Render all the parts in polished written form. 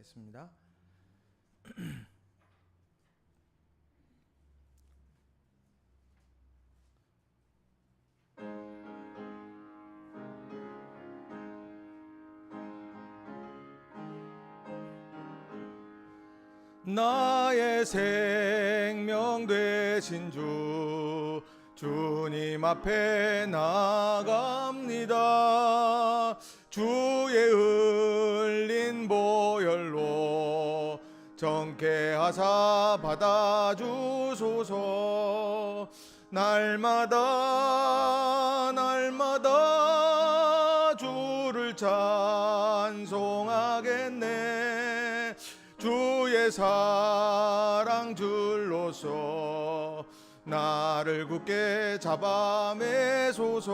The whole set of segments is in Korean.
기도하겠습니다. 나의 생명 되신 주님 앞에 나갑니다. 주의 흘린 보혈로 정케하사 받아주소서. 날마다 주를 찬송하겠네. 주의 사랑 줄로서 나를 굳게 잡아매소서.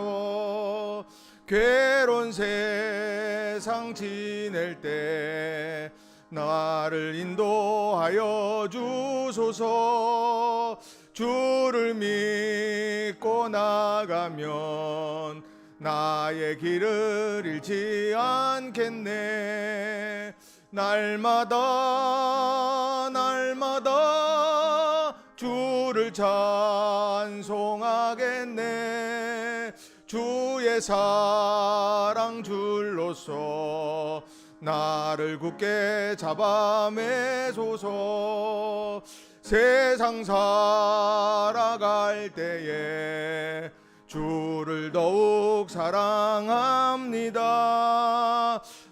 괴로운 세상 지낼 때 나를 인도하여 주소서. 주를 믿고 나가면 나의 길을 잃지 않겠네. 날마다 주를 찬송하겠네. 주의 사랑 줄로서 나를 굳게 잡아매소서. 세상 살아갈 때에 주를 더욱 사랑합니다.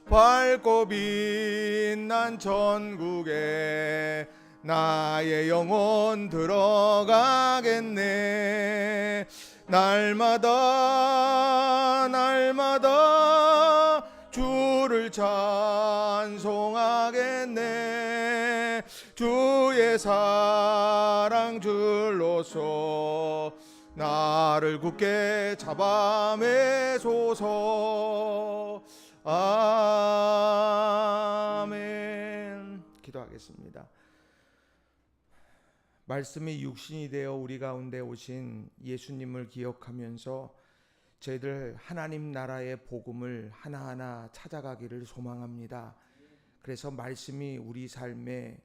밝고 빛난 천국에 나의 영혼 들어가겠네. 날마다 주를 찬송하겠네. 주의 사랑 줄로서 나를 굳게 잡아매소서. 아멘. 기도하겠습니다. 말씀이 육신이 되어 우리 가운데 오신 예수님을 기억하면서 저희들 하나님 나라의 복음을 하나하나 찾아가기를 소망합니다. 그래서 말씀이 우리 삶에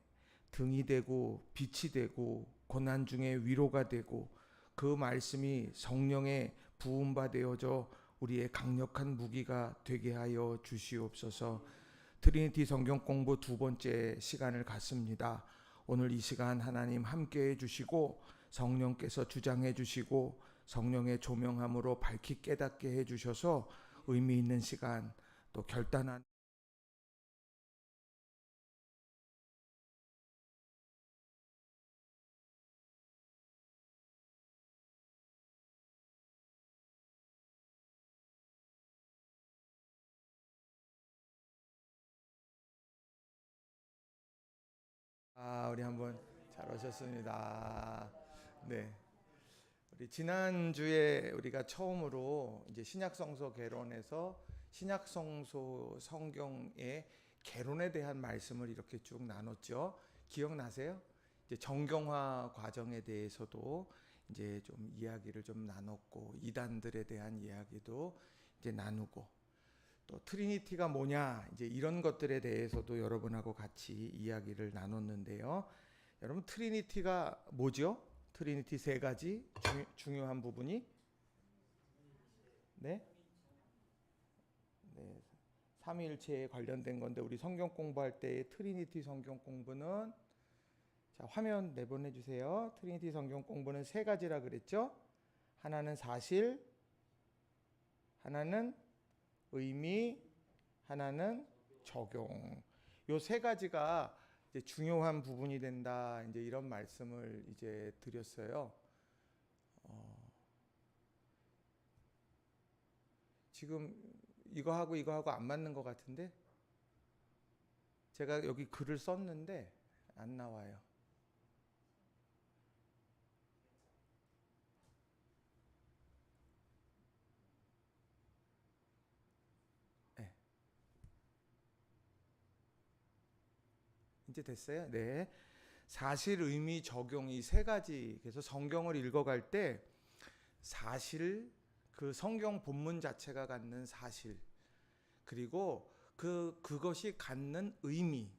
등이 되고 빛이 되고 고난 중에 위로가 되고 그 말씀이 성령의 부음바 되어져 우리의 강력한 무기가 되게 하여 주시옵소서. 트리니티 성경 공부 두 번째 시간을 갖습니다. 오늘 이 시간 하나님 함께해 주시고 성령께서 주장해 주시고 성령의 조명함으로 밝히 깨닫게 해 주셔서 의미 있는 시간, 또 결단한 우리 한번 잘 오셨습니다. 네. 우리 지난주에 우리가 처음으로 이제 신약성서 개론에서 신약성서 성경의 개론에 대한 말씀을 이렇게 쭉 나눴죠. 기억나세요? 이제 정경화 과정에 대해서도 이제 좀 이야기를 좀 나눴고 이단들에 대한 이야기도 이제 나누고 또 트리니티가 뭐냐 이제 이런 것들에 대해서도 여러분하고 같이 이야기를 나눴는데요. 여러분 트리니티가 뭐죠? 트리니티 세 가지 중요한 부분이 네? 네. 삼위일체에 관련된 건데 우리 성경 공부할 때 트리니티 성경 공부는 자, 화면 내보내 주세요. 트리니티 성경 공부는 세 가지라 그랬죠? 하나는 사실, 하나는 의미, 하나는 적용. 요 세 가지가 이제 중요한 부분이 된다. 이제 이런 말씀을 이제 드렸어요. 지금 이거하고 안 맞는 것 같은데 제가 여기 글을 썼는데 안 나와요. 네. 이제 됐어요? 네. 사실, 의미, 적용 이 세 가지. 그래서 성경을 읽어갈 때 사실, 그 성경 본문 자체가 갖는 사실, 그리고 그것이 갖는 의미,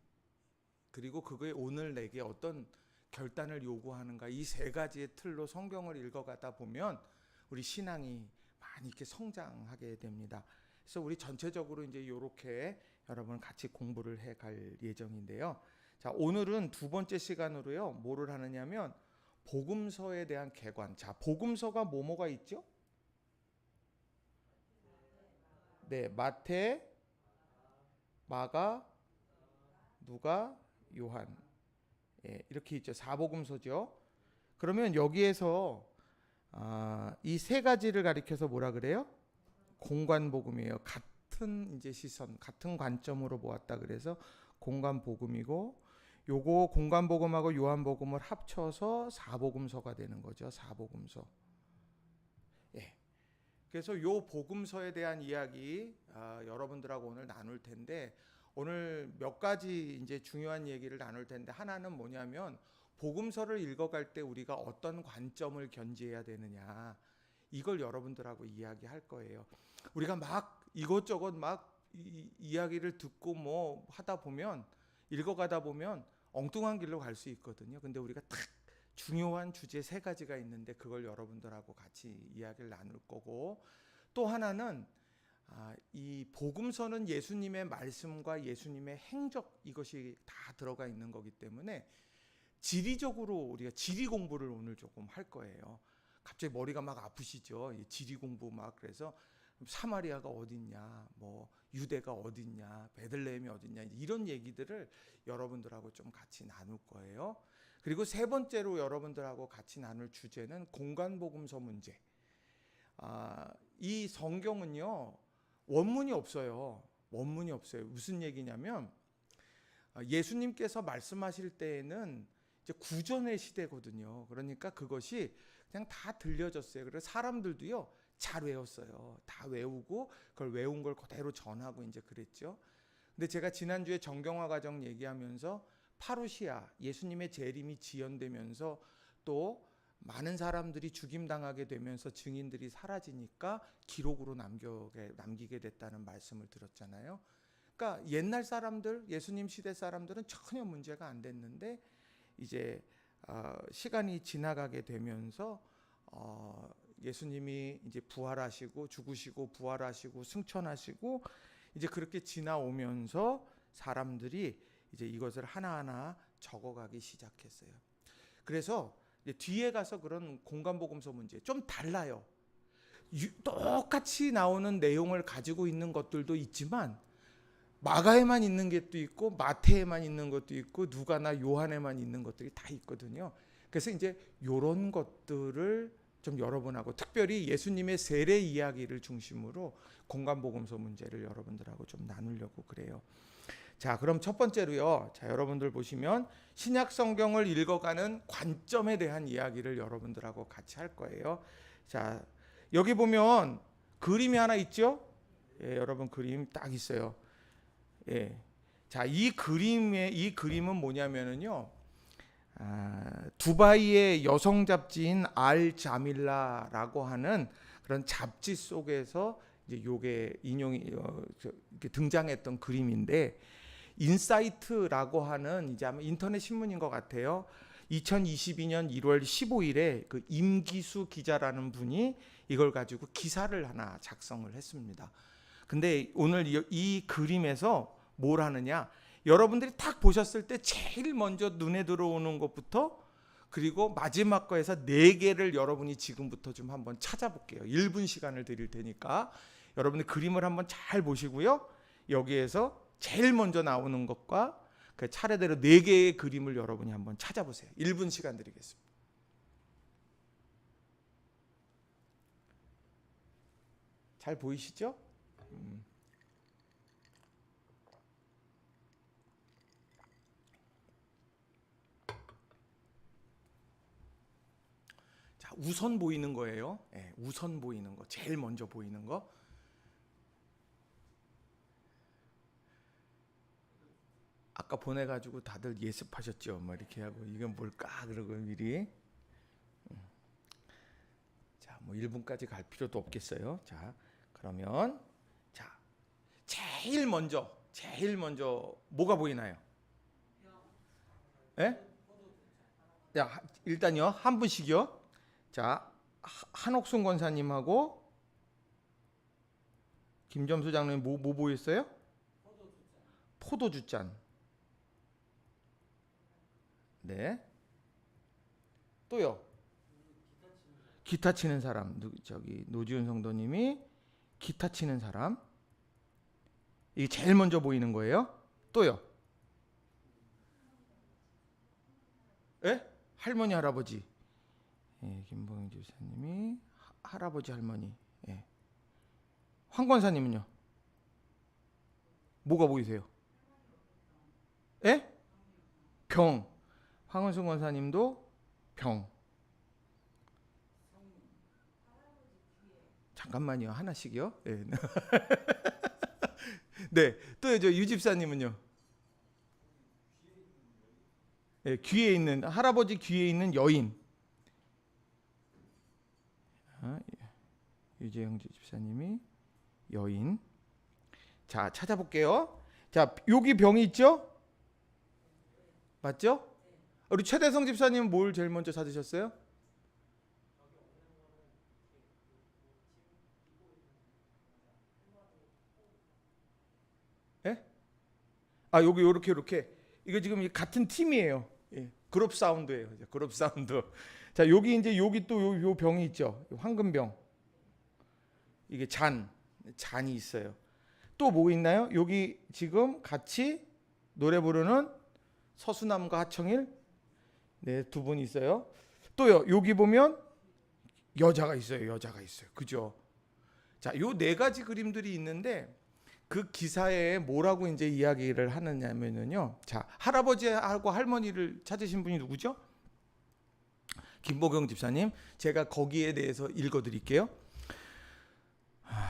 그리고 그거에 오늘 내게 어떤 결단을 요구하는가, 이 세 가지의 틀로 성경을 읽어가다 보면 우리 신앙이 많이 이렇게 성장하게 됩니다. 그래서 우리 전체적으로 이제 이렇게 여러분 같이 공부를 해갈 예정인데요. 자, 오늘은 두 번째 시간으로요, 뭐를 하느냐면 복음서에 대한 개관. 자, 복음서가 뭐가 있죠? 네, 마태, 마가, 누가, 요한. 예, 이렇게 있죠. 사복음서죠. 그러면 여기에서 이 세 가지를 가리켜서 뭐라 그래요? 공관복음이에요. 같은 이제 시선, 같은 관점으로 보았다 그래서 공관복음이고, 요거 공관복음하고 요한복음을 합쳐서 사복음서가 되는 거죠. 사복음서. 예. 그래서 요 복음서에 대한 이야기 여러분들하고 오늘 나눌 텐데, 오늘 몇 가지 이제 중요한 얘기를 나눌 텐데, 하나는 뭐냐면 복음서를 읽어갈 때 우리가 어떤 관점을 견지해야 되느냐, 이걸 여러분들하고 이야기할 거예요. 우리가 막 이것저것 막 이야기를 듣고 뭐 하다 보면, 읽어가다 보면 엉뚱한 길로 갈 수 있거든요. 근데 우리가 딱 중요한 주제 세 가지가 있는데 그걸 여러분들하고 같이 이야기를 나눌 거고, 또 하나는 이 복음서는 예수님의 말씀과 예수님의 행적, 이것이 다 들어가 있는 거기 때문에 지리적으로 우리가 지리 공부를 오늘 조금 할 거예요. 갑자기 머리가 막 아프시죠? 지리 공부 막. 그래서 사마리아가 어딨냐, 뭐 유대가 어딨냐, 베들레헴이 어딨냐, 이런 얘기들을 여러분들하고 좀 같이 나눌 거예요. 그리고 세 번째로 여러분들하고 같이 나눌 주제는 공관복음서 문제. 이 성경은요, 원문이 없어요. 원문이 없어요. 무슨 얘기냐면 예수님께서 말씀하실 때에는 이제 구전의 시대거든요. 그러니까 그것이 그냥 다 들려졌어요. 그래서 사람들도요 잘 외웠어요. 다 외우고 그걸 외운 걸 그대로 전하고 이제 그랬죠. 근데 제가 지난주에 정경화 과정 얘기하면서 파루시아, 예수님의 재림이 지연되면서 또 많은 사람들이 죽임당하게 되면서 증인들이 사라지니까 기록으로 남기게 됐다는 말씀을 들었잖아요. 그러니까 옛날 사람들, 예수님 시대 사람들은 전혀 문제가 안 됐는데 이제 시간이 지나가게 되면서 예수님이 이제 부활하시고 죽으시고 부활하시고 승천하시고 이제 그렇게 지나오면서 사람들이 이제 이것을 하나하나 적어가기 시작했어요. 그래서 이제 뒤에 가서 그런 공관복음서 문제 좀 달라요. 똑같이 나오는 내용을 가지고 있는 것들도 있지만 마가에만 있는 것도 있고 마태에만 있는 것도 있고 누가나 요한에만 있는 것들이 다 있거든요. 그래서 이제 이런 것들을 좀 여러분하고, 특별히 예수님의 세례 이야기를 중심으로 공관복음서 문제를 여러분들하고 좀 나누려고 그래요. 자, 그럼 첫 번째로요. 자, 여러분들 보시면 신약 성경을 읽어가는 관점에 대한 이야기를 여러분들하고 같이 할 거예요. 자, 여기 보면 그림이 하나 있죠? 예, 여러분 그림 딱 있어요. 예. 자, 이 그림은 뭐냐면은요. 두바이의 여성 잡지인 알 자밀라라고 하는 그런 잡지 속에서 이제 요게 인용이 이렇게 등장했던 그림인데, 인사이트라고 하는 이제 아마 인터넷 신문인 것 같아요. 2022년 1월 15일에 그 임기수 기자라는 분이 이걸 가지고 기사를 하나 작성을 했습니다. 근데 오늘 이 그림에서 뭘 하느냐, 여러분들이 딱 보셨을 때 제일 먼저 눈에 들어오는 것부터, 그리고 마지막 거에서 4개를 여러분이 지금부터 좀 한번 찾아볼게요. 1분 시간을 드릴 테니까 여러분들 그림을 한번 잘 보시고요. 여기에서 제일 먼저 나오는 것과 그 차례대로 4개의 그림을 여러분이 한번 찾아보세요. 1분 시간 드리겠습니다. 잘 보이시죠? 자, 우선 보이는 거예요. 네, 우선 보이는 거, 제일 먼저 보이는 거. 아까 보내가지고 다들 예습하셨죠? 뭐 이렇게 하고 이건 뭘까 그러고 미리. 자, 뭐 1분까지 갈 필요도 없겠어요. 자, 그러면 제일 먼저 뭐가 보이나요? 예? 자, 일단요 한 분씩요. 자, 한옥순 권사님하고 김점수 장로님 뭐 보였어요? 포도주 잔. 네. 또요. 기타 치는 사람. 저기 노지훈 성도님이 기타 치는 사람. 이게 제일 먼저 보이는 거예요. 또요. 예? 할머니 할아버지. 예, 김봉영 집사님이 할아버지 할머니. 예. 황 권사님은요? 뭐가 보이세요? 예? 병. 황원순 권사님도 병. 잠깐만요. 하나씩이요. 예. 네. 또 저 유집사님은요? 예, 귀에 있는 할아버지 귀에 있는 여인. 유재영 집사님이 여인. 자, 찾아볼게요. 자, 여기 병이 있죠? 맞죠? 우리 최대성 집사님은 뭘 제일 먼저 찾으셨어요? 예? 아, 여기 이렇게 이거 지금 같은 팀이에요. 예, 그룹 사운드예요. 그룹 사운드. 자, 여기 이제 여기 또 요 병이 있죠. 황금병. 이게 잔이 있어요. 또 뭐 있나요? 여기 지금 같이 노래 부르는 서수남과 하청일 네, 두 분 있어요. 또요. 여기 보면 여자가 있어요. 그죠? 자, 요 네 가지 그림들이 있는데 그 기사에 뭐라고 이제 이야기를 하느냐면요. 자, 할아버지하고 할머니를 찾으신 분이 누구죠? 김보경 집사님. 제가 거기에 대해서 읽어 드릴게요.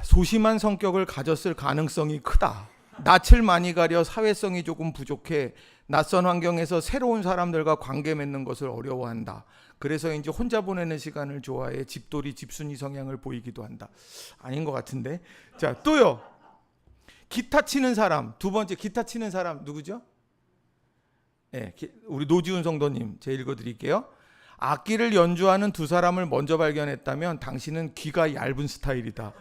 소심한 성격을 가졌을 가능성이 크다. 낯을 많이 가려 사회성이 조금 부족해 낯선 환경에서 새로운 사람들과 관계 맺는 것을 어려워한다. 그래서 이제 혼자 보내는 시간을 좋아해 집돌이 집순이 성향을 보이기도 한다. 아닌 것 같은데. 자, 또요. 기타 치는 사람. 두 번째 기타 치는 사람 누구죠? 네, 우리 노지훈 성도님. 제가 읽어드릴게요. 악기를 연주하는 두 사람을 먼저 발견했다면 당신은 귀가 얇은 스타일이다.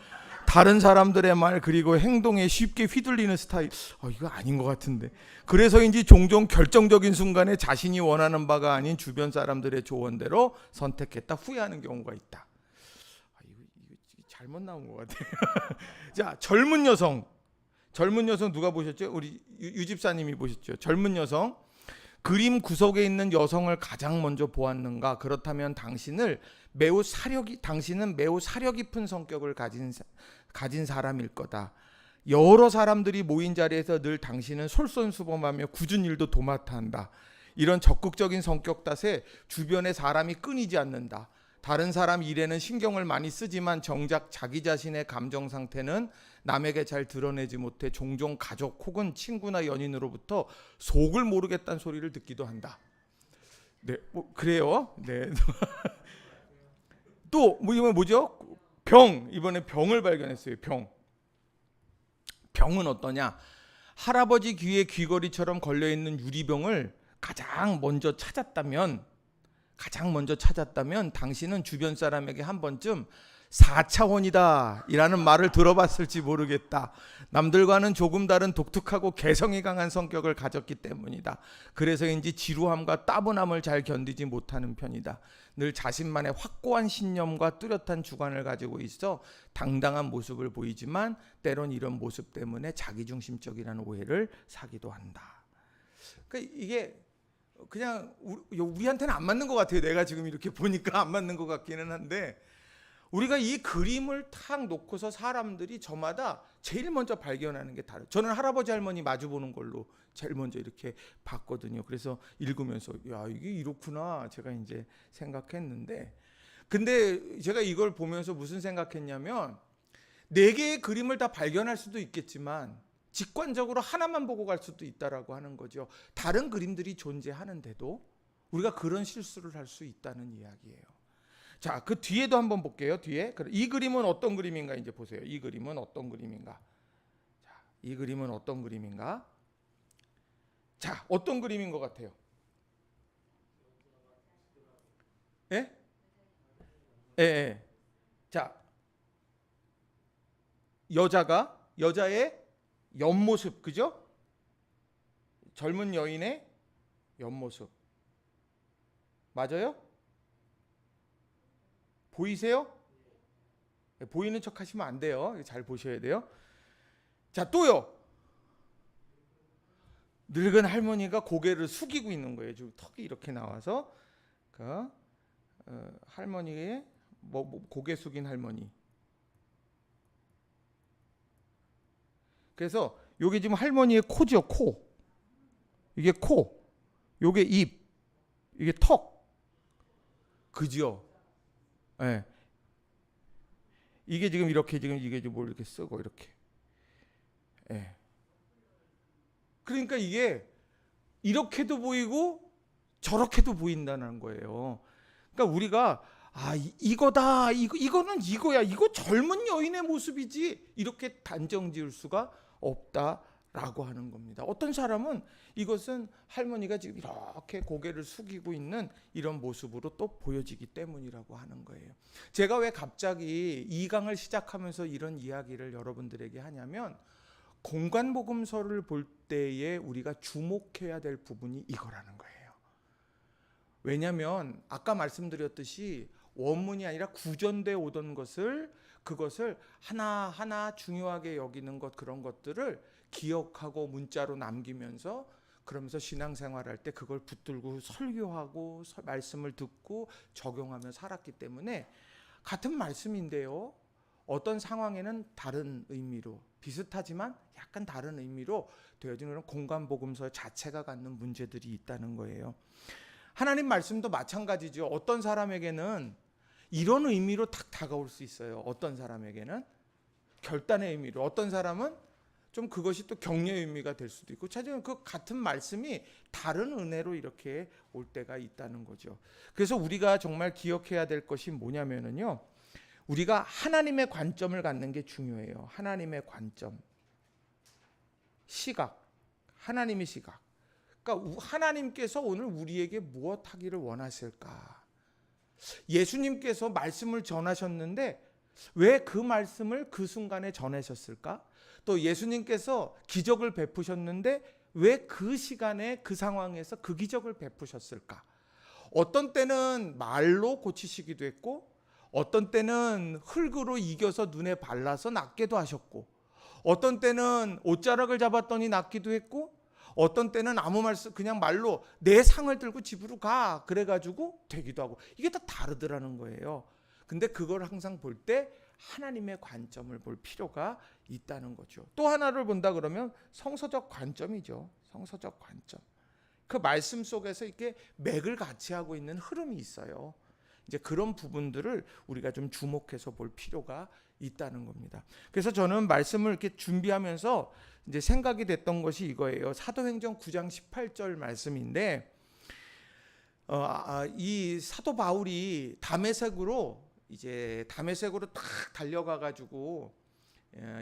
다른 사람들의 말 그리고 행동에 쉽게 휘둘리는 스타일. 이거 아닌 것 같은데. 그래서인지 종종 결정적인 순간에 자신이 원하는 바가 아닌 주변 사람들의 조언대로 선택했다 후회하는 경우가 있다. 이거 잘못 나온 것 같아요. 자, 젊은 여성 누가 보셨죠? 우리 유집사님이 보셨죠? 젊은 여성. 그림 구석에 있는 여성을 가장 먼저 보았는가? 그렇다면 당신은 매우 사려 깊은 성격을 가진 사람일 거다. 여러 사람들이 모인 자리에서 늘 당신은 솔선수범하며 굳은 일도 도맡아 한다. 이런 적극적인 성격 탓에 주변에 사람이 끊이지 않는다. 다른 사람 일에는 신경을 많이 쓰지만 정작 자기 자신의 감정 상태는 남에게 잘 드러내지 못해 종종 가족 혹은 친구나 연인으로부터 속을 모르겠다는 소리를 듣기도 한다. 네, 뭐 그래요. 네. 또 이건 뭐죠? 병. 이번에 병을 발견했어요. 병은 어떠냐? 할아버지 귀에 귀걸이처럼 걸려 있는 유리병을 가장 먼저 찾았다면 당신은 주변 사람에게 한 번쯤 4차원이다 이라는 말을 들어봤을지 모르겠다. 남들과는 조금 다른 독특하고 개성이 강한 성격을 가졌기 때문이다. 그래서인지 지루함과 따분함을 잘 견디지 못하는 편이다. 늘 자신만의 확고한 신념과 뚜렷한 주관을 가지고 있어 당당한 모습을 보이지만 때론 이런 모습 때문에 자기중심적이라는 오해를 사기도 한다. 그러니까 이게 그냥 우리한테는 안 맞는 것 같아요. 내가 지금 이렇게 보니까 안 맞는 것 같기는 한데 우리가 이 그림을 탁 놓고서 사람들이 저마다 제일 먼저 발견하는 게 다르죠. 저는 할아버지 할머니 마주보는 걸로 제일 먼저 이렇게 봤거든요. 그래서 읽으면서 야 이게 이렇구나 제가 이제 생각했는데 근데 제가 이걸 보면서 무슨 생각했냐면 4개의 그림을 다 발견할 수도 있겠지만 직관적으로 하나만 보고 갈 수도 있다라고 하는 거죠. 다른 그림들이 존재하는데도 우리가 그런 실수를 할 수 있다는 이야기예요. 자, 그 뒤에도 한번 볼게요. 뒤에 이 그림은 어떤 그림인가 이제 보세요. 이 그림은 어떤 그림인가? 자, 이 그림은 어떤 그림인가? 자, 어떤 그림인 것 같아요? 예? 예, 예. 자, 여자의 옆모습, 그죠? 젊은 여인의 옆모습. 맞아요? 보이세요? 예, 보이는 척 하시면 안 돼요. 잘 보셔야 돼요. 자, 또요. 늙은 할머니가 고개를 숙이고 있는 거예요. 지금 턱이 이렇게 나와서 그 할머니의 고개 숙인 할머니. 그래서 요게 지금 할머니의 코죠, 코. 이게 코. 요게 입. 이게 턱. 그죠? 예. 네. 이게 지금 이렇게 지금 이게 뭘 이렇게 쓰고 이렇게. 예. 네. 그러니까 이게 이렇게도 보이고 저렇게도 보인다는 거예요. 그러니까 우리가 이거다, 이거는 이거야, 이거 젊은 여인의 모습이지 이렇게 단정 지을 수가 없다라고 하는 겁니다. 어떤 사람은 이것은 할머니가 지금 이렇게 고개를 숙이고 있는 이런 모습으로 또 보여지기 때문이라고 하는 거예요. 제가 왜 갑자기 2강을 시작하면서 이런 이야기를 여러분들에게 하냐면 공관복음서를 볼 때에 우리가 주목해야 될 부분이 이거라는 거예요. 왜냐하면 아까 말씀드렸듯이 원문이 아니라 구전돼 오던 그것을 하나하나 중요하게 여기는 것, 그런 것들을 기억하고 문자로 남기면서 그러면서 신앙생활할 때 그걸 붙들고 설교하고 말씀을 듣고 적용하며 살았기 때문에 같은 말씀인데요, 어떤 상황에는 다른 의미로, 비슷하지만 약간 다른 의미로 되어지는 공관복음서 자체가 갖는 문제들이 있다는 거예요. 하나님 말씀도 마찬가지죠. 어떤 사람에게는 이런 의미로 딱 다가올 수 있어요. 어떤 사람에게는 결단의 의미로, 어떤 사람은 좀 그것이 또 격려의 의미가 될 수도 있고, 차지는 그 같은 말씀이 다른 은혜로 이렇게 올 때가 있다는 거죠. 그래서 우리가 정말 기억해야 될 것이 뭐냐면요, 우리가 하나님의 관점을 갖는 게 중요해요. 하나님의 관점, 시각, 하나님의 시각. 그러니까 하나님께서 오늘 우리에게 무엇 하기를 원하실까? 예수님께서 말씀을 전하셨는데 왜 그 말씀을 그 순간에 전하셨을까? 또 예수님께서 기적을 베푸셨는데 왜 그 시간에 그 상황에서 그 기적을 베푸셨을까? 어떤 때는 말로 고치시기도 했고, 어떤 때는 흙으로 이겨서 눈에 발라서 낫게도 하셨고, 어떤 때는 옷자락을 잡았더니 낫기도 했고, 어떤 때는 아무 말씀 그냥 말로 내 상을 들고 집으로 가 그래가지고 되기도 하고, 이게 다 다르더라는 거예요. 근데 그걸 항상 볼 때 하나님의 관점을 볼 필요가 있다는 거죠. 또 하나를 본다 그러면 성서적 관점이죠. 성서적 관점. 그 말씀 속에서 이렇게 맥을 같이 하고 있는 흐름이 있어요. 이제 그런 부분들을 우리가 좀 주목해서 볼 필요가 있다는 겁니다. 그래서 저는 말씀을 이렇게 준비하면서 이제 생각이 됐던 것이 이거예요. 사도행전 9장 18절 말씀인데, 이 사도 바울이 다메섹으로 딱 달려가 가지고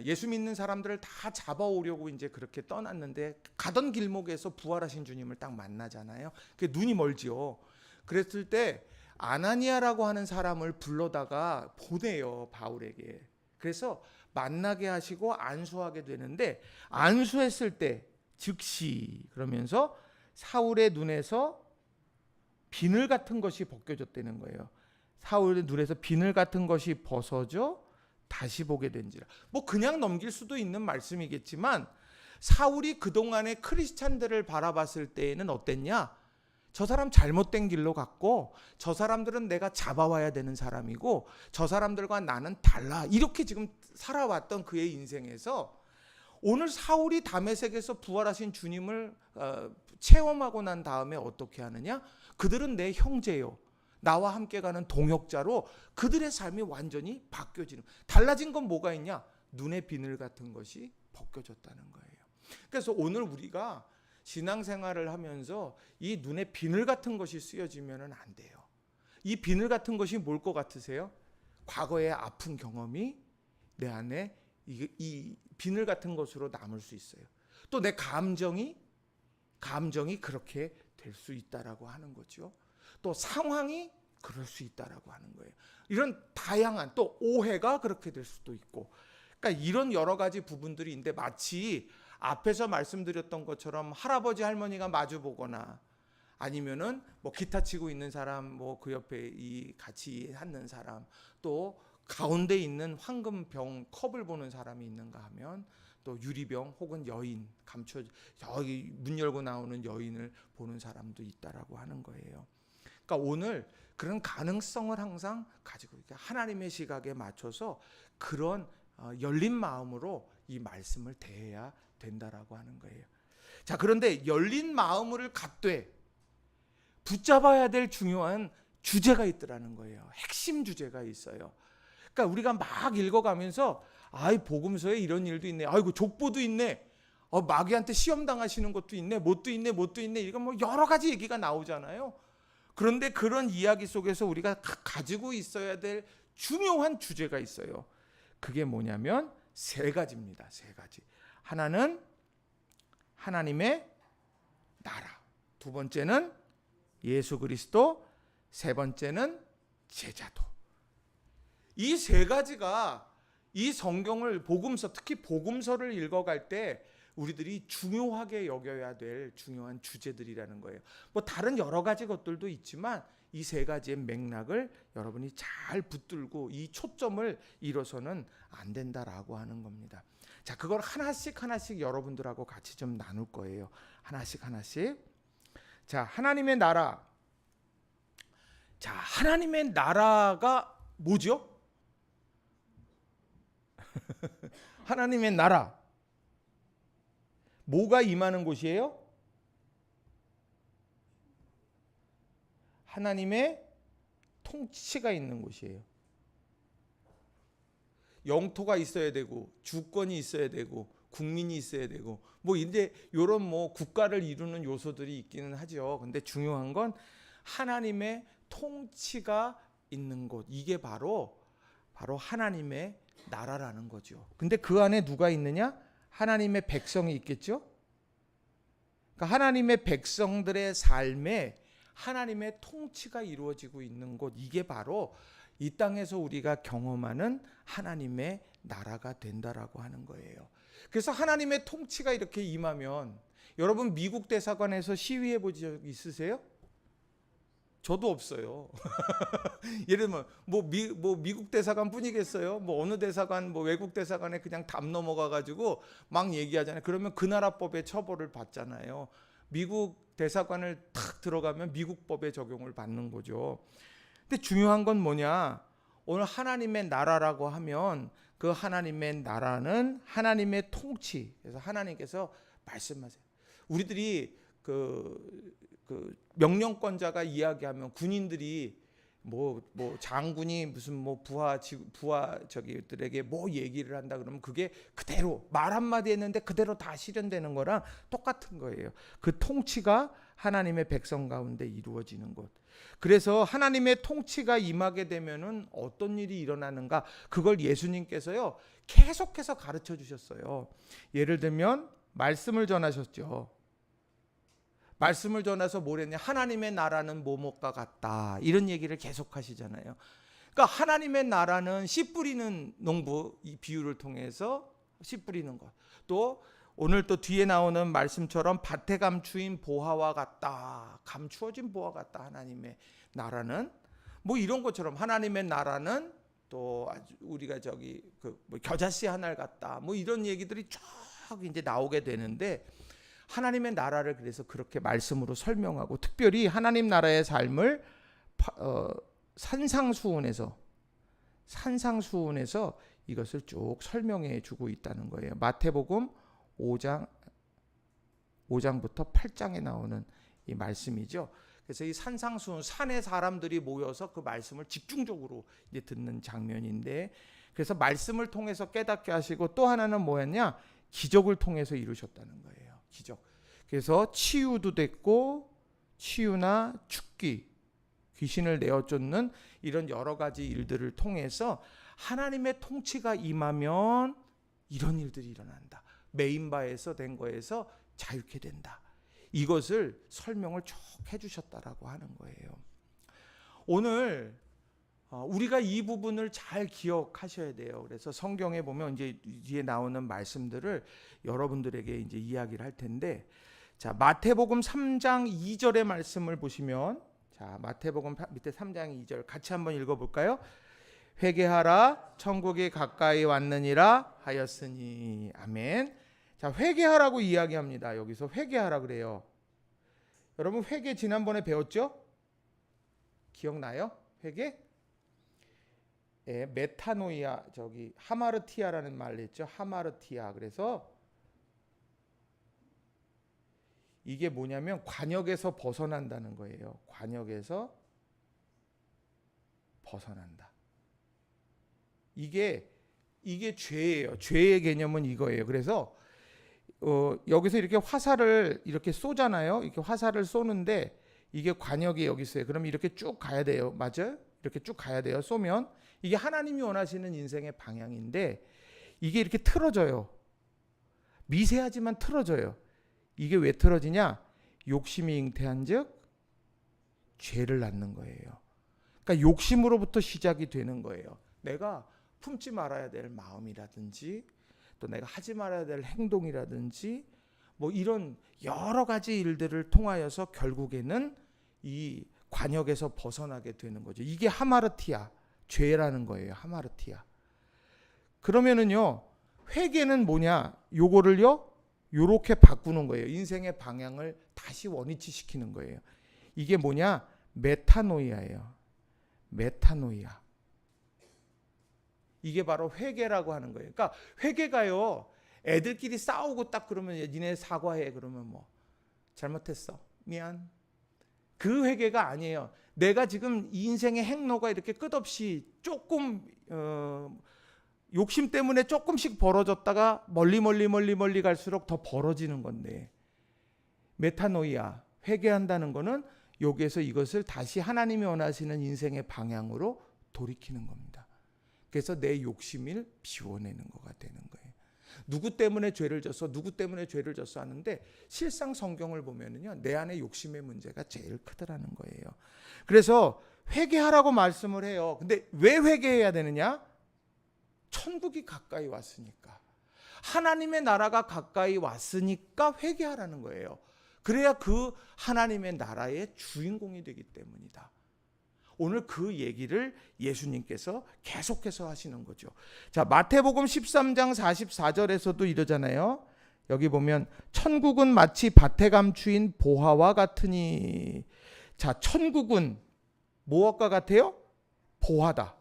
예수 믿는 사람들을 다 잡아오려고 이제 그렇게 떠났는데, 가던 길목에서 부활하신 주님을 딱 만나잖아요. 그 눈이 멀지요. 그랬을 때 아나니아라고 하는 사람을 불러다가 보내요, 바울에게. 그래서 만나게 하시고 안수하게 되는데, 안수했을 때 즉시 그러면서 사울의 눈에서 비늘 같은 것이 벗겨졌다는 거예요. 사울의 눈에서 비늘 같은 것이 벗어져 다시 보게 된지라. 뭐 그냥 넘길 수도 있는 말씀이겠지만, 사울이 그동안의 크리스찬들을 바라봤을 때에는 어땠냐? 저 사람 잘못된 길로 갔고, 저 사람들은 내가 잡아와야 되는 사람이고, 저 사람들과 나는 달라, 이렇게 지금 살아왔던 그의 인생에서 오늘 사울이 다메섹에서 부활하신 주님을 체험하고 난 다음에 어떻게 하느냐? 그들은 내 형제요, 나와 함께 가는 동역자로 그들의 삶이 완전히 바뀌어지는, 달라진 건 뭐가 있냐? 눈의 비늘 같은 것이 벗겨졌다는 거예요. 그래서 오늘 우리가 신앙생활을 하면서 이 눈에 비늘 같은 것이 쓰여지면 안 돼요. 이 비늘 같은 것이 뭘 것 같으세요? 과거의 아픈 경험이 내 안에 이 비늘 같은 것으로 남을 수 있어요. 또 내 감정이 그렇게 될 수 있다라고 하는 거죠. 또 상황이 그럴 수 있다라고 하는 거예요. 이런 다양한 또 오해가 그렇게 될 수도 있고, 그러니까 이런 여러 가지 부분들이 있는데 마치 앞에서 말씀드렸던 것처럼 할아버지 할머니가 마주 보거나 아니면은 뭐 기타 치고 있는 사람, 뭐 그 옆에 이 같이 앉는 사람, 또 가운데 있는 황금병 컵을 보는 사람이 있는가 하면 또 유리병 혹은 여인, 감춰 저기 문 열고 나오는 여인을 보는 사람도 있다라고 하는 거예요. 그러니까 오늘 그런 가능성을 항상 가지고 있게 하나님의 시각에 맞춰서 그런 열린 마음으로 이 말씀을 대해야 된다라고 하는 거예요. 자, 그런데 열린 마음을 갖되 붙잡아야 될 중요한 주제가 있더라는 거예요. 핵심 주제가 있어요. 그러니까 우리가 막 읽어가면서 아이 복음서에 이런 일도 있네. 아이고 족보도 있네. 마귀한테 시험 당하시는 것도 있네. 뭣도 있네. 이건 뭐 여러 가지 얘기가 나오잖아요. 그런데 그런 이야기 속에서 우리가 가지고 있어야 될 중요한 주제가 있어요. 그게 뭐냐면 세 가지입니다. 세 가지. 하나는 하나님의 나라. 두 번째는 예수 그리스도. 세 번째는 제자도. 이 세 가지가 이 성경을 복음서, 특히 복음서를 읽어갈 때 우리들이 중요하게 여겨야 될 중요한 주제들이라는 거예요. 뭐 다른 여러 가지 것들도 있지만 이 세 가지의 맥락을 여러분이 잘 붙들고 이 초점을 잃어서는 안 된다라고 하는 겁니다. 자, 그걸 하나씩 여러분들하고 같이 좀 나눌 거예요. 하나씩. 자, 하나님의 나라. 자, 하나님의 나라가 뭐죠? 하나님의 나라. 뭐가 임하는 곳이에요? 하나님의 통치가 있는 곳이에요. 영토가 있어야 되고 주권이 있어야 되고 국민이 있어야 되고 뭐 이제 이런 뭐 국가를 이루는 요소들이 있기는 하죠. 근데 중요한 건 하나님의 통치가 있는 곳. 이게 바로 하나님의 나라라는 거죠. 근데 그 안에 누가 있느냐? 하나님의 백성이 있겠죠? 그러니까 하나님의 백성들의 삶에 하나님의 통치가 이루어지고 있는 곳. 이게 바로 이 땅에서 우리가 경험하는 하나님의 나라가 된다라고 하는 거예요. 그래서 하나님의 통치가 이렇게 임하면 여러분 미국 대사관에서 시위해 본 적 있으세요? 저도 없어요. 예를 들면 뭐 미국 대사관 뿐이겠어요? 뭐 어느 대사관, 뭐 외국 대사관에 그냥 담 넘어가 가지고 막 얘기하잖아요. 그러면 그 나라 법의 처벌을 받잖아요. 미국 대사관을 탁 들어가면 미국 법의 적용을 받는 거죠. 근데 중요한 건 뭐냐? 오늘 하나님의 나라라고 하면 그 하나님의 나라는 하나님의 통치. 그래서 하나님께서 말씀하세요. 우리들이 그 명령권자가 이야기하면 군인들이 뭐 장군이 무슨 뭐 부하 저기들에게 뭐 얘기를 한다 그러면 그게 그대로 말 한마디 했는데 그대로 다 실현되는 거랑 똑같은 거예요. 그 통치가 하나님의 백성 가운데 이루어지는 것. 그래서 하나님의 통치가 임하게 되면은 어떤 일이 일어나는가? 그걸 예수님께서요 계속해서 가르쳐 주셨어요. 예를 들면 말씀을 전하셨죠. 말씀을 전해서 뭐랬냐? 하나님의 나라는 뭐뭐가 같다. 이런 얘기를 계속 하시잖아요. 그러니까 하나님의 나라는 씨 뿌리는 농부, 이 비유를 통해서 씨 뿌리는 것. 또 오늘 또 뒤에 나오는 말씀처럼 밭에 감추인 보화와 같다. 감추어진 보화 같다. 하나님의 나라는 뭐 이런 것처럼 하나님의 나라는 또 우리가 저기 뭐 겨자씨 하늘 같다. 뭐 이런 얘기들이 쫙 이제 나오게 되는데 하나님의 나라를 그래서 그렇게 말씀으로 설명하고 특별히 하나님 나라의 삶을 산상수훈에서 이것을 쭉 설명해 주고 있다는 거예요. 마태복음 5장부터 8장에 나오는 이 말씀이죠. 그래서 이 산상수훈, 산의 사람들이 모여서 그 말씀을 집중적으로 이제 듣는 장면인데, 그래서 말씀을 통해서 깨닫게 하시고 또 하나는 뭐였냐? 기적을 통해서 이루셨다는 거예요. 기적. 그래서 치유도 됐고 치유나 죽기, 귀신을 내어 쫓는 이런 여러 가지 일들을 통해서 하나님의 통치가 임하면 이런 일들이 일어난다. 메인바에서 된 거에서 자유케 된다. 이것을 설명을 쭉 해주셨다라고 하는 거예요. 오늘 우리가 이 부분을 잘 기억하셔야 돼요. 그래서 성경에 보면 이제 뒤에 나오는 말씀들을 여러분들에게 이제 이야기를 할 텐데, 자, 마태복음 3장 2절의 말씀을 보시면, 자, 마태복음 밑에 3장 2절 같이 한번 읽어볼까요? 회개하라, 천국이 가까이 왔느니라 하였으니. 아멘. 자, 회개하라고 이야기합니다. 여기서 회개하라 그래요. 여러분 회개 지난번에 배웠죠? 기억나요? 회개? 예, 메타노이아, 저기 하마르티아라는 말을 했죠. 하마르티아. 그래서 이게 뭐냐면 관역에서 벗어난다는 거예요. 관역에서 벗어난다. 이게 죄예요. 죄의 개념은 이거예요. 그래서 여기서 이렇게 화살을 이렇게 쏘잖아요. 이렇게 화살을 쏘는데 이게 관역이 여기 있어요. 그럼 이렇게 쭉 가야 돼요. 맞아요? 이렇게 쭉 가야 돼요. 쏘면 이게 하나님이 원하시는 인생의 방향인데 이게 이렇게 틀어져요. 미세하지만 틀어져요. 이게 왜 틀어지냐? 욕심이 잉태한즉 죄를 낳는 거예요. 그러니까 욕심으로부터 시작이 되는 거예요. 내가 품지 말아야 될 마음이라든지 또 내가 하지 말아야 될 행동이라든지 뭐 이런 여러 가지 일들을 통하여서 결국에는 이 관역에서 벗어나게 되는 거죠. 이게 하마르티아, 죄라는 거예요. 하마르티아. 그러면은요, 회개는 뭐냐? 요거를요, 요렇게 바꾸는 거예요. 인생의 방향을 다시 원위치 시키는 거예요. 이게 뭐냐? 메타노이아예요. 메타노이아. 이게 바로 회개라고 하는 거예요. 그러니까 회개가요, 애들끼리 싸우고 딱 그러면 니네 사과해. 그러면 뭐 잘못했어. 미안. 그 회개가 아니에요. 내가 지금 이 인생의 행로가 이렇게 끝없이 조금 욕심 때문에 조금씩 벌어졌다가 멀리 갈수록 더 벌어지는 건데, 메타노이아, 회개한다는 거는 여기에서 이것을 다시 하나님이 원하시는 인생의 방향으로 돌이키는 겁니다. 그래서 내 욕심을 비워내는 거가 되는 거예요. 누구 때문에 죄를 졌어? 누구 때문에 죄를 졌어? 하는데 실상 성경을 보면은요, 내 안에 욕심의 문제가 제일 크더라는 거예요. 그래서 회개하라고 말씀을 해요. 근데 왜 회개해야 되느냐? 천국이 가까이 왔으니까. 하나님의 나라가 가까이 왔으니까 회개하라는 거예요. 그래야 그 하나님의 나라의 주인공이 되기 때문이다. 오늘 그 얘기를 예수님께서 계속해서 하시는 거죠. 자, 마태복음 13장 44절에서도 이러잖아요. 여기 보면 천국은 마치 밭에 감추인 보화와 같으니. 자, 천국은 무엇과 같아요? 보화다.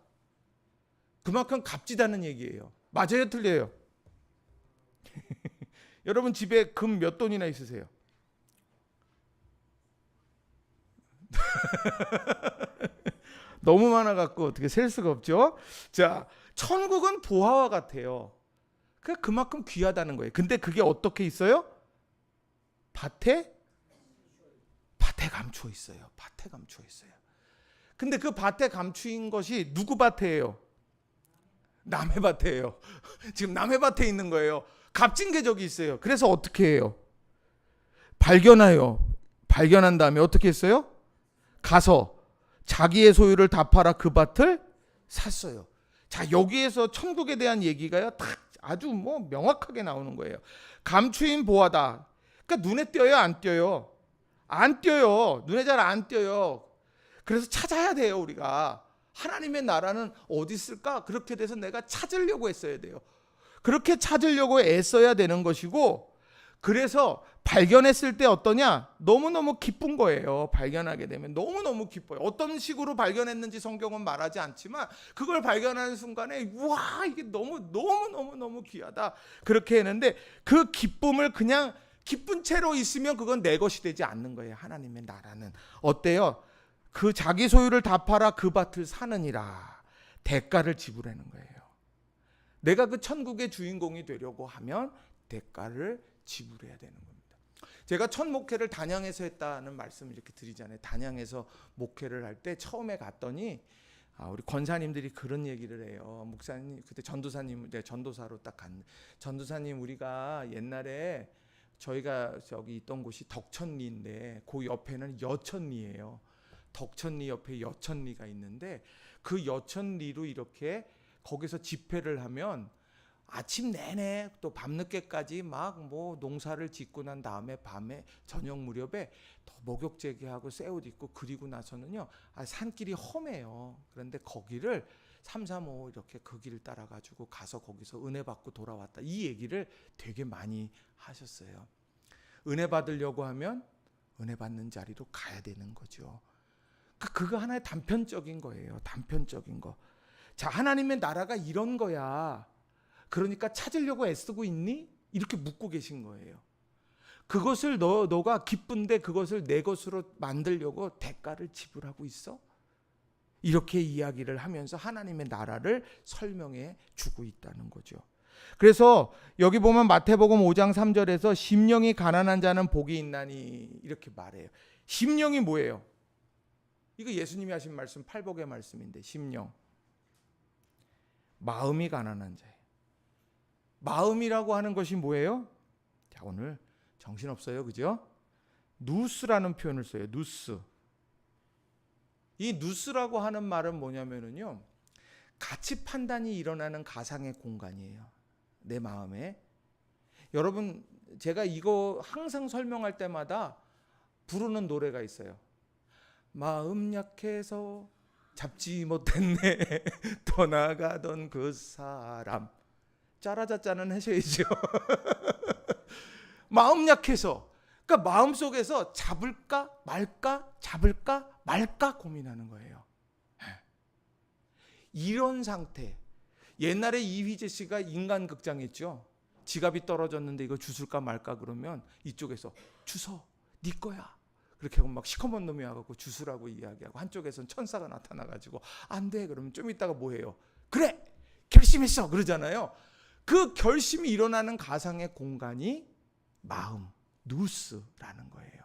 그만큼 값지다는 얘기예요. 맞아요, 틀려요? 여러분 집에 금 몇 돈이나 있으세요? 너무 많아갖고 어떻게 셀 수가 없죠. 자, 천국은 보화와 같아요. 그만큼 귀하다는 거예요. 근데 그게 어떻게 있어요? 밭에 감추어 있어요. 밭에 감추어 있어요. 근데 그 밭에 감추인 것이 누구 밭이에요? 남의 밭이에요. 지금 남의 밭에 있는 거예요. 값진 게 저기 있어요. 그래서 어떻게 해요? 발견해요. 발견한 다음에 어떻게 했어요? 가서 자기의 소유를 다 팔아 그 밭을 샀어요. 자, 여기에서 천국에 대한 얘기가요, 딱 아주 뭐 명확하게 나오는 거예요. 감추인 보화다. 그러니까 눈에 띄어요, 안 띄어요? 안 띄어요. 눈에 잘 안 띄어요. 그래서 찾아야 돼요, 우리가. 하나님의 나라는 어디 있을까? 그렇게 돼서 내가 찾으려고 했어야 돼요. 그렇게 찾으려고 애써야 되는 것이고, 그래서 발견했을 때 어떠냐? 너무너무 기쁜 거예요. 발견하게 되면 너무너무 기뻐요. 어떤 식으로 발견했는지 성경은 말하지 않지만 그걸 발견하는 순간에 와, 이게 너무 귀하다. 그렇게 했는데 그 기쁨을 그냥 기쁜 채로 있으면 그건 내 것이 되지 않는 거예요. 하나님의 나라는 어때요? 그 자기 소유를 다 팔아 그 밭을 사느니라. 대가를 지불하는 거예요. 내가 그 천국의 주인공이 되려고 하면 대가를 지불해야 되는 겁니다. 제가 첫 목회를 단양에서 했다는 말씀을 이렇게 드리잖아요. 단양에서 목회를 할 때 처음에 갔더니 우리 권사님들이 그런 얘기를 해요. 목사님, 그때 전도사님, 전도사로 딱 갔는데, 전도사님, 우리가 옛날에 저희가 저기 있던 곳이 덕천리인데 그 옆에는 여천리예요. 덕천리 옆에 여천리가 있는데 그 여천리로 이렇게 거기서 집회를 하면 아침 내내 또 밤늦게까지 막 뭐 농사를 짓고 난 다음에 밤에 저녁 무렵에 더 목욕제기하고 새 옷 입고 그리고 나서는요 산길이 험해요. 그런데 거기를 335 이렇게 그 길을 따라 가지고 가서 거기서 은혜 받고 돌아왔다, 이 얘기를 되게 많이 하셨어요. 은혜 받으려고 하면 은혜 받는 자리로 가야 되는 거죠. 그거 하나의 단편적인 거예요. 단편적인 거. 자, 하나님의 나라가 이런 거야. 그러니까 찾으려고 애쓰고 있니? 이렇게 묻고 계신 거예요. 그것을 너가 기쁜데 그것을 내 것으로 만들려고 대가를 지불하고 있어? 이렇게 이야기를 하면서 하나님의 나라를 설명해 주고 있다는 거죠. 그래서 여기 보면 마태복음 5장 3절에서 심령이 가난한 자는 복이 있나니 이렇게 말해요. 심령이 뭐예요? 이거 예수님이 하신 말씀, 팔복의 말씀인데, 심령. 마음이 가난한 자예요. 마음이라고 하는 것이 뭐예요? 자, 오늘 정신없어요, 그죠? 누스라는 표현을 써요. 누스. 이 누스라고 하는 말은 뭐냐면요, 가치 판단이 일어나는 가상의 공간이에요. 내 마음에. 여러분, 제가 이거 항상 설명할 때마다 부르는 노래가 있어요. 마음 약해서 잡지 못했네 떠나가던 그 사람. 짜라짜짜는 하셔야죠. 마음 약해서, 그러니까 마음속에서 잡을까 말까 잡을까 말까 고민하는 거예요. 이런 상태. 옛날에 이휘재 씨가 인간극장 했죠. 지갑이 떨어졌는데 이거 주술까 말까 그러면 이쪽에서 주서, 네 거야. 그렇게 하고 막 시커먼 놈이 와갖고 주술하고 이야기하고, 한쪽에선 천사가 나타나가지고 안 돼 그러면 좀 이따가 뭐 해요? 그래 결심했어 그러잖아요. 그 결심이 일어나는 가상의 공간이 마음, 누스라는 거예요.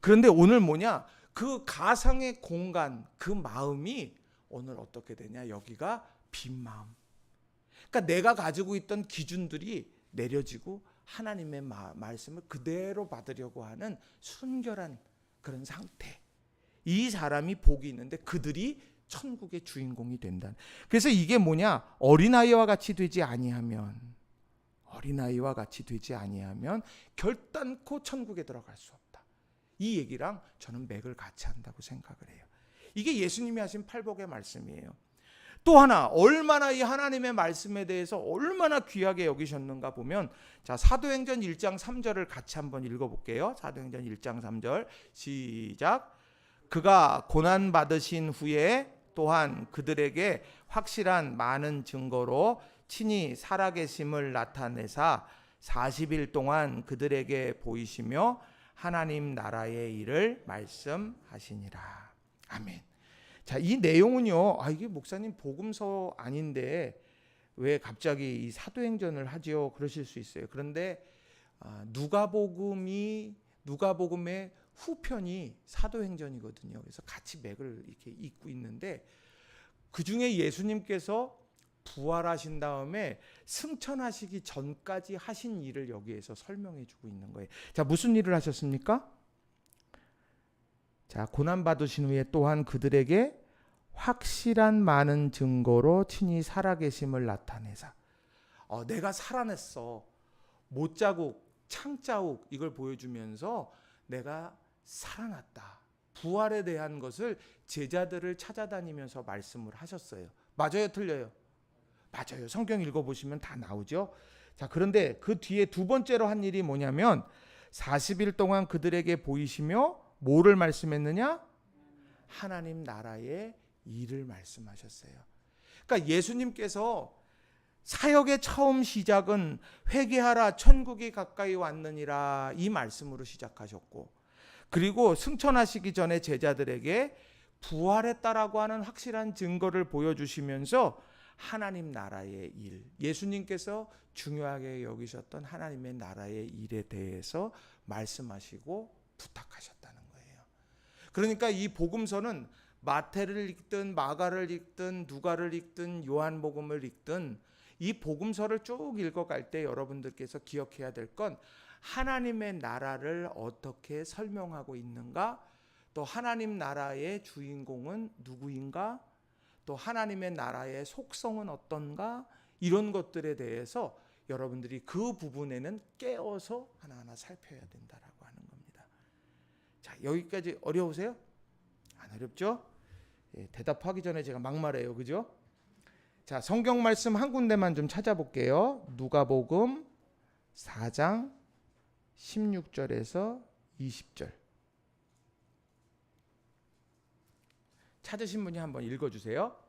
그런데 오늘 뭐냐, 그 가상의 공간, 그 마음이 오늘 어떻게 되냐, 여기가 빈 마음. 그러니까 내가 가지고 있던 기준들이 내려지고 하나님의 말씀을 그대로 받으려고 하는 순결한 그런 상태. 이 사람이 복이 있는데 그들이 천국의 주인공이 된다. 그래서 이게 뭐냐, 어린아이와 같이 되지 아니하면, 어린아이와 같이 되지 아니하면 결단코 천국에 들어갈 수 없다. 이 얘기랑 저는 맥을 같이 한다고 생각을 해요. 이게 예수님이 하신 팔복의 말씀이에요. 또 하나, 얼마나 이 하나님의 말씀에 대해서 얼마나 귀하게 여기셨는가 보면, 자, 사도행전 1장 3절을 같이 한번 읽어볼게요. 사도행전 1장 3절 시작. 그가 고난 받으신 후에 또한 그들에게 확실한 많은 증거로 친히 살아계심을 나타내사 40일 동안 그들에게 보이시며 하나님 나라의 일을 말씀하시니라. 아멘. 자, 이 내용은요, 이게 목사님 복음서 아닌데 왜 갑자기 이 사도행전을 하지요? 그러실 수 있어요. 그런데 누가복음의 후편이 사도행전이거든요. 그래서 같이 맥을 이렇게 잇고 있는데, 그 중에 예수님께서 부활하신 다음에 승천하시기 전까지 하신 일을 여기에서 설명해 주고 있는 거예요. 자, 무슨 일을 하셨습니까? 자, 고난 받으신 후에 또한 그들에게 확실한 많은 증거로 친히 살아계심을 나타내사. 내가 살아냈어. 못자국, 창자국 이걸 보여주면서 내가 살아났다. 부활에 대한 것을 제자들을 찾아다니면서 말씀을 하셨어요. 맞아요, 틀려요? 맞아요. 성경 읽어보시면 다 나오죠. 자, 그런데 그 뒤에 두 번째로 한 일이 뭐냐면 40일 동안 그들에게 보이시며 뭐를 말씀했느냐? 하나님 나라의 일을 말씀하셨어요. 그러니까 예수님께서 사역의 처음 시작은 회개하라 천국이 가까이 왔느니라 이 말씀으로 시작하셨고, 그리고 승천하시기 전에 제자들에게 부활했다라고 하는 확실한 증거를 보여주시면서 하나님 나라의 일, 예수님께서 중요하게 여기셨던 하나님의 나라의 일에 대해서 말씀하시고 부탁하셨다는 거예요. 그러니까 이 복음서는 마태를 읽든 마가를 읽든 누가를 읽든 요한복음을 읽든 이 복음서를 쭉 읽어갈 때 여러분들께서 기억해야 될 건 하나님의 나라를 어떻게 설명하고 있는가, 또 하나님 나라의 주인공은 누구인가? 또 하나님의 나라의 속성은 어떤가? 이런 것들에 대해서 여러분들이 그 부분에는 깨어서 하나하나 살펴야 된다라고 하는 겁니다. 자, 여기까지 어려우세요? 안 어렵죠? 예, 대답하기 전에 제가 막말해요. 그죠? 자, 성경 말씀 한 군데만 좀 찾아볼게요. 누가복음 4장 16절에서 20절. 찾으신 분이 한번 읽어주세요.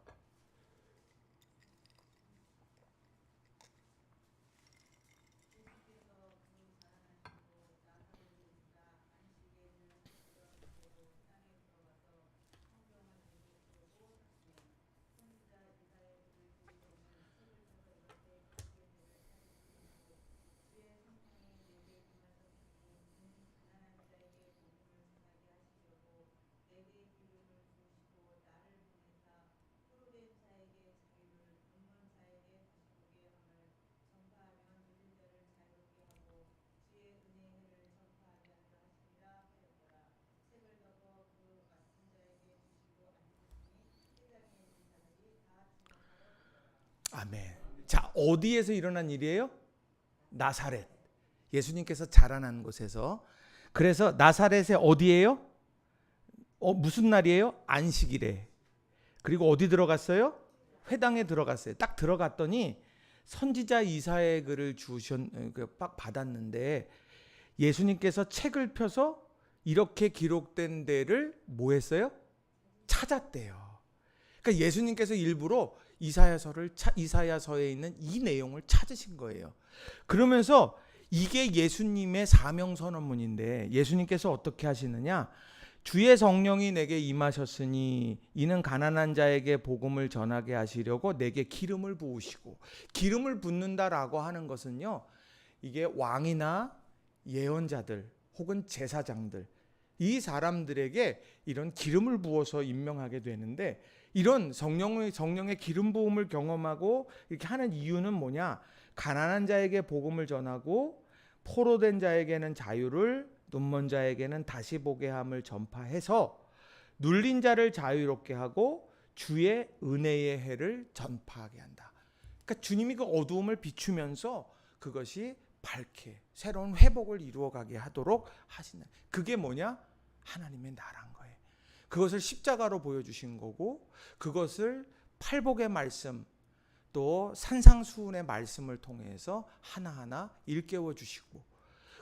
아멘. 자, 어디에서 일어난 일이에요? 나사렛. 예수님께서 자라난 곳에서. 그래서 나사렛에 어디예요? 무슨 날이에요? 안식일에. 그리고 어디 들어갔어요? 회당에 들어갔어요. 딱 들어갔더니 선지자 이사야의 글을 받았는데 예수님께서 책을 펴서 이렇게 기록된 데를 뭐 했어요? 찾았대요. 그러니까 예수님께서 일부러 이사야서에 있는 이 내용을 찾으신 거예요. 그러면서 이게 예수님의 사명 선언문인데 예수님께서 어떻게 하시느냐? 주의 성령이 내게 임하셨으니 이는 가난한 자에게 복음을 전하게 하시려고 내게 기름을 부으시고, 기름을 붓는다라고 하는 것은요, 이게 왕이나 예언자들 혹은 제사장들, 이 사람들에게 이런 기름을 부어서 임명하게 되는데, 이런 성령의 기름 부음을 경험하고 이렇게 하는 이유는 뭐냐? 가난한 자에게 복음을 전하고 포로된 자에게는 자유를, 눈먼 자에게는 다시 보게 함을 전파해서 눌린 자를 자유롭게 하고 주의 은혜의 해를 전파하게 한다. 그러니까 주님이 그 어두움을 비추면서 그것이 밝게 새로운 회복을 이루어가게 하도록 하시는, 그게 뭐냐? 하나님의 나라인 거예요. 그것을 십자가로 보여주신 거고, 그것을 팔복의 말씀 또 산상수훈의 말씀을 통해서 하나하나 일깨워 주시고,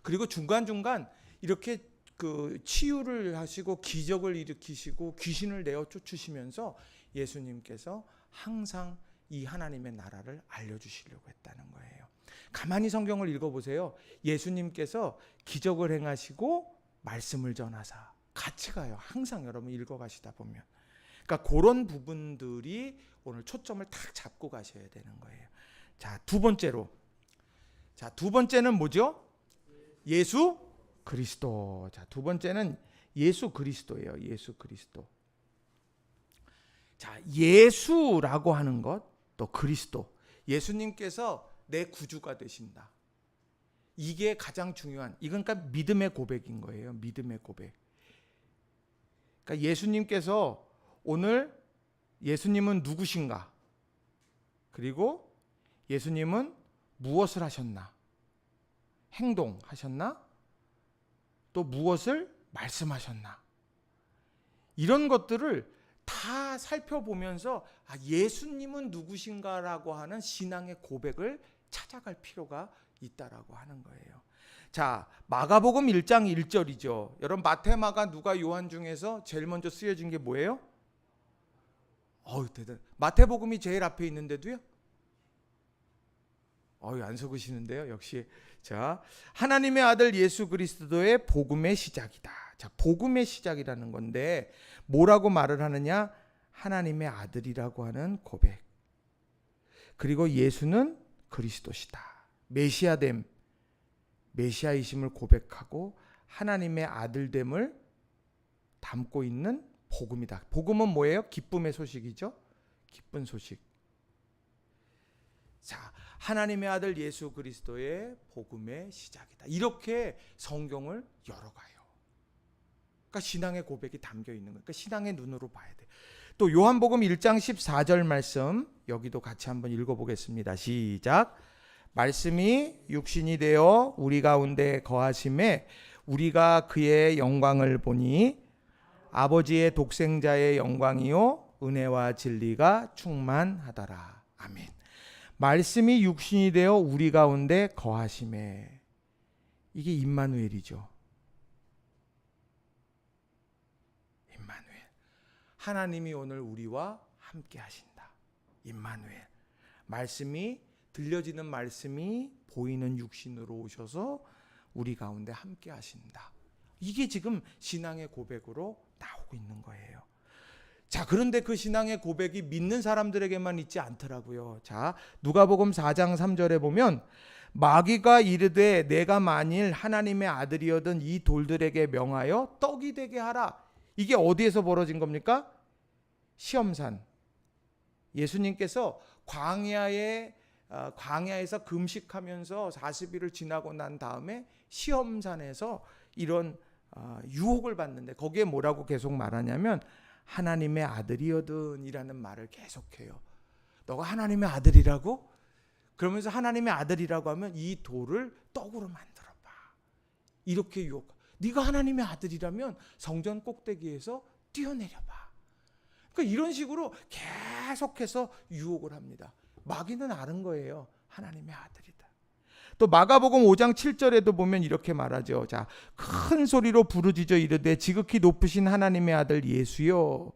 그리고 중간중간 이렇게 그 치유를 하시고 기적을 일으키시고 귀신을 내어 쫓으시면서 예수님께서 항상 이 하나님의 나라를 알려주시려고 했다는 거예요. 가만히 성경을 읽어보세요. 예수님께서 기적을 행하시고 말씀을 전하사 같이 가요. 항상 여러분 읽어가시다 보면. 그러니까 그런 부분들이 오늘 초점을 딱 잡고 가셔야 되는 거예요. 자, 두 번째는 뭐죠? 예수 그리스도. 자, 두 번째는 예수 그리스도예요. 예수 그리스도. 자, 예수라고 하는 것, 또 그리스도. 예수님께서 내 구주가 되신다. 이게 가장 중요한, 이건 그러니까 믿음의 고백인 거예요. 믿음의 고백. 그러니까 예수님께서 오늘 예수님은 누구신가? 그리고 예수님은 무엇을 하셨나? 행동하셨나? 또 무엇을 말씀하셨나? 이런 것들을 다 살펴보면서 예수님은 누구신가라고 하는 신앙의 고백을 찾아갈 필요가 있다라고 하는 거예요. 자, 마가복음 1장 1절이죠. 여러분, 마태, 마가, 누가, 요한 중에서 제일 먼저 쓰여진 게 뭐예요? 대단. 마태복음이 제일 앞에 있는데도요? 안 속으시는데요, 역시. 자, 하나님의 아들 예수 그리스도의 복음의 시작이다. 자, 복음의 시작이라는 건데 뭐라고 말을 하느냐? 하나님의 아들이라고 하는 고백. 그리고 예수는 그리스도시다. 메시아됨, 메시아이심을 고백하고 하나님의 아들됨을 담고 있는 복음이다. 복음은 뭐예요? 기쁨의 소식이죠. 기쁜 소식. 자, 하나님의 아들 예수 그리스도의 복음의 시작이다. 이렇게 성경을 열어가요. 그러니까 신앙의 고백이 담겨 있는 거예요. 그러니까 신앙의 눈으로 봐야 돼. 또 요한복음 1장 14절 말씀 여기도 같이 한번 읽어보겠습니다. 시작. 말씀이 육신이 되어 우리 가운데 거하심에 우리가 그의 영광을 보니 아버지의 독생자의 영광이요 은혜와 진리가 충만하더라. 아멘. 말씀이 육신이 되어 우리 가운데 거하심에, 이게 임마누엘이죠. 임마누엘. 하나님이 오늘 우리와 함께 하신다. 임마누엘. 말씀이, 들려지는 말씀이 보이는 육신으로 오셔서 우리 가운데 함께 하신다. 이게 지금 신앙의 고백으로 나오고 있는 거예요. 자, 그런데 그 신앙의 고백이 믿는 사람들에게만 있지 않더라고요. 자, 누가복음 4장 3절에 보면 마귀가 이르되 내가 만일 하나님의 아들이어든 이 돌들에게 명하여 떡이 되게 하라. 이게 어디에서 벌어진 겁니까? 시험산. 예수님께서 광야에서 금식하면서 40일을 지나고 난 다음에 시험산에서 이런 유혹을 받는데, 거기에 뭐라고 계속 말하냐면 하나님의 아들이거든 이라는 말을 계속해요. 너가 하나님의 아들이라고? 그러면서 하나님의 아들이라고 하면 이 돌을 떡으로 만들어봐. 이렇게 유혹. 네가 하나님의 아들이라면 성전 꼭대기에서 뛰어내려봐. 그러니까 이런 식으로 계속해서 유혹을 합니다. 마귀는 아는 거예요. 하나님의 아들이다. 또 마가복음 5장 7절에도 보면 이렇게 말하죠. 자, 큰 소리로 부르짖어 이르되 지극히 높으신 하나님의 아들 예수여,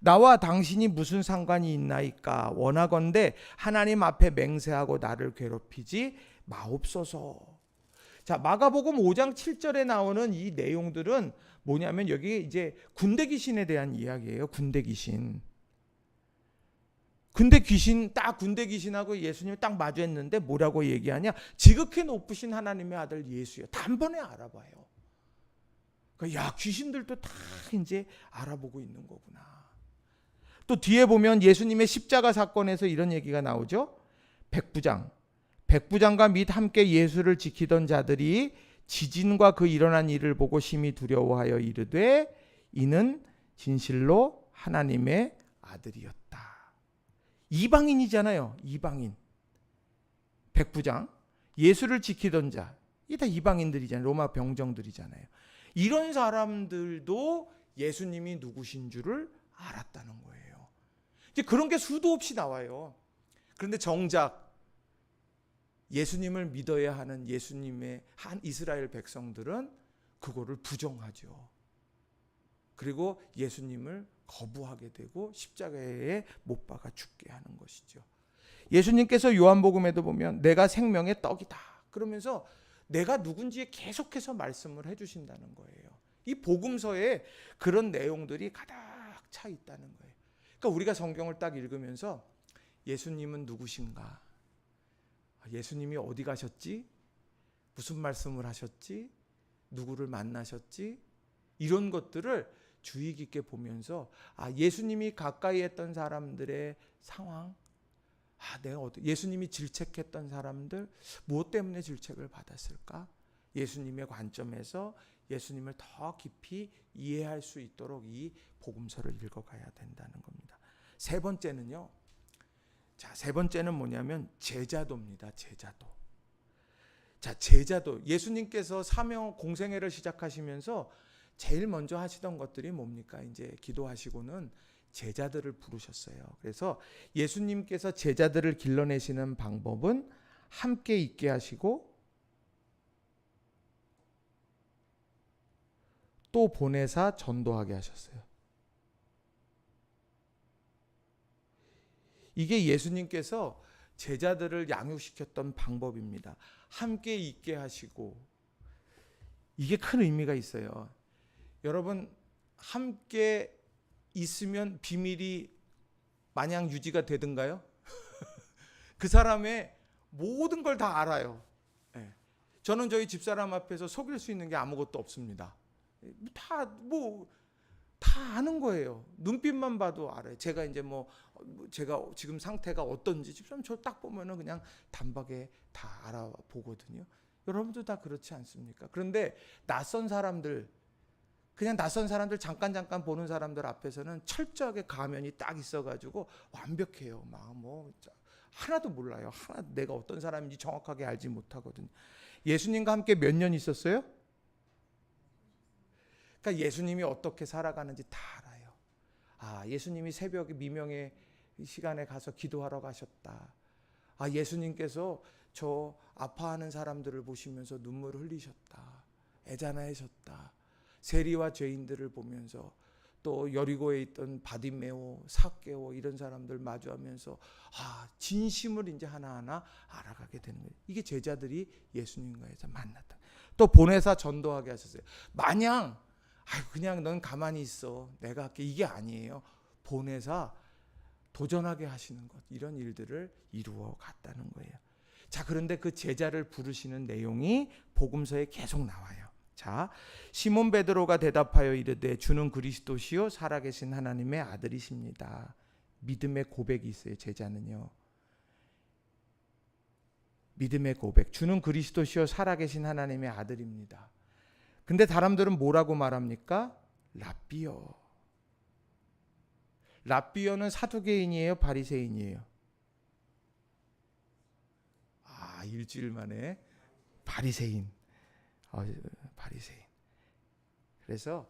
나와 당신이 무슨 상관이 있나이까? 원하건대 하나님 앞에 맹세하고 나를 괴롭히지 마옵소서. 자, 마가복음 5장 7절에 나오는 이 내용들은 뭐냐면 여기 이제 군대 귀신에 대한 이야기예요. 군대 귀신. 군대 귀신하고 예수님이 딱 마주했는데 뭐라고 얘기하냐? 지극히 높으신 하나님의 아들 예수요. 단번에 알아봐요. 그러니까 야, 귀신들도 다 이제 알아보고 있는 거구나. 또 뒤에 보면 예수님의 십자가 사건에서 이런 얘기가 나오죠. 백부장과 및 함께 예수를 지키던 자들이 지진과 그 일어난 일을 보고 심히 두려워하여 이르되 이는 진실로 하나님의 아들이었다. 이방인이잖아요. 이방인. 백부장, 예수를 지키던 자, 이 다 이방인들이잖아요. 로마 병정들이잖아요. 이런 사람들도 예수님이 누구신 줄을 알았다는 거예요. 이제 그런 게 수도 없이 나와요. 그런데 정작 예수님을 믿어야 하는 예수님의 한 이스라엘 백성들은 그거를 부정하죠. 그리고 예수님을 거부하게 되고 십자가에 못 박아 죽게 하는 것이죠. 예수님께서 요한복음에도 보면 내가 생명의 떡이다 그러면서 내가 누군지에 계속해서 말씀을 해주신다는 거예요. 이 복음서에 그런 내용들이 가득 차 있다는 거예요. 그러니까 우리가 성경을 딱 읽으면서 예수님은 누구신가? 예수님이 어디 가셨지? 무슨 말씀을 하셨지? 누구를 만나셨지? 이런 것들을 주의 깊게 보면서 예수님이 가까이 했던 사람들의 상황, 예수님이 질책했던 사람들 무엇 때문에 질책을 받았을까? 예수님의 관점에서 예수님을 더 깊이 이해할 수 있도록 이 복음서를 읽어가야 된다는 겁니다. 세 번째는요. 세 번째는 뭐냐면 제자도입니다. 제자도. 제자도. 예수님께서 사명 공생애를 시작하시면서 제일 먼저 하시던 것들이 뭡니까? 이제 기도하시고는 제자들을 부르셨어요. 그래서 예수님께서 제자들을 길러내시는 방법은 함께 있게 하시고 또 보내사 전도하게 하셨어요. 이게 예수님께서 제자들을 양육시켰던 방법입니다. 함께 있게 하시고, 이게 큰 의미가 있어요. 여러분, 함께 있으면 비밀이 마냥 유지가 되든가요? 그 사람의 모든 걸 다 알아요. 저는 저희 집사람 앞에서 속일 수 있는 게 아무것도 없습니다. 다 아는 거예요. 눈빛만 봐도 알아요. 제가 이제 제가 지금 상태가 어떤지 집사람 저 딱 보면은 그냥 단박에 다 알아보거든요. 여러분도 다 그렇지 않습니까? 그런데 낯선 사람들, 그냥 낯선 사람들 잠깐 보는 사람들 앞에서는 철저하게 가면이 딱 있어가지고 완벽해요. 막 뭐 하나도 몰라요. 하나 내가 어떤 사람인지 정확하게 알지 못하거든요. 예수님과 함께 몇 년 있었어요? 그러니까 예수님이 어떻게 살아가는지 다 알아요. 아, 예수님이 새벽에 미명의 시간에 가서 기도하러 가셨다. 아, 예수님께서 저 아파하는 사람들을 보시면서 눈물을 흘리셨다. 애잔하셨다. 세리와 죄인들을 보면서 또 여리고에 있던 바디메오, 삭개오 이런 사람들 마주하면서 아, 진심을 이제 하나하나 알아가게 되는 거예요. 이게 제자들이 예수님과에서 만났다. 또 보내사 전도하게 하셨어요. 마냥 그냥 넌 가만히 있어. 내가 할게. 이게 아니에요. 보내사 도전하게 하시는 것. 이런 일들을 이루어 갔다는 거예요. 자, 그런데 그 제자를 부르시는 내용이 복음서에 계속 나와요. 자, 시몬 베드로가 대답하여 이르되 주는 그리스도시요 살아계신 하나님의 아들이십니다. 믿음의 고백이 있어요. 제자는요. 믿음의 고백. 주는 그리스도시요 살아계신 하나님의 아들입니다. 근데 사람들은 뭐라고 말합니까? 랍비요. 랍비요는 사두개인이에요? 바리새인이에요? 아, 일주일 만에 바리새인. 바리새인. 그래서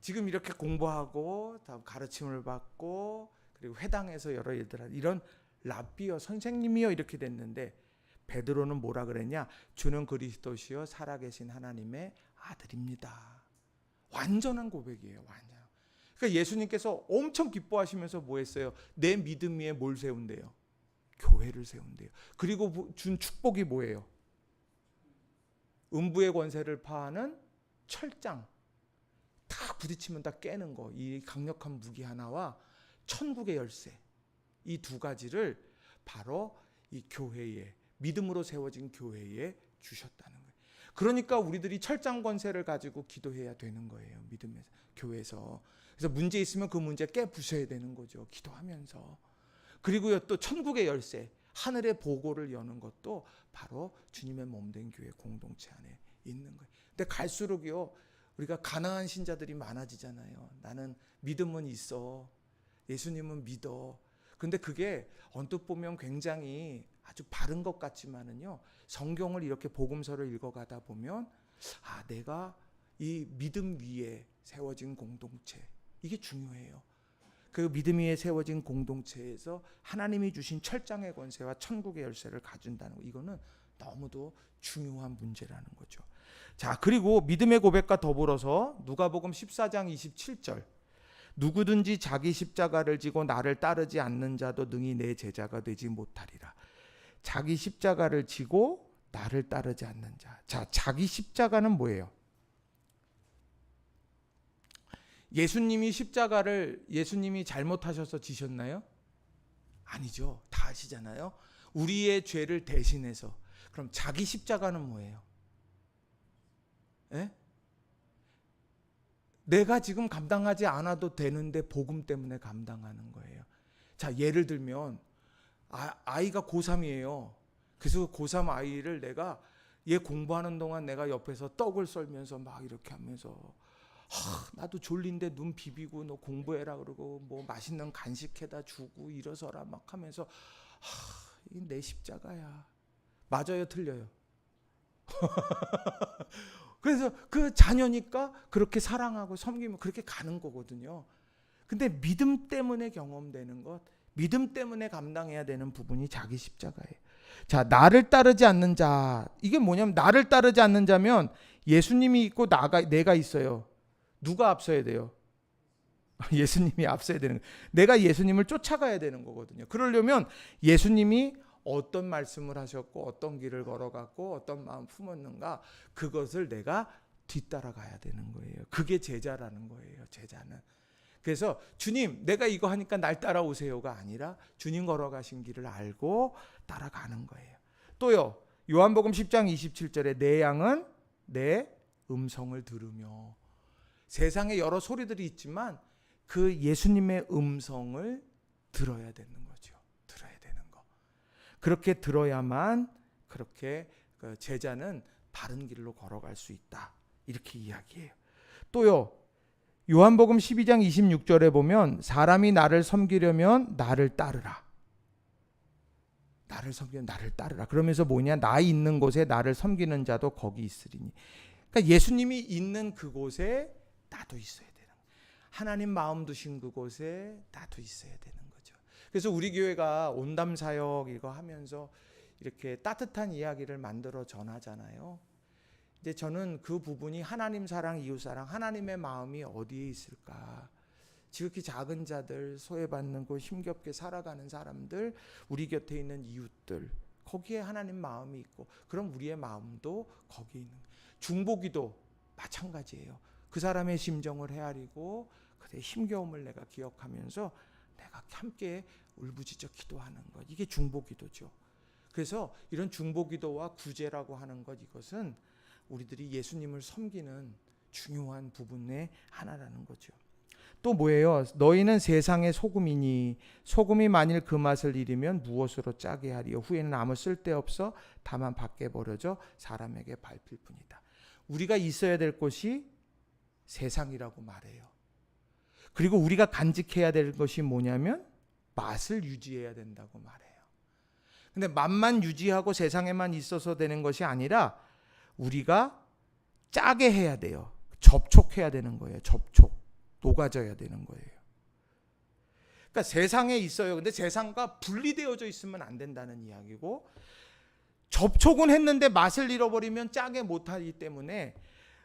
지금 이렇게 공부하고 가르침을 받고 그리고 회당에서 여러 일들 하는 이런 랍비요 선생님이요 이렇게 됐는데 베드로는 뭐라 그랬냐? 주는 그리스도시요 살아계신 하나님의 아들입니다. 완전한 고백이에요. 완전. 그러니까 예수님께서 엄청 기뻐하시면서 뭐 했어요? 내 믿음 위에 뭘 세운대요? 교회를 세운대요. 그리고 준 축복이 뭐예요? 음부의 권세를 파하는 철장. 다 부딪히면 다 깨는 거. 이 강력한 무기 하나와 천국의 열쇠. 이 두 가지를 바로 이 교회에 믿음으로 세워진 교회에 주셨다는 거예요. 그러니까 우리들이 철장 권세를 가지고 기도해야 되는 거예요. 믿음에서 교회에서. 그래서 문제 있으면 그 문제 깨 부셔야 되는 거죠. 기도하면서. 그리고요 또 천국의 열쇠, 하늘의 보고를 여는 것도 바로 주님의 몸된 교회 공동체 안에 있는 거예요. 근데 갈수록요 우리가 가난한 신자들이 많아지잖아요. 나는 믿음은 있어. 예수님은 믿어. 근데 그게 언뜻 보면 굉장히 아주 바른 것 같지만은요. 성경을 이렇게 복음서를 읽어가다 보면 아, 내가 이 믿음 위에 세워진 공동체 이게 중요해요. 그 믿음 위에 세워진 공동체에서 하나님이 주신 철장의 권세와 천국의 열쇠를 가진다는 거 이거는 너무도 중요한 문제라는 거죠. 자, 그리고 믿음의 고백과 더불어서 누가복음 14장 27절 누구든지 자기 십자가를 지고 나를 따르지 않는 자도 능히 내 제자가 되지 못하리라. 자기 십자가를 지고 나를 따르지 않는 자. 자, 자기 십자가는 뭐예요? 예수님이 십자가를 예수님이 잘못하셔서 지셨나요? 아니죠. 다 아시잖아요. 우리의 죄를 대신해서. 그럼 자기 십자가는 뭐예요? 에? 내가 지금 감당하지 않아도 되는데 복음 때문에 감당하는 거예요. 자, 예를 들면 아이가 고3이에요. 그래서 고3 아이를 내가 얘 공부하는 동안 내가 옆에서 떡을 썰면서 막 이렇게 하면서 나도 졸린데 눈 비비고 너 공부해라 그러고 뭐 맛있는 간식 해다 주고 일어서라 막 하면서 이 내 십자가야. 맞아요, 틀려요? 그래서 그 자녀니까 그렇게 사랑하고 섬기면 그렇게 가는 거거든요. 근데 믿음 때문에 경험되는 것, 믿음 때문에 감당해야 되는 부분이 자기 십자가예요. 자, 나를 따르지 않는 자. 이게 뭐냐면 나를 따르지 않는 자면 예수님이 있고 내가 있어요. 누가 앞서야 돼요? 예수님이 앞서야 되는 거예요. 내가 예수님을 쫓아가야 되는 거거든요. 그러려면 예수님이 어떤 말씀을 하셨고 어떤 길을 걸어갔고 어떤 마음 품었는가 그것을 내가 뒤따라가야 되는 거예요. 그게 제자라는 거예요. 제자는. 그래서 주님 내가 이거 하니까 날 따라오세요가 아니라 주님 걸어가신 길을 알고 따라가는 거예요. 또요 요한복음 10장 27절에 내 양은 내 음성을 들으며 세상에 여러 소리들이 있지만 그 예수님의 음성을 들어야 되는 거죠. 들어야 되는 거. 그렇게 들어야만 그렇게 제자는 바른 길로 걸어갈 수 있다. 이렇게 이야기해요. 또요. 요한복음 12장 26절에 보면 사람이 나를 섬기려면 나를 따르라. 나를 섬기면 나를 따르라. 그러면서 뭐냐? 나 있는 곳에 나를 섬기는 자도 거기 있으리니. 그러니까 예수님이 있는 그곳에 나도 있어야 되는 거예요. 하나님 마음 두신 그곳에 나도 있어야 되는 거죠. 그래서 우리 교회가 온담 사역 이거 하면서 이렇게 따뜻한 이야기를 만들어 전하잖아요. 이제 저는 그 부분이 하나님 사랑, 이웃 사랑, 하나님의 마음이 어디에 있을까? 지극히 작은 자들, 소외받는 거 힘겹게 살아가는 사람들, 우리 곁에 있는 이웃들, 거기에 하나님 마음이 있고, 그럼 우리의 마음도 거기에 있는 거예요. 중보기도 마찬가지예요. 그 사람의 심정을 헤아리고 그의 힘겨움을 내가 기억하면서 내가 함께 울부짖어 기도하는 것, 이게 중보기도죠. 그래서 이런 중보기도와 구제라고 하는 것, 이것은 우리들이 예수님을 섬기는 중요한 부분의 하나라는 거죠. 또 뭐예요? 너희는 세상의 소금이니 소금이 만일 그 맛을 잃으면 무엇으로 짜게 하리요? 후에는 아무 쓸데없어 다만 밖에 버려져 사람에게 밟힐 뿐이다. 우리가 있어야 될 곳이 세상이라고 말해요. 그리고 우리가 간직해야 될 것이 뭐냐면 맛을 유지해야 된다고 말해요. 근데 맛만 유지하고 세상에만 있어서 되는 것이 아니라 우리가 짜게 해야 돼요. 접촉해야 되는 거예요. 접촉. 녹아져야 되는 거예요. 그러니까 세상에 있어요. 근데 세상과 분리되어져 있으면 안 된다는 이야기고, 접촉은 했는데 맛을 잃어버리면 짜게 못하기 때문에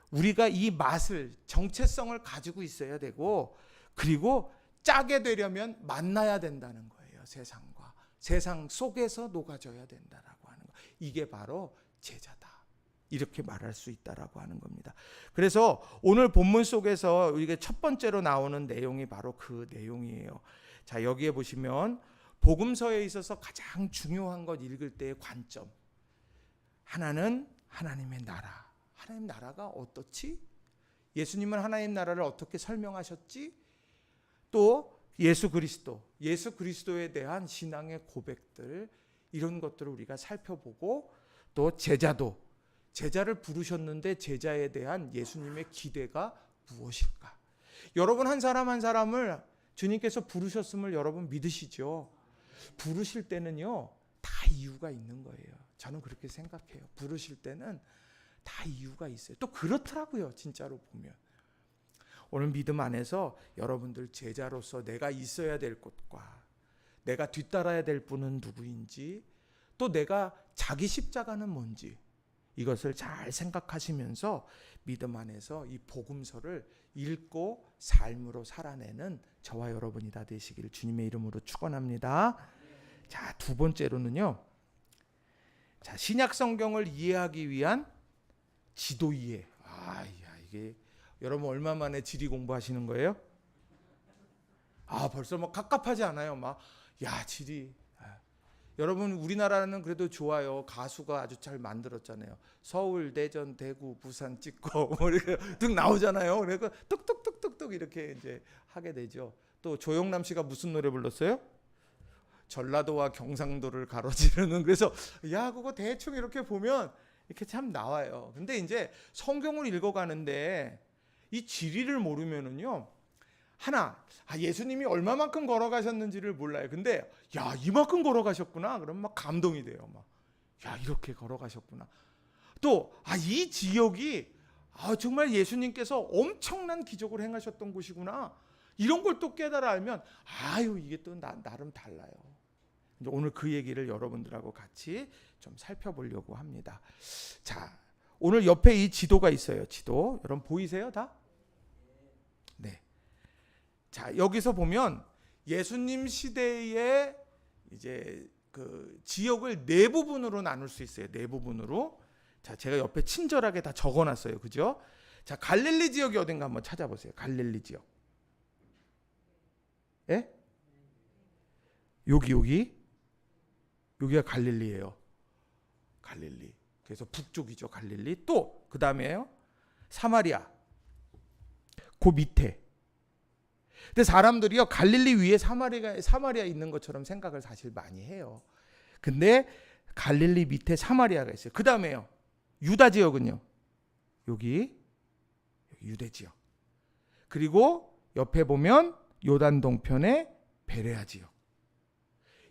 우리가 이 맛을, 정체성을 가지고 있어야 되고, 그리고 짜게 되려면 만나야 된다는 거예요. 세상과. 세상 속에서 녹아져야 된다라고 하는 거. 이게 바로 제자다. 이렇게 말할 수 있다라고 하는 겁니다. 그래서 오늘 본문 속에서 우리가 첫 번째로 나오는 내용이 바로 그 내용이에요. 자, 여기에 보시면 복음서에 있어서 가장 중요한 것 읽을 때의 관점. 하나는 하나님의 나라. 하나님 나라가 어떻지? 예수님은 하나님 나라를 어떻게 설명하셨지? 또 예수 그리스도에 대한 신앙의 고백들, 이런 것들을 우리가 살펴보고, 또 제자를 부르셨는데 제자에 대한 예수님의 기대가 무엇일까? 여러분 한 사람 한 사람을 주님께서 부르셨음을 여러분 믿으시죠? 부르실 때는요, 다 이유가 있는 거예요. 저는 그렇게 생각해요. 부르실 때는 다 이유가 있어요. 또 그렇더라고요. 진짜로 보면. 오늘 믿음 안에서 여러분들 제자로서 내가 있어야 될 곳과 내가 뒤따라야 될 분은 누구인지, 또 내가 자기 십자가는 뭔지, 이것을 잘 생각하시면서 믿음 안에서 이 복음서를 읽고 삶으로 살아내는 저와 여러분이 다 되시기를 주님의 이름으로 축원합니다. 자, 두 번째로는요. 자, 신약 성경을 이해하기 위한 지도 이해. 이게 여러분 얼마 만에 지리 공부하시는 거예요? 벌써 막 갑갑하지 않아요? 지리. 여러분 우리나라는 그래도 좋아요. 가수가 아주 잘 만들었잖아요. 서울, 대전, 대구, 부산 찍고 이렇게 뚝 나오잖아요. 그래서 뚝뚝뚝뚝뚝 이렇게 이제 하게 되죠. 또 조영남 씨가 무슨 노래 불렀어요? 전라도와 경상도를 가로지르는. 그래서 그거 대충 이렇게 보면 이렇게 참 나와요. 근데 이제 성경을 읽어가는데 이 지리를 모르면은요. 예수님이 얼마만큼 걸어가셨는지를 몰라요. 근데 이만큼 걸어가셨구나. 그럼 막 감동이 돼요. 이렇게 걸어가셨구나. 또 이 지역이 정말 예수님께서 엄청난 기적을 행하셨던 곳이구나. 이런 걸 또 깨달아 알면 이게 또 나름 달라요. 오늘 그 얘기를 여러분들하고 같이 좀 살펴보려고 합니다. 자, 오늘 옆에 이 지도가 있어요. 지도 여러분 보이세요 다? 네. 자, 여기서 보면 예수님 시대의 이제 그 지역을 네 부분으로 나눌 수 있어요. 네 부분으로. 자, 제가 옆에 친절하게 다 적어놨어요. 그죠? 자, 갈릴리 지역이 어딘가 한번 찾아보세요. 갈릴리 지역. 예? 여기가 갈릴리예요. 갈릴리. 그래서 북쪽이죠. 갈릴리. 또 그 다음에요. 사마리아. 그 밑에. 근데 사람들이요 갈릴리 위에 사마리아 있는 것처럼 생각을 사실 많이 해요. 근데 갈릴리 밑에 사마리아가 있어요. 그 다음에요 유다 지역은요 여기 유대 지역. 그리고 옆에 보면 요단 동편의 베레아 지역.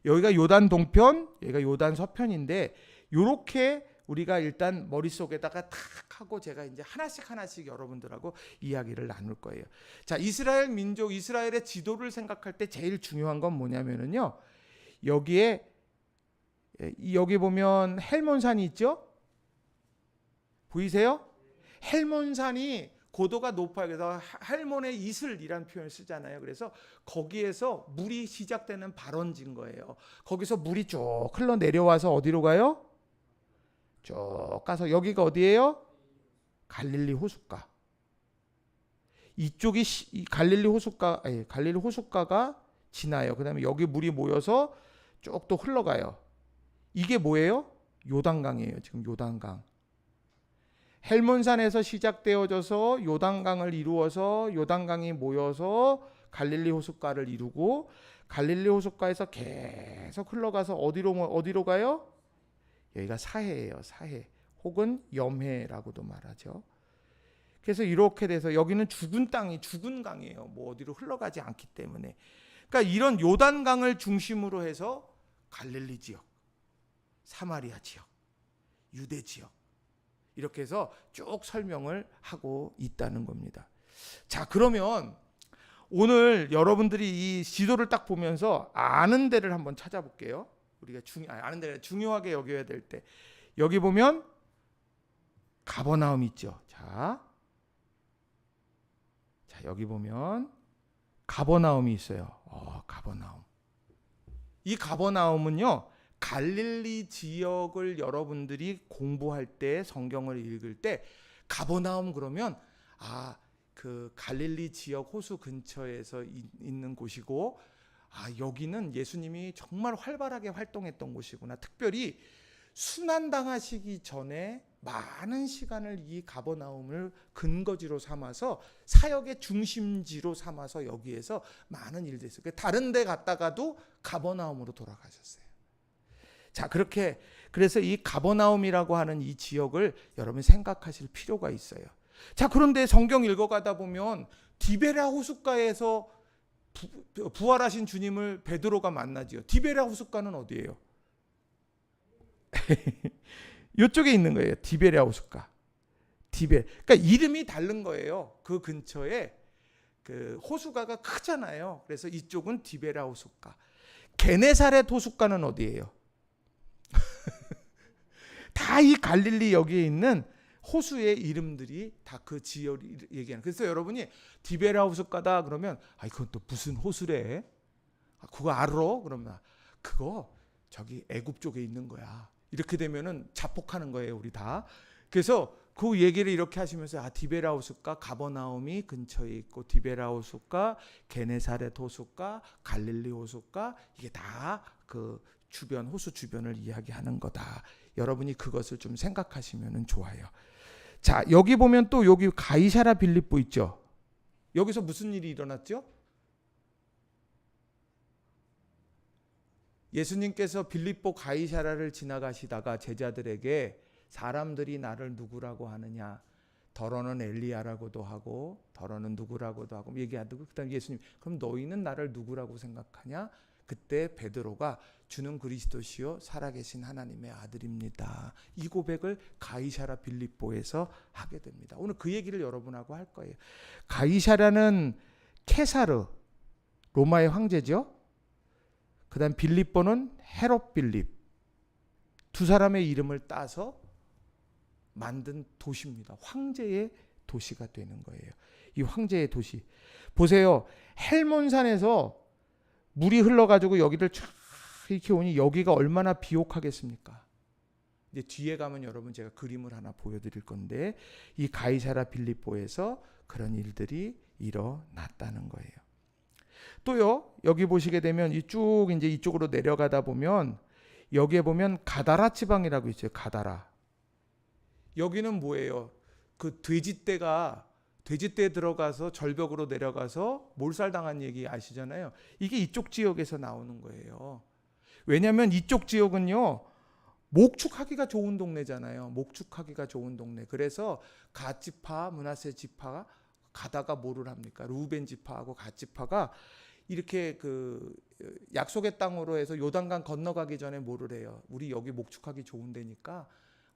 여기가 요단 동편, 여기가 요단 서편인데 요렇게 우리가 일단 머릿속에다가 탁 하고 제가 이제 하나씩 여러분들하고 이야기를 나눌 거예요. 자, 이스라엘 민족, 이스라엘의 지도를 생각할 때 제일 중요한 건 뭐냐면은요. 여기 보면 헬몬산이 있죠? 보이세요? 헬몬산이 고도가 높아요. 그래서 헬몬의 이슬이라는 표현을 쓰잖아요. 그래서 거기에서 물이 시작되는 발원지인 거예요. 거기서 물이 쭉 흘러 내려와서 어디로 가요? 쭉 가서 여기가 어디예요? 갈릴리 호숫가. 이쪽이 갈릴리 호숫가가 지나요. 그다음에 여기 물이 모여서 쭉 또 흘러가요. 이게 뭐예요? 요단강이에요. 지금 요단강. 헬몬산에서 시작되어져서 요단강을 이루어서 요단강이 모여서 갈릴리 호숫가를 이루고 갈릴리 호숫가에서 계속 흘러가서 어디로 가요? 여기가 사해예요. 사해 혹은 염해라고도 말하죠. 그래서 이렇게 돼서 여기는 죽은 땅이 죽은 강이에요. 뭐 어디로 흘러가지 않기 때문에. 그러니까 이런 요단강을 중심으로 해서 갈릴리 지역, 사마리아 지역, 유대 지역 이렇게 해서 쭉 설명을 하고 있다는 겁니다. 자, 그러면 오늘 여러분들이 이 지도를 딱 보면서 아는 데를 한번 찾아볼게요. 우리가 아는 데를 중요하게 여겨야 될 때 여기 보면 가버나움 있죠. 자, 여기 보면 가버나움이 있어요. 가버나움. 이 가버나움은요. 갈릴리 지역을 여러분들이 공부할 때 성경을 읽을 때 가버나움 그러면 그 갈릴리 지역 호수 근처에서 있는 곳이고 여기는 예수님이 정말 활발하게 활동했던 곳이구나. 특별히 순환당하시기 전에 많은 시간을 이 가버나움을 근거지로 삼아서 사역의 중심지로 삼아서 여기에서 많은 일들이 있어요. 다른 데 갔다가도 가버나움으로 돌아가셨어요. 자, 그래서 이 가버나움이라고 하는 이 지역을 여러분 생각하실 필요가 있어요. 자, 그런데 성경 읽어가다 보면 디베랴 호숫가에서 부활하신 주님을 베드로가 만나지요. 디베랴 호숫가는 어디예요? 이쪽에 있는 거예요. 디베랴 호숫가. 그러니까 이름이 다른 거예요. 그 근처에 그 호숫가가 크잖아요. 그래서 이쪽은 디베랴 호숫가. 게네사렛 호숫가는 어디예요? 다 이 갈릴리 여기에 있는 호수의 이름들이 다 그 지역을 얘기하는. 그래서 여러분이 디베랴 호숫가다 그러면 그건 또 무슨 호수래? 그거 알아? 그러면 그거 저기 애굽 쪽에 있는 거야. 이렇게 되면은 자폭하는 거예요, 우리 다. 그래서 그 얘기를 이렇게 하시면서 디베랴 호숫가, 가버나움이 근처에 있고 디베랴 호숫가, 게네사렛 호숫가, 갈릴리 호숫가 이게 다 그 주변 호수 주변을 이야기하는 거다. 여러분이 그것을 좀 생각하시면 좋아요. 자, 여기 보면 또 여기 가이사랴 빌립보 있죠. 여기서 무슨 일이 일어났죠? 예수님께서 빌립보 가이사랴를 지나가시다가 제자들에게 사람들이 나를 누구라고 하느냐, 더러는 엘리야라고도 하고 더러는 누구라고도 하고 얘기하고, 그다음 예수님 그럼 너희는 나를 누구라고 생각하냐? 그때 베드로가 주는 그리스도시요 살아계신 하나님의 아들입니다. 이 고백을 가이사랴 빌립보에서 하게 됩니다. 오늘 그 얘기를 여러분하고 할 거예요. 가이사랴는 케사르 로마의 황제죠. 그다음 빌립보는 헤롯 빌립, 두 사람의 이름을 따서 만든 도시입니다. 황제의 도시가 되는 거예요. 이 황제의 도시 보세요. 헬몬산에서 물이 흘러가지고 여기를 쫙 이렇게 오니 여기가 얼마나 비옥하겠습니까? 이제 뒤에 가면 여러분 제가 그림을 하나 보여드릴 건데 이 가이사랴 빌립보에서 그런 일들이 일어났다는 거예요. 또요, 여기 보시게 되면 이쭉 이제 이쪽으로 내려가다 보면 여기에 보면 가다라 지방이라고 있어요. 가다라. 여기는 뭐예요? 그 돼지떼에 들어가서 절벽으로 내려가서 몰살당한 얘기 아시잖아요. 이게 이쪽 지역에서 나오는 거예요. 왜냐하면 이쪽 지역은요 목축하기가 좋은 동네잖아요. 목축하기가 좋은 동네. 그래서 갓 지파, 므낫세 지파가 가다가 뭐를 합니까? 루벤 지파하고 갓 지파가 이렇게 그 약속의 땅으로 해서 요단강 건너가기 전에 뭐를 해요? 우리 여기 목축하기 좋은 데니까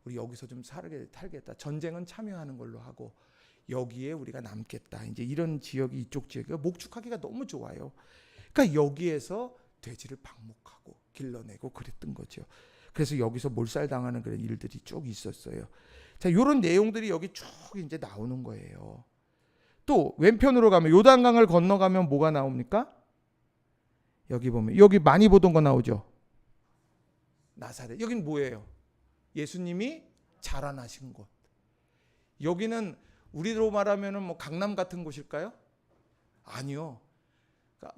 우리 여기서 좀 살겠다. 전쟁은 참여하는 걸로 하고 여기에 우리가 남겠다. 이제 이런 지역이 이쪽 지역이 목축하기가 너무 좋아요. 그러니까 여기에서 돼지를 방목하고 길러내고 그랬던 거죠. 그래서 여기서 몰살당하는 그런 일들이 쭉 있었어요. 자, 이런 내용들이 여기 쭉 이제 나오는 거예요. 또 왼편으로 가면 요단강을 건너가면 뭐가 나옵니까? 여기 보면 여기 많이 보던 거 나오죠. 나사렛. 여긴 뭐예요? 예수님이 자라나신 곳. 여기는 우리로 말하면은 뭐 강남 같은 곳일까요? 아니요.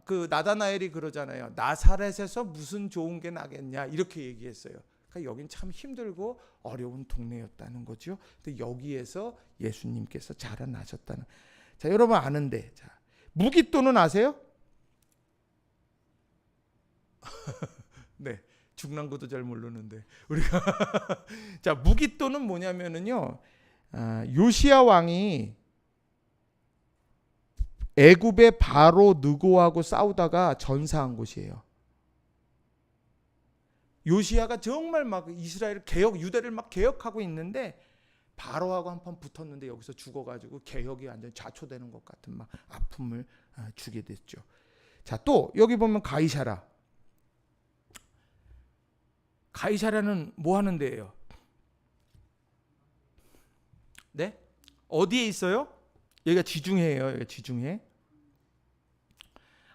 그 나다나엘이 그러잖아요. 나사렛에서 무슨 좋은 게 나겠냐 이렇게 얘기했어요. 그러니까 여긴 참 힘들고 어려운 동네였다는 거죠. 근데 여기에서 예수님께서 자라나셨다는. 자, 여러분 아는데, 자, 무기또는 아세요? 네, 중랑구도 잘 모르는데 우리가 자, 무기또는 뭐냐면은요, 요시야 왕이 애굽의 바로 느고하고 싸우다가 전사한 곳이에요. 요시야가 정말 막 이스라엘 개혁, 유대를 막 개혁하고 있는데 바로하고 한판 붙었는데 여기서 죽어가지고 개혁이 완전 좌초되는 것 같은 막 아픔을 주게 됐죠. 자, 또 여기 보면 가이사라. 가이사라는 뭐 하는 데예요? 네? 어디에 있어요? 여기가 지중해예요. 여기가 지중해.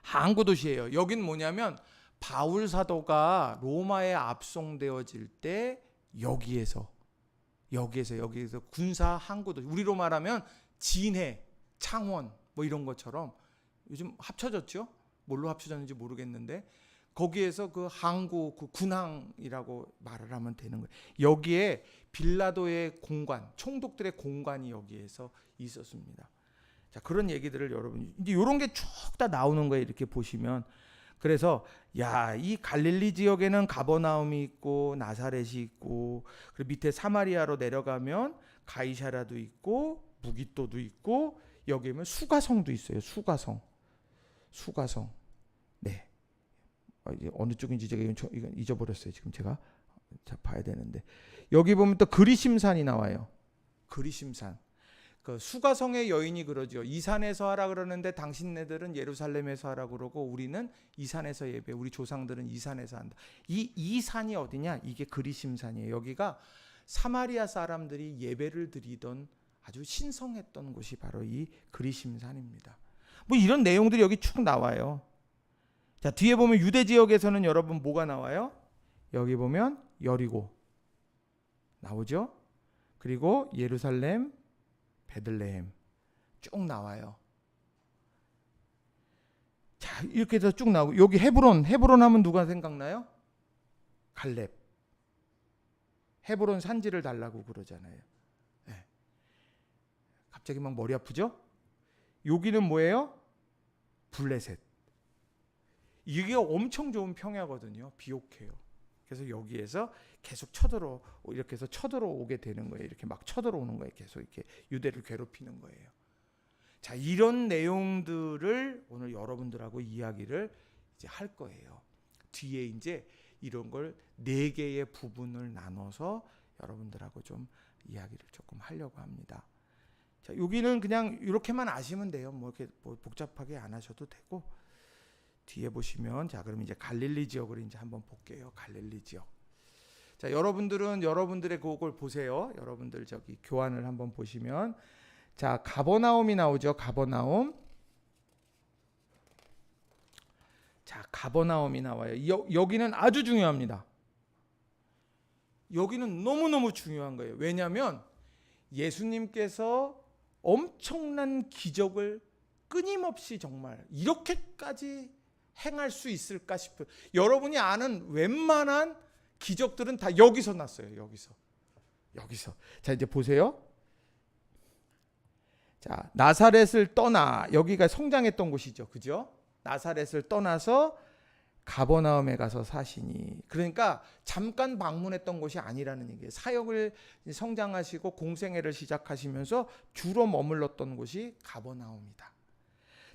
항구 도시예요. 여긴 뭐냐면 바울 사도가 로마에 압송되어질 때 여기에서 군사 항구 도시. 우리로 말하면 진해, 창원 뭐 이런 것처럼 요즘 합쳐졌죠? 뭘로 합쳐졌는지 모르겠는데 거기에서 그 항구, 그 군항이라고 말을 하면 되는 거예요. 여기에 빌라도의 공관, 총독들의 공관이 여기에서 있었습니다. 자, 그런 얘기들을 여러분 이제 이런 게 쭉 다 나오는 거예요. 이렇게 보시면. 그래서 야, 이 갈릴리 지역에는 가버나움이 있고 나사렛이 있고 그리고 밑에 사마리아로 내려가면 가이사라도 있고 무기또도 있고 여기 보면 수가성도 있어요. 수가성. 네. 이제 어느 쪽인지 제가 이건 잊어버렸어요. 지금 제가 봐야 되는데 여기 보면 또 그리심산이 나와요. 그리심산. 그 수가성의 여인이 그러죠. 이 산에서 하라 그러는데 당신네들은 예루살렘에서 하라 그러고 우리는 이 산에서 예배. 우리 조상들은 이 산에서 한다. 이 산이 어디냐? 이게 그리심산이에요. 여기가 사마리아 사람들이 예배를 드리던 아주 신성했던 곳이 바로 이 그리심산입니다. 뭐 이런 내용들이 여기 쭉 나와요. 자, 뒤에 보면 유대 지역에서는 여러분 뭐가 나와요? 여기 보면 여리고 나오죠. 그리고 예루살렘, 베들레헴 쭉 나와요. 자, 이렇게 해서 쭉 나오고 여기 헤브론 하면 누가 생각나요? 갈렙. 헤브론 산지를 달라고 그러잖아요. 네. 갑자기 막 머리 아프죠? 여기는 뭐예요? 블레셋. 이게 엄청 좋은 평야거든요. 비옥해요. 그래서 여기에서 계속 이렇게 해서 쳐들어오게 되는 거예요. 이렇게 막 쳐들어오는 거예요. 계속 이렇게 유대를 괴롭히는 거예요. 자, 이런 내용들을 오늘 여러분들하고 이야기를 이제 할 거예요. 뒤에 이제 이런 걸 4개의 부분을 나눠서 여러분들하고 좀 이야기를 조금 하려고 합니다. 자, 여기는 그냥 이렇게만 아시면 돼요. 뭐 이렇게 복잡하게 안 하셔도 되고. 뒤에 보시면 자, 그럼 이제 갈릴리 지역을 이제 한번 볼게요. 갈릴리 지역. 자, 여러분들은 여러분들의 그걸 보세요. 여러분들 저기 교환을 한번 보시면 자, 가버나움이 나오죠. 가버나움. 자, 가버나움이 나와요. 여기는 아주 중요합니다. 여기는 너무너무 중요한 거예요. 왜냐하면 예수님께서 엄청난 기적을 끊임없이 정말 이렇게까지 행할 수 있을까 싶어요. 여러분이 아는 웬만한 기적들은 다 여기서 났어요. 여기서. 자, 이제 보세요. 자, 나사렛을 떠나 여기가 성장했던 곳이죠. 그죠? 나사렛을 떠나서 가버나움에 가서 사시니. 그러니까 잠깐 방문했던 곳이 아니라는 얘기예요. 사역을 성장하시고 공생애를 시작하시면서 주로 머물렀던 곳이 가버나움이다.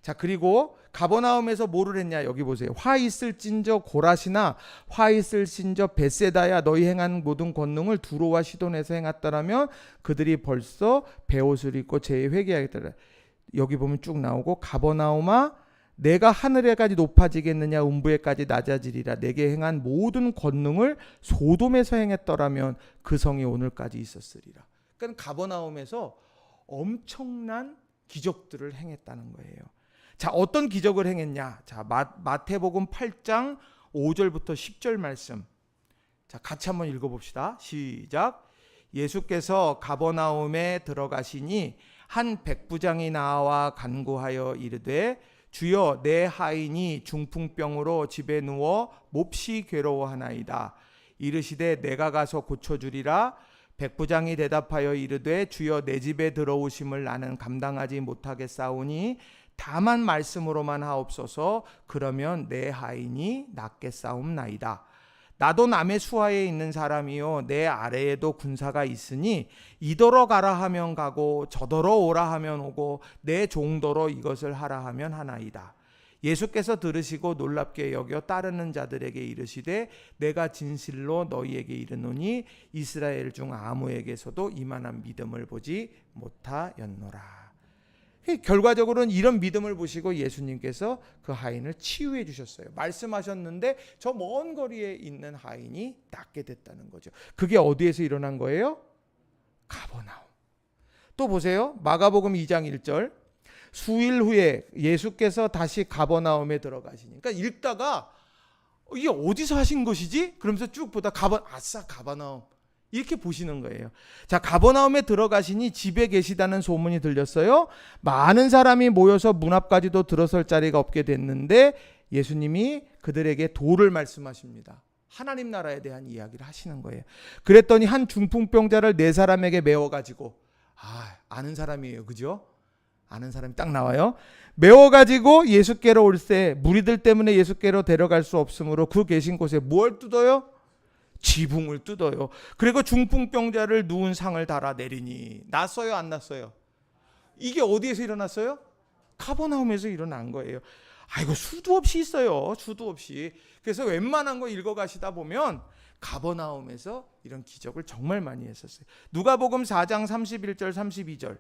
자, 그리고 가버나움에서 뭐를 했냐, 여기 보세요. 화 있을진저 고라시나 화 있을진저 벳세다야 너희 행한 모든 권능을 두로와 시돈에서 행했더라면 그들이 벌써 베옷을 입고 제 회개하겠더라. 여기 보면 쭉 나오고, 가버나움아 내가 하늘에까지 높아지겠느냐, 음부에까지 낮아지리라. 내게 행한 모든 권능을 소돔에서 행했더라면 그 성이 오늘까지 있었으리라. 그러니까 가버나움에서 엄청난 기적들을 행했다는 거예요. 자, 어떤 기적을 행했냐? 자, 마태복음 8장 5절부터 10절 말씀. 자, 같이 한번 읽어봅시다. 시작. 예수께서 가버나움에 들어가시니 한 백부장이 나와 간구하여 이르되 주여 내 하인이 중풍병으로 집에 누워 몹시 괴로워하나이다. 이르시되 내가 가서 고쳐주리라. 백부장이 대답하여 이르되 주여 내 집에 들어오심을 나는 감당하지 못하겠사오니 다만 말씀으로만 하옵소서. 그러면 내 하인이 낫겠사옵나이다. 나도 남의 수하에 있는 사람이요 내 아래에도 군사가 있으니 이더러 가라 하면 가고 저더러 오라 하면 오고 내 종더러 이것을 하라 하면 하나이다. 예수께서 들으시고 놀랍게 여겨 따르는 자들에게 이르시되 내가 진실로 너희에게 이르노니 이스라엘 중 아무에게서도 이만한 믿음을 보지 못하였노라. 결과적으로는 이런 믿음을 보시고 예수님께서 그 하인을 치유해 주셨어요. 말씀하셨는데 저 먼 거리에 있는 하인이 낫게 됐다는 거죠. 그게 어디에서 일어난 거예요? 가버나움. 또 보세요. 마가복음 2장 1절. 수일 후에 예수께서 다시 가버나움에 들어가시니. 그러니까 읽다가 이게 어디서 하신 것이지? 그러면서 쭉 보다 아싸 가버나움. 이렇게 보시는 거예요. 자, 가버나움에 들어가시니 집에 계시다는 소문이 들렸어요. 많은 사람이 모여서 문 앞까지도 들어설 자리가 없게 됐는데 예수님이 그들에게 도를 말씀하십니다. 하나님 나라에 대한 이야기를 하시는 거예요. 그랬더니 한 중풍병자를 4사람에게 메워가지고, 아는 사람이에요. 그죠? 아는 사람이 딱 나와요. 메워가지고 예수께로 올세 무리들 때문에 예수께로 데려갈 수 없으므로 그 계신 곳에 뭘 뜯어요? 지붕을 뜯어요. 그리고 중풍병자를 누운 상을 달아 내리니. 났어요, 안 났어요? 이게 어디에서 일어났어요? 가버나움에서 일어난 거예요. 이거 수도 없이 있어요. 수도 없이. 그래서 웬만한 거 읽어가시다 보면 가버나움에서 이런 기적을 정말 많이 했었어요. 누가복음 4장 31절 32절.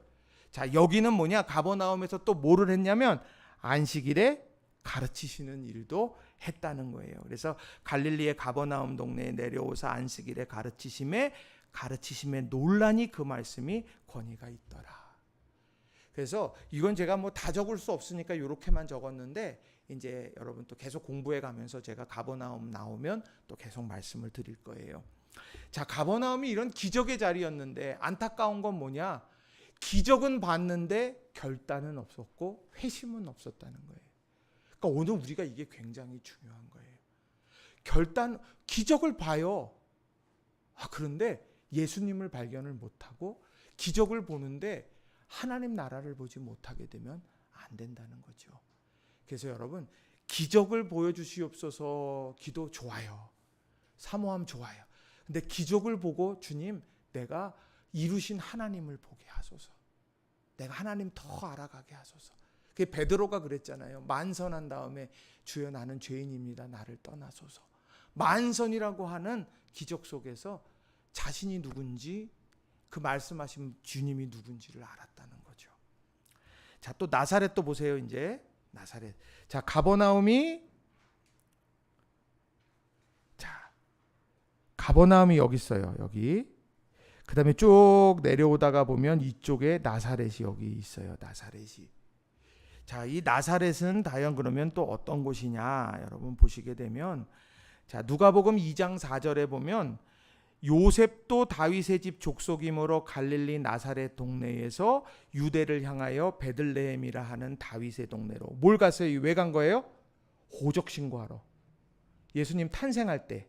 자, 여기는 뭐냐? 가버나움에서 또 뭐를 했냐면 안식일에 가르치시는 일도 했다는 거예요. 그래서 갈릴리의 가버나움 동네에 내려오사 안식일에 가르치심에 논란이 그 말씀이 권위가 있더라. 그래서 이건 제가 뭐 다 적을 수 없으니까 이렇게만 적었는데 이제 여러분 또 계속 공부해 가면서 제가 가버나움 나오면 또 계속 말씀을 드릴 거예요. 자, 가버나움이 이런 기적의 자리였는데 안타까운 건 뭐냐? 기적은 봤는데 결단은 없었고 회심은 없었다는 거예요. 그러니까 오늘 우리가 이게 굉장히 중요한 거예요. 기적을 봐요. 그런데 예수님을 발견을 못하고 기적을 보는데 하나님 나라를 보지 못하게 되면 안 된다는 거죠. 그래서 여러분, 기적을 보여주시옵소서 기도 좋아요. 사모함 좋아요. 근데 기적을 보고 주님, 내가 이루신 하나님을 보게 하소서. 내가 하나님 더 알아가게 하소서. 그 베드로가 그랬잖아요. 만선한 다음에 주여 나는 죄인입니다. 나를 떠나소서. 만선이라고 하는 기적 속에서 자신이 누군지, 그 말씀하신 주님이 누군지를 알았다는 거죠. 자, 또 나사렛 또 보세요. 이제 나사렛. 자, 가버나움이 여기 있어요. 여기. 그 다음에 쭉 내려오다가 보면 이쪽에 나사렛이 여기 있어요. 나사렛이. 자, 이 나사렛은 과연 그러면 또 어떤 곳이냐? 여러분 보시게 되면, 자, 누가복음 2장 4절에 보면 요셉도 다윗의 집 족속이므로 갈릴리 나사렛 동네에서 유대를 향하여 베들레헴이라 하는 다윗의 동네로. 뭘 갔어요? 왜 간 거예요? 호적 신고하러. 예수님 탄생할 때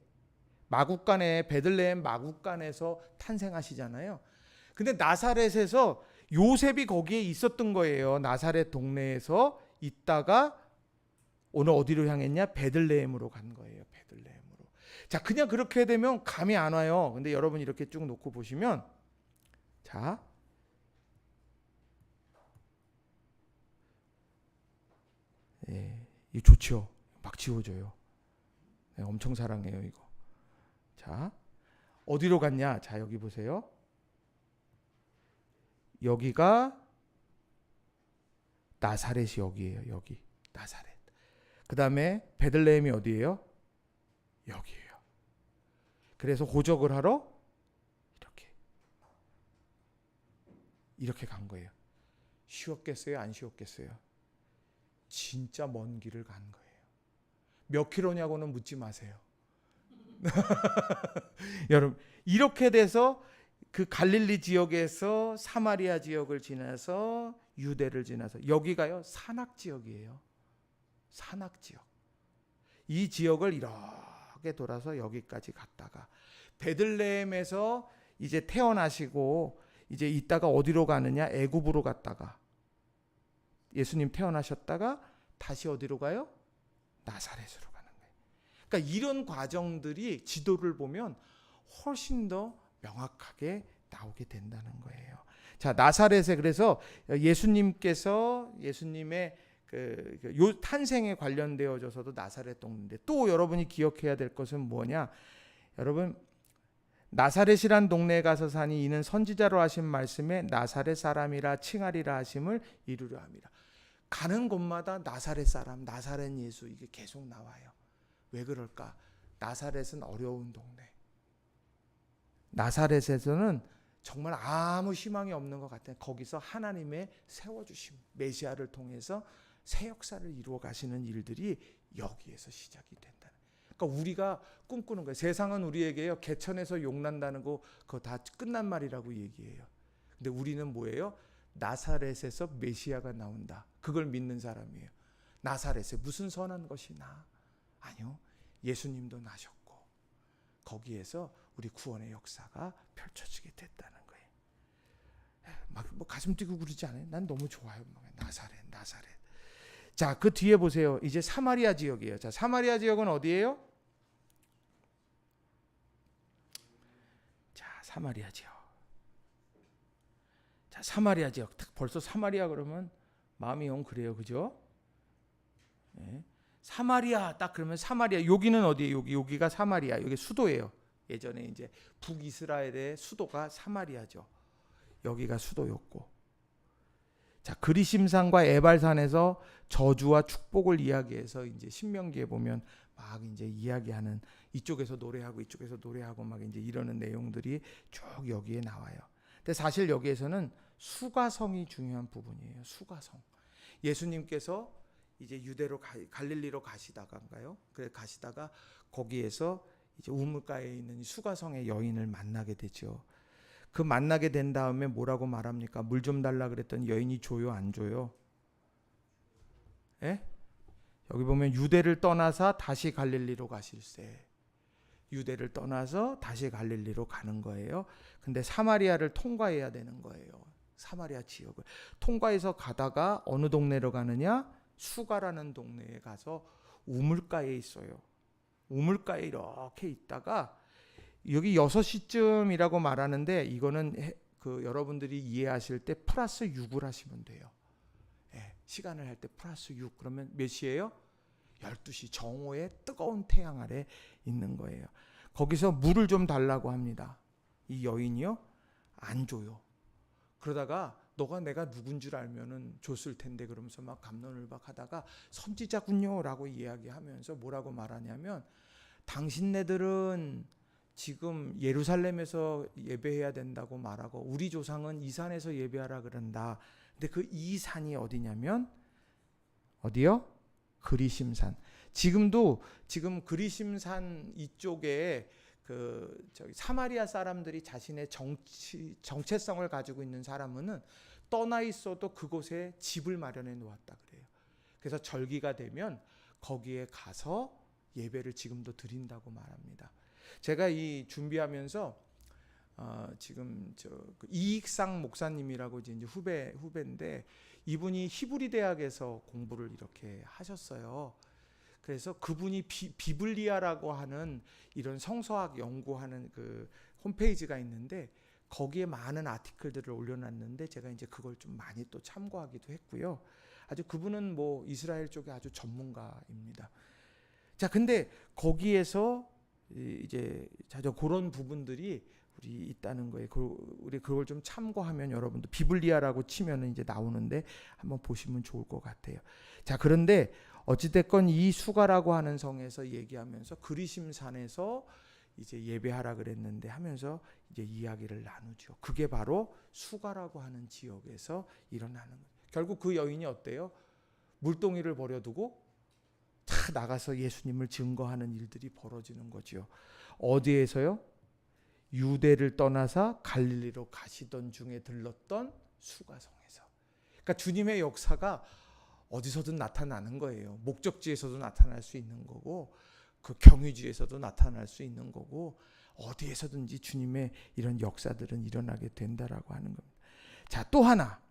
마국간에, 베들레헴 마국간에서 탄생하시잖아요. 근데 나사렛에서 요셉이 거기에 있었던 거예요. 나사렛 동네에서 있다가 오늘 어디로 향했냐? 베들레헴으로 간 거예요. 베들레헴으로. 자, 그냥 그렇게 되면 감이 안 와요. 근데 여러분 이렇게 쭉 놓고 보시면, 자, 이거 좋죠. 막 지워져요. 엄청 사랑해요 이거. 자, 어디로 갔냐? 자, 여기 보세요. 여기가 나사렛이 여기예요. 여기 나사렛. 그 다음에 베들레헴이 어디예요? 여기예요. 그래서 호적을 하러 이렇게 간 거예요. 쉬웠겠어요? 안 쉬웠겠어요? 진짜 먼 길을 간 거예요. 몇 킬로냐고는 묻지 마세요. 여러분, 이렇게 돼서 그 갈릴리 지역에서 사마리아 지역을 지나서 유대를 지나서 여기가요 산악 지역이에요. 산악 지역. 이 지역을 이렇게 돌아서 여기까지 갔다가 베들레헴에서 이제 태어나시고 이제 이따가 어디로 가느냐? 애굽으로 갔다가 예수님 태어나셨다가 다시 어디로 가요? 나사렛으로 가는 거예요. 그러니까 이런 과정들이 지도를 보면 훨씬 더 명확하게 나오게 된다는 거예요. 자, 나사렛에 그래서 예수님께서 예수님의 요 탄생에 관련되어져서도 나사렛 동네인데 또 여러분이 기억해야 될 것은 뭐냐? 여러분, 나사렛이란 동네에 가서 사니 이는 선지자로 하신 말씀에 나사렛 사람이라 칭하리라 하심을 이루려 함이라. 가는 곳마다 나사렛 사람, 나사렛 예수 이게 계속 나와요. 왜 그럴까? 나사렛은 어려운 동네. 나사렛에서는 정말 아무 희망이 없는 것 같아요. 거기서 하나님의 세워주심, 메시아를 통해서 새 역사를 이루어 가시는 일들이 여기에서 시작이 된다. 그러니까 우리가 꿈꾸는 거예요. 세상은 우리에게요 개천에서 용난다는 거 그거 다 끝난 말이라고 얘기해요. 근데 우리는 뭐예요? 나사렛에서 메시아가 나온다. 그걸 믿는 사람이에요. 나사렛에 무슨 선한 것이 나? 아니요. 예수님도 나셨고 거기에서 우리 구원의 역사가 펼쳐지게 됐다는 거예요. 막 뭐 가슴 뛰고 그러지 않아요? 난 너무 좋아요. 나사렛. 자, 그 뒤에 보세요. 이제 사마리아 지역이에요. 자, 사마리아 지역은 어디예요? 자, 사마리아 지역. 자, 사마리아 지역. 벌써 사마리아 그러면 마음이 영 그래요. 그죠? 네. 사마리아 딱 그러면 사마리아 여기는 어디예요? 여기가 사마리아. 여기 수도예요. 예전에 이제 북이스라엘의 수도가 사마리아죠. 여기가 수도였고. 자, 그리심산과 에발산에서 저주와 축복을 이야기해서 이제 신명기에 보면 막 이제 이야기하는 이쪽에서 노래하고 이쪽에서 노래하고 막 이제 이러는 내용들이 쭉 여기에 나와요. 근데 사실 여기에서는 수가성이 중요한 부분이에요. 수가성. 예수님께서 이제 유대로 갈릴리로 가시다가인가요? 그래 가시다가 거기에서 이제 우물가에 있는 수가성의 여인을 만나게 되죠. 그 만나게 된 다음에 뭐라고 말합니까? 물 좀 달라 그랬더니 여인이 줘요, 안 줘요? 예? 여기 보면 유대를 떠나서 다시 갈릴리로 가실세. 유대를 떠나서 다시 갈릴리로 가는 거예요. 근데 사마리아를 통과해야 되는 거예요. 사마리아 지역을 통과해서 가다가 어느 동네로 가느냐? 수가라는 동네에 가서 우물가에 있어요. 우물가에 이렇게 있다가 여기 6시쯤이라고 말하는데 이거는 그 여러분들이 이해하실 때 플러스 6을 하시면 돼요. 예, 시간을 할 때 플러스 6 그러면 몇 시예요? 12시 정오에 뜨거운 태양 아래 있는 거예요. 거기서 물을 좀 달라고 합니다. 이 여인이요? 안 줘요. 그러다가 너가 내가 누군 줄 알면은 줬을 텐데 그러면서 막 갑론을박하다가 선지자군요라고 이야기하면서 뭐라고 말하냐면 당신네들은 지금 예루살렘에서 예배해야 된다고 말하고 우리 조상은 이 산에서 예배하라 그런다. 근데 그 이 산이 어디냐면 어디요? 그리심산. 지금 그리심산 이쪽에 사마리아 사람들이 자신의 정체성을 가지고 있는 사람은 떠나 있어도 그곳에 집을 마련해 놓았다 그래요. 그래서 절기가 되면 거기에 가서 예배를 지금도 드린다고 말합니다. 제가 이 준비하면서 지금 이익상 목사님이라고 이제 후배인데 이분이 히브리 대학에서 공부를 이렇게 하셨어요. 그래서 그분이 비블리아라고 하는 이런 성서학 연구하는 그 홈페이지가 있는데 거기에 많은 아티클들을 올려놨는데 제가 이제 그걸 좀 많이 또 참고하기도 했고요. 아주 그분은 뭐 이스라엘 쪽에 아주 전문가입니다. 자, 근데 거기에서 이제 자주 그런 부분들이 우리 있다는 거예요. 우리 그걸 좀 참고하면 여러분도 비블리아라고 치면은 이제 나오는데 한번 보시면 좋을 것 같아요. 자, 그런데 어찌됐건 이 수가라고 하는 성에서 얘기하면서 그리심산에서 이제 예배하라 그랬는데 하면서 이제 이야기를 나누죠. 그게 바로 수가라고 하는 지역에서 일어나는 거예요. 결국 그 여인이 어때요? 물동이를 버려두고 다 나가서 예수님을 증거하는 일들이 벌어지는 거죠. 어디에서요? 유대를 떠나서 갈릴리로 가시던 중에 들렀던 수가성에서. 그러니까 주님의 역사가 어디서든 나타나는 거예요. 목적지에서도 나타날 수 있는 거고 그 경유지에서도 나타날 수 있는 거고 어디에서든지 주님의 이런 역사들은 일어나게 된다라고 하는 겁니다. 자, 또 하나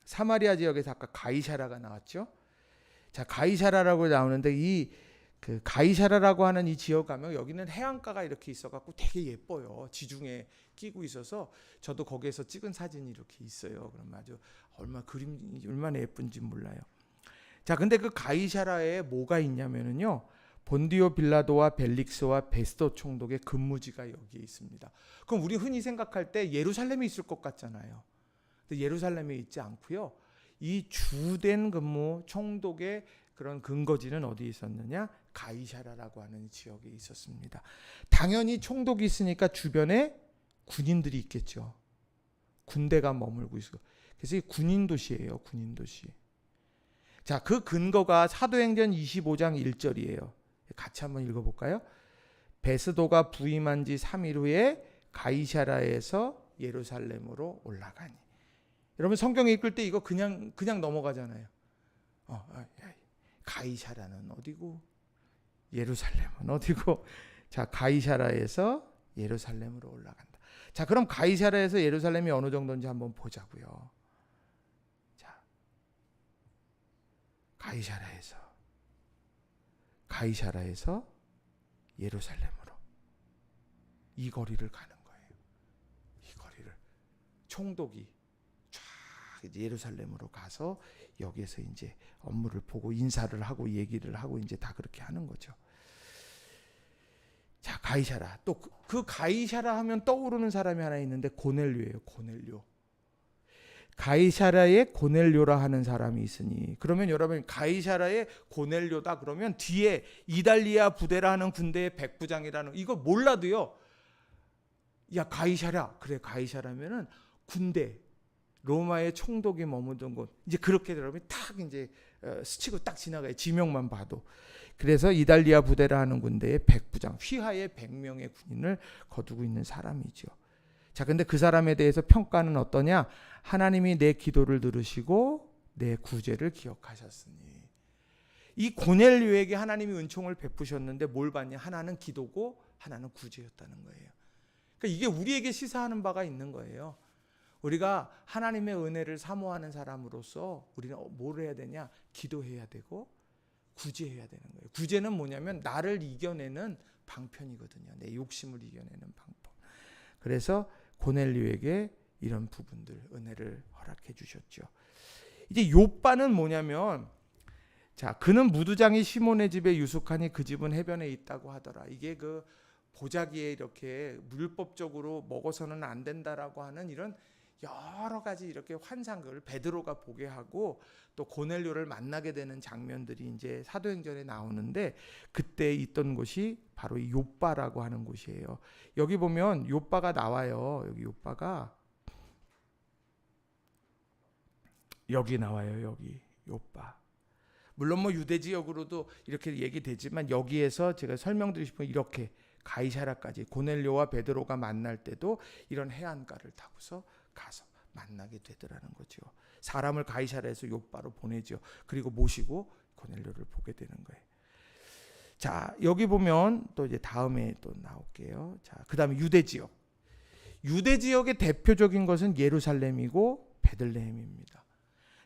사마리아 지역에서 아까 가이사라가 나왔죠. 자, 가이사라라고 나오는데 이 그 가이사라라고 하는 이 지역 가면 여기는 해안가가 이렇게 있어갖고 되게 예뻐요. 지중해 끼고 있어서 저도 거기에서 찍은 사진이 이렇게 있어요. 그럼 아주 그림이 얼마나 예쁜지 몰라요. 자, 근데 그 가이사라에 뭐가 있냐면은요. 본디오 빌라도와 벨릭스와 베스도 총독의 근무지가 여기에 있습니다. 그럼 우리 흔히 생각할 때 예루살렘이 있을 것 같잖아요. 근데 예루살렘에 있지 않고요. 이 주된 근무 총독의 그런 근거지는 어디에 있었느냐? 가이사라라고 하는 지역에 있었습니다. 당연히 총독이 있으니까 주변에 군인들이 있겠죠. 군대가 머물고 있고. 그래서 이 군인 도시예요. 군인 도시. 자, 그 근거가 사도행전 25장 1절이에요. 같이 한번 읽어볼까요? 베스도가 부임한 지 3일 후에 가이사라에서 예루살렘으로 올라가니. 여러분 성경 읽을 때 이거 그냥 넘어가잖아요. 가이사라는 어디고 예루살렘은 어디고. 자, 가이사라에서 예루살렘으로 올라간다. 자, 그럼 가이사라에서 예루살렘이 어느 정도인지 한번 보자고요. 자, 가이사라에서 예루살렘으로 이 거리를 가는 거예요. 이 거리를 총독이 쫙 이제 예루살렘으로 가서 여기에서 이제 업무를 보고 인사를 하고 얘기를 하고 이제 다 그렇게 하는 거죠. 자, 가이사라. 또 그 가이사라 하면 떠오르는 사람이 하나 있는데 고넬료예요. 고넬료. 가이사라에 고넬료라 하는 사람이 있으니, 그러면 여러분 가이사라에 고넬료다 그러면 뒤에 이달리아 부대라 하는 군대의 백부장이라는, 이거 몰라도요, 야 가이사라, 그래 가이사라면은 군대, 로마의 총독이 머무던 곳, 이제 그렇게 여러분이 탁 이제 스치고 딱 지나가요. 지명만 봐도. 그래서 이달리아 부대라 하는 군대의 백부장, 휘하에 100명의 군인을 거두고 있는 사람이죠. 자, 근데 그 사람에 대해서 평가는 어떠냐? 하나님이 내 기도를 들으시고 내 구제를 기억하셨으니. 이 고넬료에게 하나님이 은총을 베푸셨는데 뭘 받냐? 하나는 기도고 하나는 구제였다는 거예요. 그러니까 이게 우리에게 시사하는 바가 있는 거예요. 우리가 하나님의 은혜를 사모하는 사람으로서 우리는 뭘 해야 되냐? 기도해야 되고 구제해야 되는 거예요. 구제는 뭐냐면 나를 이겨내는 방편이거든요. 내 욕심을 이겨내는 방편. 그래서 고넬료에게 이런 부분들 은혜를 허락해 주셨죠. 이제 욥바는 뭐냐면, 자, 그는 무두장이 시몬의 집에 유숙하니 그 집은 해변에 있다고 하더라. 이게 그 보자기에 이렇게 율법적으로 먹어서는 안 된다라고 하는 이런 여러 가지 이렇게 환상을 베드로가 보게 하고 또 고넬료를 만나게 되는 장면들이 이제 사도행전에 나오는데, 그때 있던 곳이 바로 이 욥바라고 하는 곳이에요. 여기 보면 욥바가 나와요. 여기 욥바가 여기 나와요. 여기 욥바. 물론 뭐 유대 지역으로도 이렇게 얘기되지만 여기에서 제가 설명드리고 싶은 이렇게 가이사라까지 고넬료와 베드로가 만날 때도 이런 해안가를 타고서 가서 만나게 되더라는 거죠. 사람을 가이사라에서 욥바로 보내죠. 그리고 모시고 고넬료를 보게 되는 거예요. 자, 여기 보면 또 이제 다음에 또 나올게요. 자, 그다음에 유대 지역. 유대 지역의 대표적인 것은 예루살렘이고 베들레헴입니다.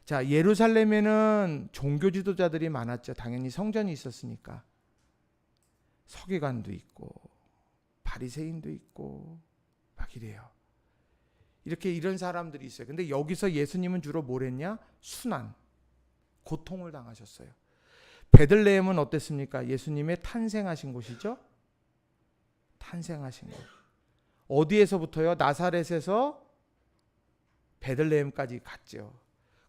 자, 예루살렘에는 종교 지도자들이 많았죠. 당연히 성전이 있었으니까. 서기관도 있고 바리새인도 있고 막 이래요. 이렇게 이런 사람들이 있어요. 근데 여기서 예수님은 주로 뭘 했냐? 순환, 고통을 당하셨어요. 베들레헴은 어땠습니까? 예수님의 탄생하신 곳이죠. 탄생하신 곳. 어디에서부터요? 나사렛에서 베들레헴까지 갔죠.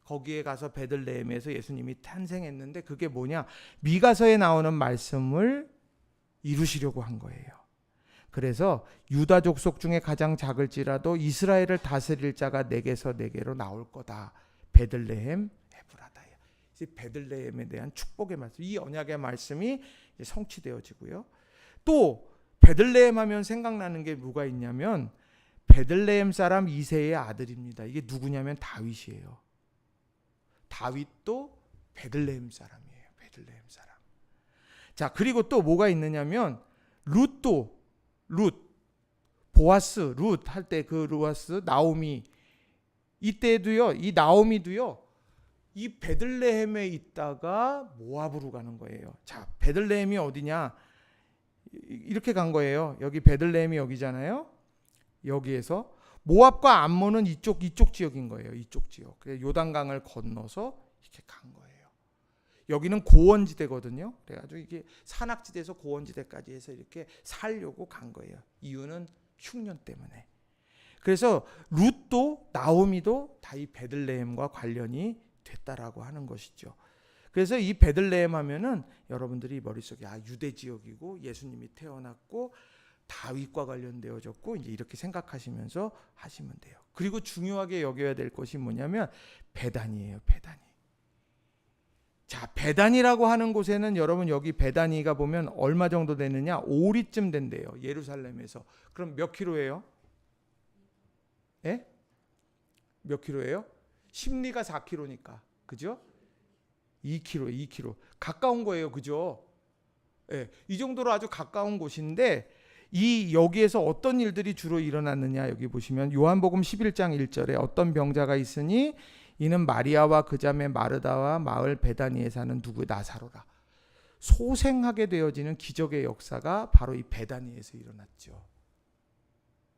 거기에 가서 베들레헴에서 예수님이 탄생했는데 그게 뭐냐? 미가서에 나오는 말씀을 이루시려고 한 거예요. 그래서 유다 족속 중에 가장 작을지라도 이스라엘을 다스릴 자가 내게서 내게로 나올 거다. 베들레헴 에브라다야. 이제 베들레헴에 대한 축복의 말씀, 이 언약의 말씀이 이제 성취되어지고요. 또 베들레헴 하면 생각나는 게 뭐가 있냐면 베들레헴 사람 이새의 아들입니다. 이게 누구냐면 다윗이에요. 다윗도 베들레헴 사람이에요. 베들레헴 사람. 자, 그리고 또 뭐가 있느냐면 룻도 룻, 보아스, 룻 할 때 그 보아스, 나오미 이때도요. 이 나오미도요. 이 베들레헴에 있다가 모압으로 가는 거예요. 자, 베들레헴이 어디냐? 이렇게 간 거예요. 여기 베들레헴이 여기잖아요. 여기에서 모압과 암몬은 이쪽 지역인 거예요. 이쪽 지역. 그래서 요단강을 건너서 이렇게 간 거예요. 여기는 고원지대거든요. 그래가지고 이게 산악지대에서 고원지대까지 해서 이렇게 살려고 간 거예요. 이유는 흉년 때문에. 그래서 룻도 나오미도 다 이 베들레헴과 관련이 됐다라고 하는 것이죠. 그래서 이 베들레헴 하면은 여러분들이 머릿속에 유대 지역이고 예수님이 태어났고 다윗과 관련되어졌고 이제 이렇게 생각하시면서 하시면 돼요. 그리고 중요하게 여겨야 될 것이 뭐냐면 베단이에요. 베단이. 자, 베단이라고 하는 곳에는 여러분 여기 베단이가 보면 얼마 정도 되느냐? 5리쯤 된대요. 예루살렘에서. 그럼 몇 킬로예요? 예? 몇 킬로예요? 10리가 4킬로니까. 그죠? 2킬로. 가까운 거예요. 그죠? 예. 이 정도로 아주 가까운 곳인데 이 여기에서 어떤 일들이 주로 일어났느냐? 여기 보시면 요한복음 11장 1절에 어떤 병자가 있으니 이는 마리아와 그 자매 마르다와 마을 베다니에 사는 누구 나사로라. 소생하게 되어지는 기적의 역사가 바로 이 베다니에서 일어났죠.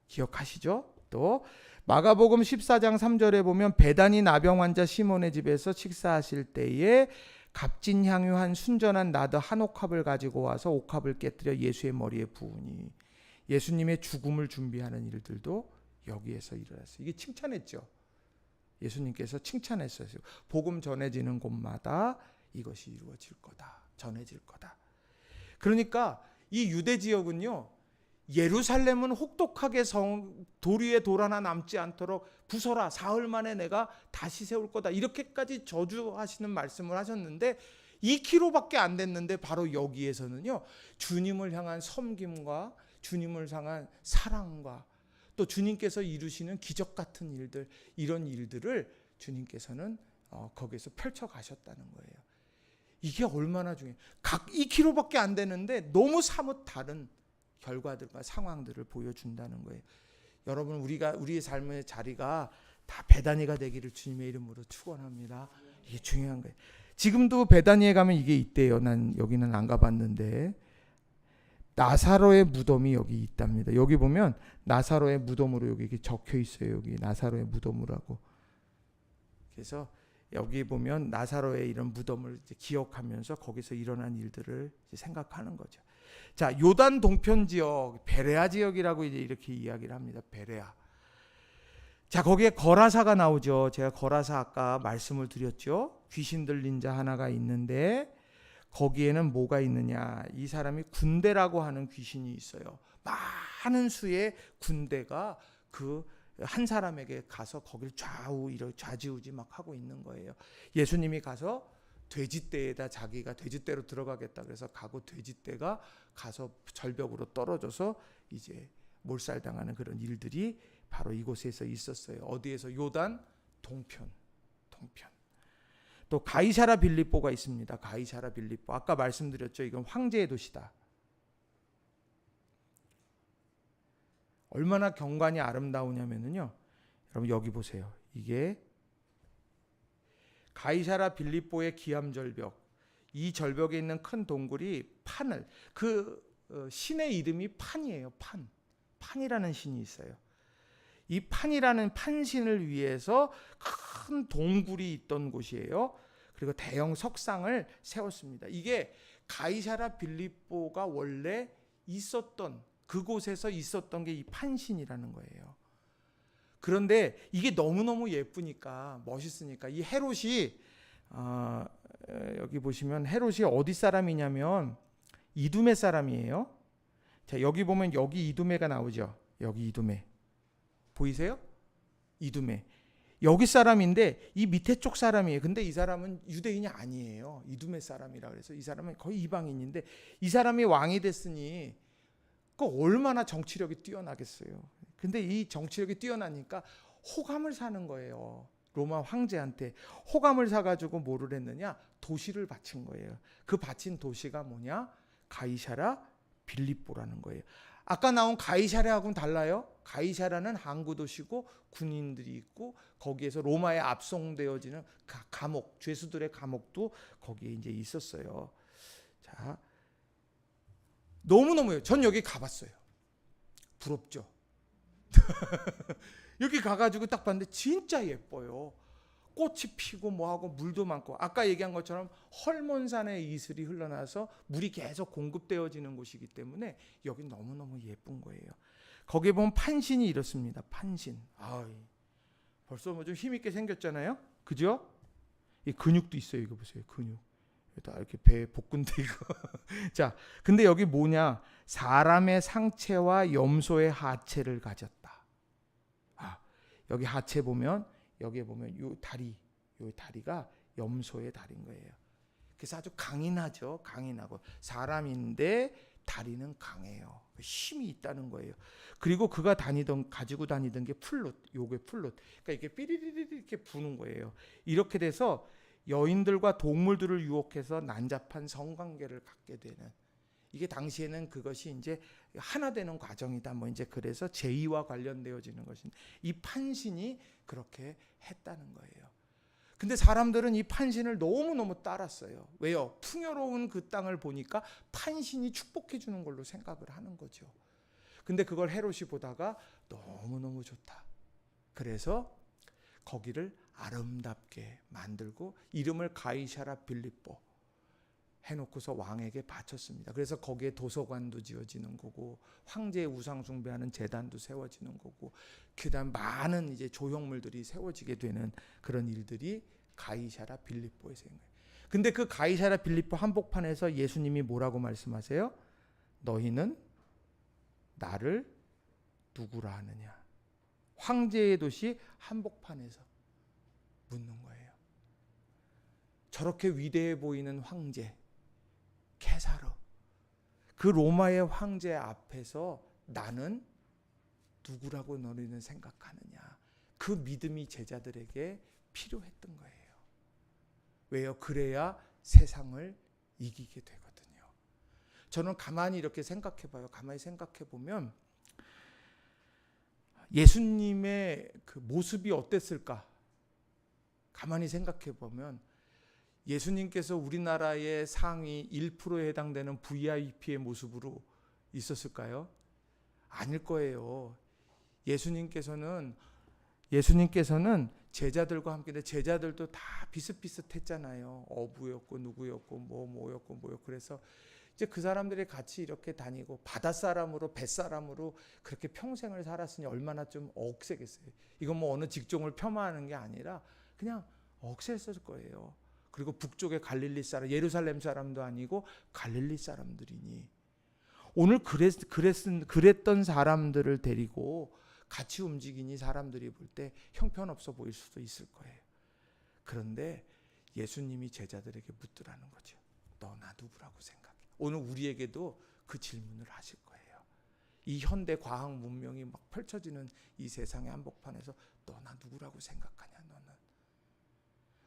기억하시죠? 또 마가복음 14장 3절에 보면 베다니 나병 환자 시몬의 집에서 식사하실 때에 값진 향유 한 순전한 나드 한 옥합을 가지고 와서 옥합을 깨뜨려 예수의 머리에 부으니 예수님의 죽음을 준비하는 일들도 여기에서 일어났어요. 이게 칭찬했죠. 예수님께서 칭찬했어요. 복음 전해지는 곳마다 이것이 이루어질 거다. 전해질 거다. 그러니까 이 유대 지역은요. 예루살렘은 혹독하게 돌 위에 돌 하나 남지 않도록 부숴라. 사흘 만에 내가 다시 세울 거다. 이렇게까지 저주하시는 말씀을 하셨는데 2km밖에 안 됐는데 바로 여기에서는요. 주님을 향한 섬김과 주님을 향한 사랑과 또 주님께서 이루시는 기적 같은 일들, 이런 일들을 주님께서는 거기에서 펼쳐 가셨다는 거예요. 이게 얼마나 중요해요. 각 2km밖에 안 되는데 너무 사뭇 다른 결과들과 상황들을 보여준다는 거예요. 여러분, 우리의 삶의 자리가 다 베다니가 되기를 주님의 이름으로 축원합니다. 이게 중요한 거예요. 지금도 베다니에 가면 이게 있대요. 난 여기는 안 가봤는데 나사로의 무덤이 여기 있답니다. 여기 보면 나사로의 무덤으로 여기 이렇게 적혀 있어요. 여기 나사로의 무덤이라고. 그래서 여기 보면 나사로의 이런 무덤을 이제 기억하면서 거기서 일어난 일들을 이제 생각하는 거죠. 자, 요단 동편 지역, 베레아 지역이라고 이제 이렇게 이야기를 합니다. 베레아. 자, 거기에 거라사가 나오죠. 제가 거라사 아까 말씀을 드렸죠. 귀신 들린 자 하나가 있는데 거기에는 뭐가 있느냐? 이 사람이 군대라고 하는 귀신이 있어요. 많은 수의 군대가 그 한 사람에게 가서 거길 좌지우지 막 하고 있는 거예요. 예수님이 가서 돼지떼에다 자기가 돼지떼로 들어가겠다 그래서 가고 돼지떼가 가서 절벽으로 떨어져서 이제 몰살당하는 그런 일들이 바로 이곳에서 있었어요. 어디에서? 요단 동편. 또 가이사라 빌립보가 있습니다. 가이사라 빌립보. 아까 말씀드렸죠. 이건 황제의 도시다. 얼마나 경관이 아름다우냐면요. 여러분 여기 보세요. 이게 가이사라 빌립보의 기암 절벽. 이 절벽에 있는 큰 동굴이 파늘. 그 신의 이름이 판이에요. 판이라는 신이 있어요. 이 판이라는 판신을 위해서 큰 동굴이 있던 곳이에요. 그리고 대형 석상을 세웠습니다. 이게 가이사랴 빌립보가 원래 있었던 그곳에서 있었던 게 이 판신이라는 거예요. 그런데 이게 너무너무 예쁘니까 멋있으니까 이 헤롯이 여기 보시면 헤롯이 어디 사람이냐면 이두메 사람이에요. 자, 여기 보면 여기 이두메가 나오죠. 여기 이두메 보이세요? 이두메 여기 사람인데 이 밑에 쪽 사람이에요. 근데 이 사람은 유대인이 아니에요. 이두메 사람이라 그래서 이 사람은 거의 이방인인데 이 사람이 왕이 됐으니 그 얼마나 정치력이 뛰어나겠어요. 근데 이 정치력이 뛰어나니까 호감을 사는 거예요. 로마 황제한테 호감을 사가지고 뭐를 했느냐? 도시를 바친 거예요. 그 바친 도시가 뭐냐? 가이사랴 빌립보라는 거예요. 아까 나온 가이사랴하고는 달라요. 가이사랴는 항구 도시고 군인들이 있고 거기에서 로마에 압송되어지는 감옥, 죄수들의 감옥도 거기에 이제 있었어요. 자, 너무너무요. 전 여기 가봤어요. 부럽죠? 여기 가가지고 딱 봤는데 진짜 예뻐요. 꽃이 피고 뭐하고 물도 많고 아까 얘기한 것처럼 헐몬산의 이슬이 흘러나서 물이 계속 공급되어지는 곳이기 때문에 여기 너무너무 예쁜 거예요. 거기에 보면 판신이 이렇습니다. 판신. 벌써 뭐 좀 힘있게 생겼잖아요. 그죠? 이 근육도 있어요. 이거 보세요. 근육. 다 이렇게 배에 복근도 있고. 자, 근데 여기 뭐냐? 사람의 상체와 염소의 하체를 가졌다. 여기 하체 보면 여기에 보면 요 다리가 염소의 다리인 거예요. 그래서 아주 강인하죠. 강인하고 사람인데 다리는 강해요. 힘이 있다는 거예요. 그리고 그가 가지고 다니던 게 플룻, 요게 플룻. 그러니까 이렇게 삐리리리 이렇게 부는 거예요. 이렇게 돼서 여인들과 동물들을 유혹해서 난잡한 성관계를 갖게 되는. 이게 당시에는 그것이 이제 하나 되는 과정이다. 뭐 이제 그래서 제의와 관련되어지는 것인 이 판신이 그렇게 했다는 거예요. 근데 사람들은 이 판신을 너무너무 따랐어요. 왜요? 풍요로운 그 땅을 보니까 판신이 축복해 주는 걸로 생각을 하는 거죠. 근데 그걸 헤롯이 보다가 너무너무 좋다. 그래서 거기를 아름답게 만들고 이름을 가이사랴 빌립보 해놓고서 왕에게 바쳤습니다. 그래서 거기에 도서관도 지어지는 거고 황제의 우상 숭배하는 제단도 세워지는 거고 그다음 많은 이제 조형물들이 세워지게 되는 그런 일들이 가이사랴 빌립보에 생겨요. 근데 그 가이사랴 빌립보 한복판에서 예수님이 뭐라고 말씀하세요? 너희는 나를 누구라 하느냐? 황제의 도시 한복판에서 묻는 거예요. 저렇게 위대해 보이는 황제 케사르, 그 로마의 황제 앞에서 나는 누구라고 너희는 생각하느냐? 그 믿음이 제자들에게 필요했던 거예요. 왜요? 그래야 세상을 이기게 되거든요. 저는 가만히 이렇게 생각해 봐요. 가만히 생각해 보면 예수님의 그 모습이 어땠을까? 가만히 생각해 보면 예수님께서 우리나라의 상위 1%에 해당되는 VIP의 모습으로 있었을까요? 아닐 거예요. 예수님께서는 제자들과 함께 제자들도 다 비슷비슷했잖아요. 어부였고 누구였고 뭐였고 그래서 이제 그 사람들이 같이 이렇게 다니고 바닷사람으로 뱃사람으로 그렇게 평생을 살았으니 얼마나 좀 억세겠어요. 이건 뭐 어느 직종을 폄하하는 게 아니라 그냥 억세했을 거예요. 그리고 북쪽의 갈릴리 사람, 예루살렘 사람도 아니고 갈릴리 사람들이니 오늘 그랬던 사람들을 데리고 같이 움직이니 사람들이 볼 때 형편없어 보일 수도 있을 거예요. 그런데 예수님이 제자들에게 묻더라는 거죠. 너 나 누구라고 생각해? 오늘 우리에게도 그 질문을 하실 거예요. 이 현대 과학 문명이 막 펼쳐지는 이 세상의 한복판에서 너 나 누구라고 생각하냐? 너는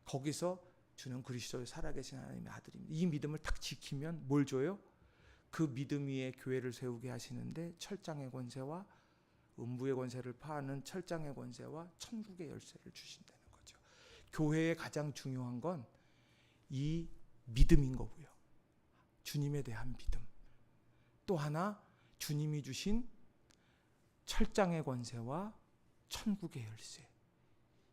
거기서 주는 그리스도의 살아계신 하나님의 아들입니다. 이 믿음을 딱 지키면 뭘 줘요? 그 믿음 위에 교회를 세우게 하시는데 철장의 권세와 음부의 권세를 파하는 철장의 권세와 천국의 열쇠를 주신다는 거죠. 교회의 가장 중요한 건 이 믿음인 거고요. 주님에 대한 믿음. 또 하나 주님이 주신 철장의 권세와 천국의 열쇠,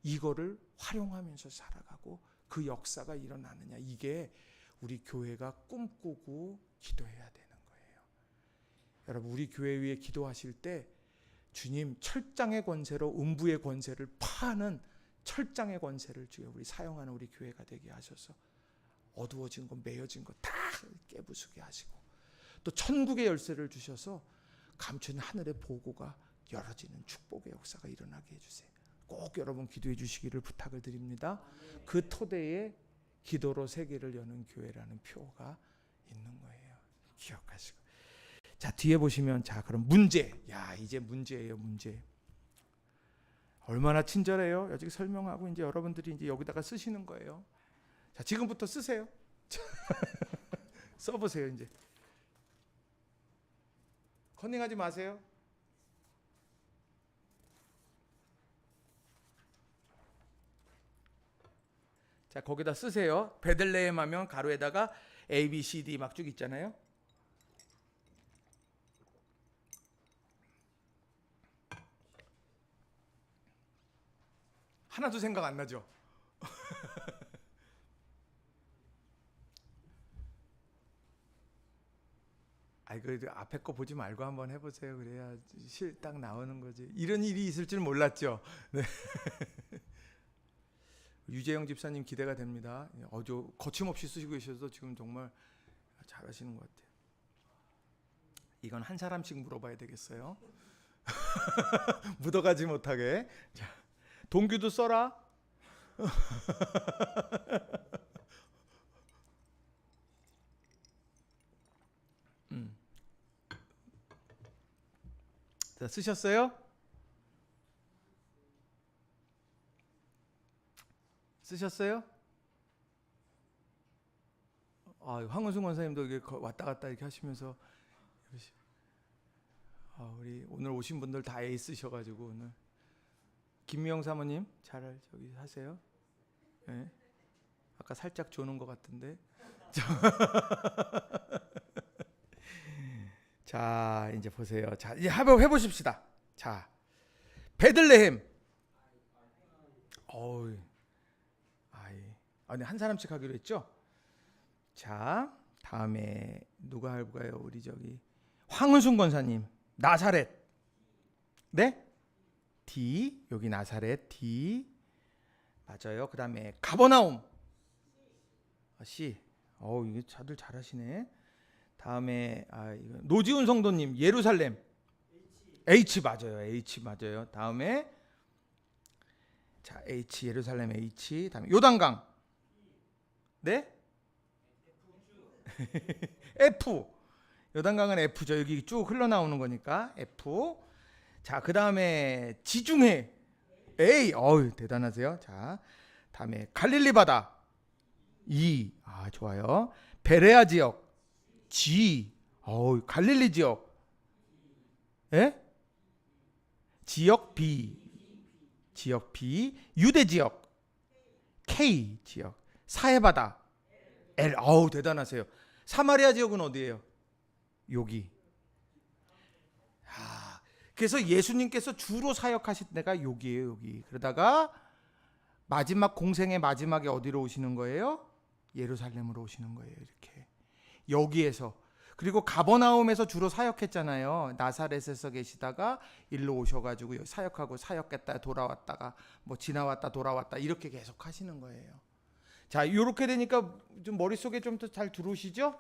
이거를 활용하면서 살아가고 그 역사가 일어나느냐, 이게 우리 교회가 꿈꾸고 기도해야 되는 거예요. 여러분, 우리 교회 위에 기도하실 때 주님 철장의 권세로 음부의 권세를 파는 철장의 권세를 주여 우리 사용하는 우리 교회가 되게 하셔서 어두워진 것, 매여진 것 다 깨부수게 하시고, 또 천국의 열쇠를 주셔서 감춘 하늘의 보고가 열어지는 축복의 역사가 일어나게 해주세요. 꼭 여러분 기도해 주시기를 부탁을 드립니다. 그 토대에 기도로 세계를 여는 교회라는 표가 있는 거예요. 기억하시고. 자, 뒤에 보시면, 자, 그럼 문제. 야, 이제 문제예요, 문제. 얼마나 친절해요. 여기 설명하고 이제 여러분들이 이제 여기다가 쓰시는 거예요. 자, 지금부터 쓰세요. 써보세요. 이제 컨닝하지 마세요. 자, 거기다 쓰세요. 베들레헴 하면 가로에다가 A, B, C, D 막 쭉 있잖아요. 하나도 생각 안 나죠? 아이, 그 앞에 거 보지 말고 한번 해보세요. 그래야 딱 나오는 거지. 이런 일이 있을 줄 몰랐죠. 네. 유재영 집사님 기대가 됩니다. 어저 거침없이 쓰시고 계셔서 지금 정말 잘하시는 것 같아요. 이건 한 사람씩 물어봐야 되겠어요. 묻어가지 못하게. 자, 동규도 써라. 자, 쓰셨어요? 쓰셨어요? 아, 황은숙 원사님도 이게 왔다 갔다 이렇게 하시면서, 우리 오늘 오신 분들 다 A 쓰셔가지고, 오늘 김미영 사모님 잘 저기 하세요. 네. 아까 살짝 조는 것 같은데. 자, 이제 보세요. 자, 이제 한번 해보십시다. 자, 베들레헴. 어우, 아니 한 사람씩 하기로 했죠. 자, 다음에 누가 할까요? 우리 저기 황은순 권사님. 나사렛. 네? D. 여기 나사렛 D. 맞아요. 그 다음에 가버나움. C. 이게 다들 잘하시네. 다음에 이거 노지훈 성도님 예루살렘. H 맞아요. H 맞아요. 다음에 자, H 예루살렘 H. 다음에 요단강. 네? F. 요단강은 F죠. 여기 쭉 흘러나오는 거니까 F. 자, 그 다음에 지중해 A. 대단하세요. 자, 다음에 갈릴리 바다 E. 좋아요. 베레아 지역 G. 갈릴리 지역. 예? 지역 B. 지역 B. 유대 지역 K. 지역. 사해바다 L. 대단하세요. 사마리아 지역은 어디예요? 여기. 그래서 예수님께서 주로 사역하신 데가 여기예요. 여기. 그러다가 마지막 공생의 마지막에 어디로 오시는 거예요? 예루살렘으로 오시는 거예요. 이렇게 여기에서. 그리고 가버나움에서 주로 사역했잖아요. 나사렛에서 계시다가 일로 오셔가지고 사역하고 사역했다 돌아왔다가 뭐 지나왔다 돌아왔다 이렇게 계속 하시는 거예요. 자, 이렇게 되니까 좀 머릿속에 좀 더 잘 들어오시죠?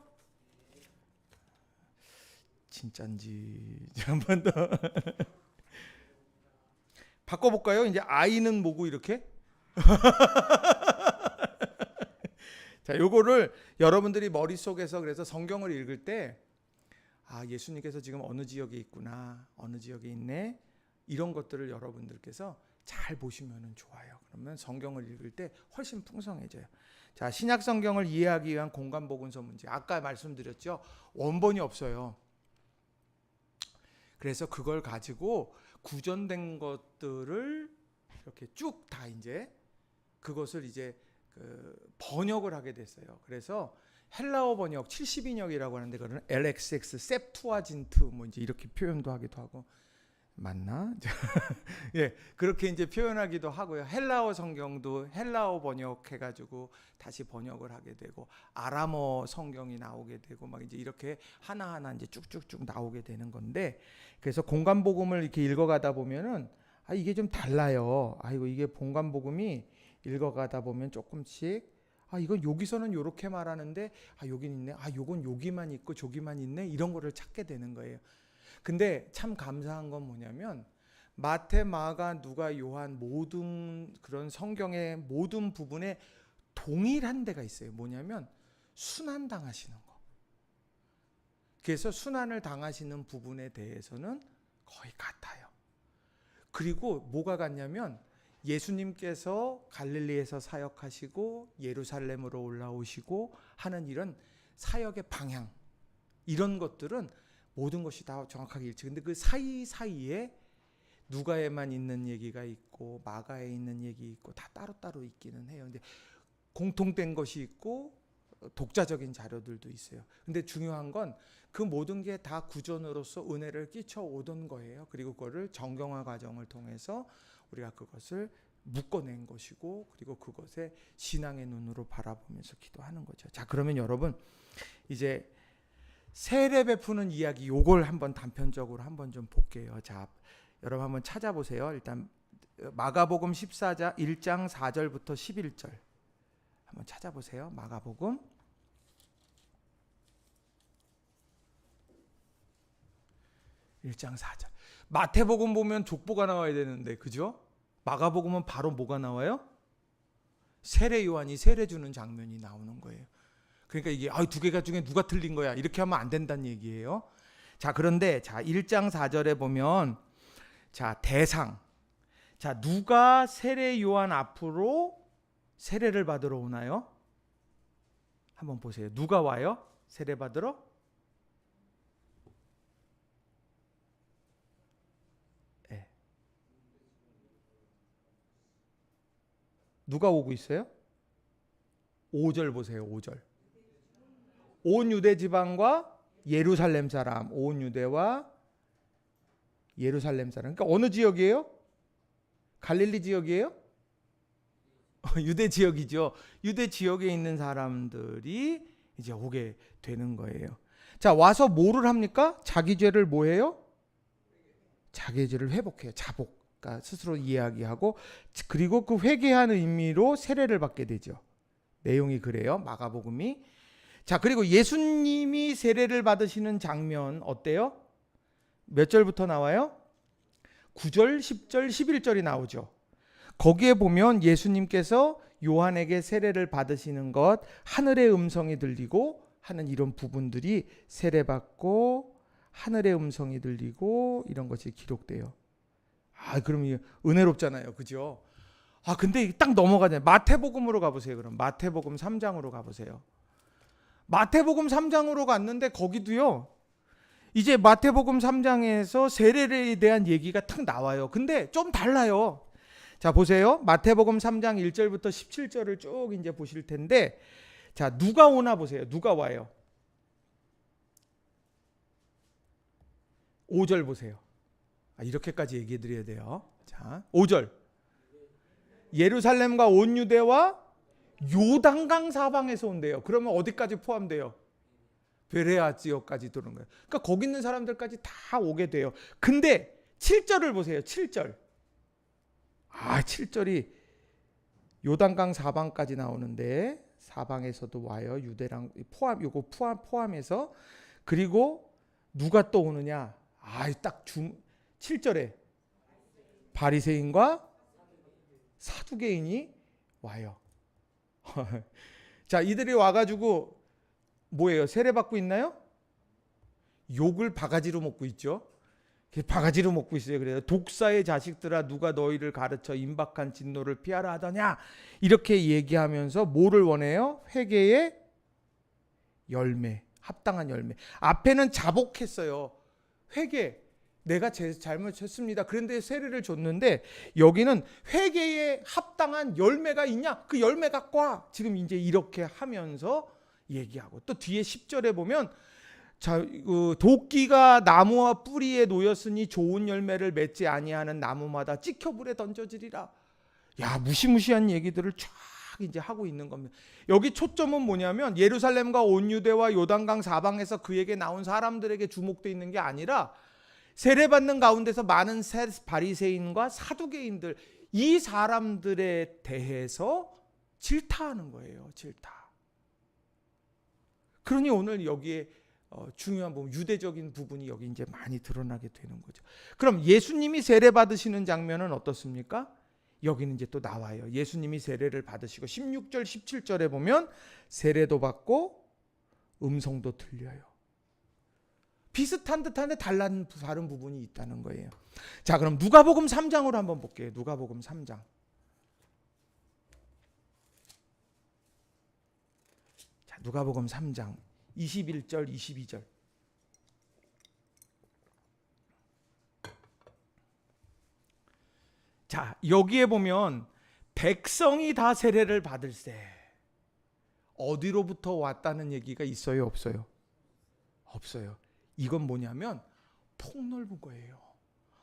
진짠지 한 번 더 바꿔볼까요? 이제 I는 뭐고 이렇게? 자, 요거를 여러분들이 머릿속에서 그래서 성경을 읽을 때 예수님께서 지금 어느 지역에 있구나, 어느 지역에 있네, 이런 것들을 여러분들께서 잘 보시면 좋아요. 그러면 성경을 읽을 때 훨씬 풍성해져요. 자, 신약 성경을 이해하기 위한 공간 보건소 문제. 아까 말씀드렸죠. 원본이 없어요. 그래서 그걸 가지고 구전된 것들을 이렇게 쭉 다 이제 그것을 이제 번역을 하게 됐어요. 그래서 헬라어 번역 70인역이라고 하는데 그거는 LXX 셉투아진트 뭐 이제 이렇게 표현도 하기도 하고 맞나? 예, 그렇게 이제 표현하기도 하고요. 헬라어 성경도 헬라어 번역해가지고 다시 번역을 하게 되고 아람어 성경이 나오게 되고 막 이제 이렇게 하나하나 이제 쭉쭉쭉 나오게 되는 건데 그래서 공관복음을 이렇게 읽어가다 보면은 이게 좀 달라요. 이게 공관복음이 읽어가다 보면 조금씩 이건 여기서는 이렇게 말하는데 여긴 있네. 요건 여기만 있고 저기만 있네. 이런 거를 찾게 되는 거예요. 근데 참 감사한 건 뭐냐면 마태, 마가, 누가, 요한 모든 그런 성경의 모든 부분에 동일한 데가 있어요. 뭐냐면 순환 당하시는 거. 그래서 순환을 당하시는 부분에 대해서는 거의 같아요. 그리고 뭐가 같냐면 예수님께서 갈릴리에서 사역하시고 예루살렘으로 올라오시고 하는 이런 사역의 방향 이런 것들은 모든 것이 다 정확하게 일치. 근데 그 사이사이에 누가에만 있는 얘기가 있고 마가에 있는 얘기 있고 다 따로따로 있기는 해요. 근데 공통된 것이 있고 독자적인 자료들도 있어요. 근데 중요한 건 그 모든 게 다 구전으로서 은혜를 끼쳐 오던 거예요. 그리고 그거를 정경화 과정을 통해서 우리가 그것을 묶어낸 것이고 그리고 그것에 신앙의 눈으로 바라보면서 기도하는 거죠. 자, 그러면 여러분 이제 세례 베푸는 이야기 요걸 한번 단편적으로 한번 좀 볼게요. 자, 여러분 한번 찾아보세요. 일단 마가복음 14장 1장 4절부터 11절 한번 찾아보세요. 마가복음 1장 4절. 마태복음 보면 족보가 나와야 되는데 그죠? 마가복음은 바로 뭐가 나와요? 세례 요한이 세례 주는 장면이 나오는 거예요. 그러니까 이게 두 개가 중에 누가 틀린 거야 이렇게 하면 안 된다는 얘기예요. 자, 그런데 1장 4절에 보면 대상. 누가 세례 요한 앞으로 세례를 받으러 오나요? 한번 보세요. 누가 와요? 세례 받으러? 네. 누가 오고 있어요? 5절 보세요. 5절. 온 유대 지방과 예루살렘 사람, 온 유대와 예루살렘 사람. 그러니까 어느 지역이에요? 갈릴리 지역이에요? 유대 지역이죠. 유대 지역에 있는 사람들이 이제 오게 되는 거예요. 자, 와서 뭐를 합니까? 자기 죄를 뭐 해요? 자기 죄를 회복해요. 자복. 그러니까 스스로 이야기하고 그리고 그 회개하는 의미로 세례를 받게 되죠. 내용이 그래요. 마가복음이. 자, 그리고 예수님이 세례를 받으시는 장면 어때요? 몇 절부터 나와요? 9절, 10절, 11절이 나오죠. 거기에 보면 예수님께서 요한에게 세례를 받으시는 것, 하늘의 음성이 들리고 하는 이런 부분들이 세례받고 하늘의 음성이 들리고 이런 것이 기록돼요. 그럼 은혜롭잖아요. 그죠? 근데 딱 넘어가잖아요. 마태복음으로 가보세요. 그럼 마태복음 3장으로 가보세요. 마태복음 3장으로 갔는데 거기도요. 이제 마태복음 3장에서 세례에 대한 얘기가 탁 나와요. 근데 좀 달라요. 자, 보세요. 마태복음 3장 1절부터 17절을 쭉 이제 보실 텐데 자, 누가 오나 보세요. 누가 와요? 5절 보세요. 이렇게까지 얘기해 드려야 돼요. 자, 5절. 예루살렘과 온 유대와 요단강 사방에서 온대요. 그러면 어디까지 포함돼요? 베레아 지역까지 도는 거예요. 그러니까 거기 있는 사람들까지 다 오게 돼요. 근데 7절을 보세요. 7절. 7절이 요단강 사방까지 나오는데 사방에서도 와요. 유대랑 요거 포함해서. 그리고 누가 또 오느냐? 딱 7절에 바리새인과 사두개인이 와요. 자, 이들이 와가지고 뭐예요? 세례받고 있나요? 욕을 바가지로 먹고 있죠. 바가지로 먹고 있어요. 그래요. 독사의 자식들아, 누가 너희를 가르쳐 임박한 진노를 피하라 하더냐? 이렇게 얘기하면서 뭐를 원해요? 회개의 열매, 합당한 열매. 앞에는 자복했어요. 회개, 내가 잘못했습니다. 그런데 세례를 줬는데 여기는 회개에 합당한 열매가 있냐? 그 열매 갖고 와. 지금 이제 이렇게 하면서 얘기하고, 또 뒤에 10절에 보면 도끼가 나무와 뿌리에 놓였으니 좋은 열매를 맺지 아니하는 나무마다 찍혀 불에 던져지리라. 야, 무시무시한 얘기들을 쫙 이제 하고 있는 겁니다. 여기 초점은 뭐냐면 예루살렘과 온 유대와 요단강 사방에서 그에게 나온 사람들에게 주목되어 있는 게 아니라 세례받는 가운데서 많은 바리새인과 사두개인들, 이 사람들에 대해서 질타하는 거예요. 질타. 그러니 오늘 여기에 중요한 부분, 유대적인 부분이 여기 이제 많이 드러나게 되는 거죠. 그럼 예수님이 세례 받으시는 장면은 어떻습니까? 여기는 이제 또 나와요. 예수님이 세례를 받으시고 16절 17절에 보면 세례도 받고 음성도 들려요. 비슷한 듯한데 다른 부분이 있다는 거예요. 자, 그럼 누가복음 3장으로 한번 볼게요. 누가복음 3장. 자, 누가복음 3장 21절 22절. 자, 여기에 보면 백성이 다 세례를 받을세. 어디로부터 왔다는 얘기가 있어요, 없어요? 없어요. 이건 뭐냐면 폭넓은 거예요.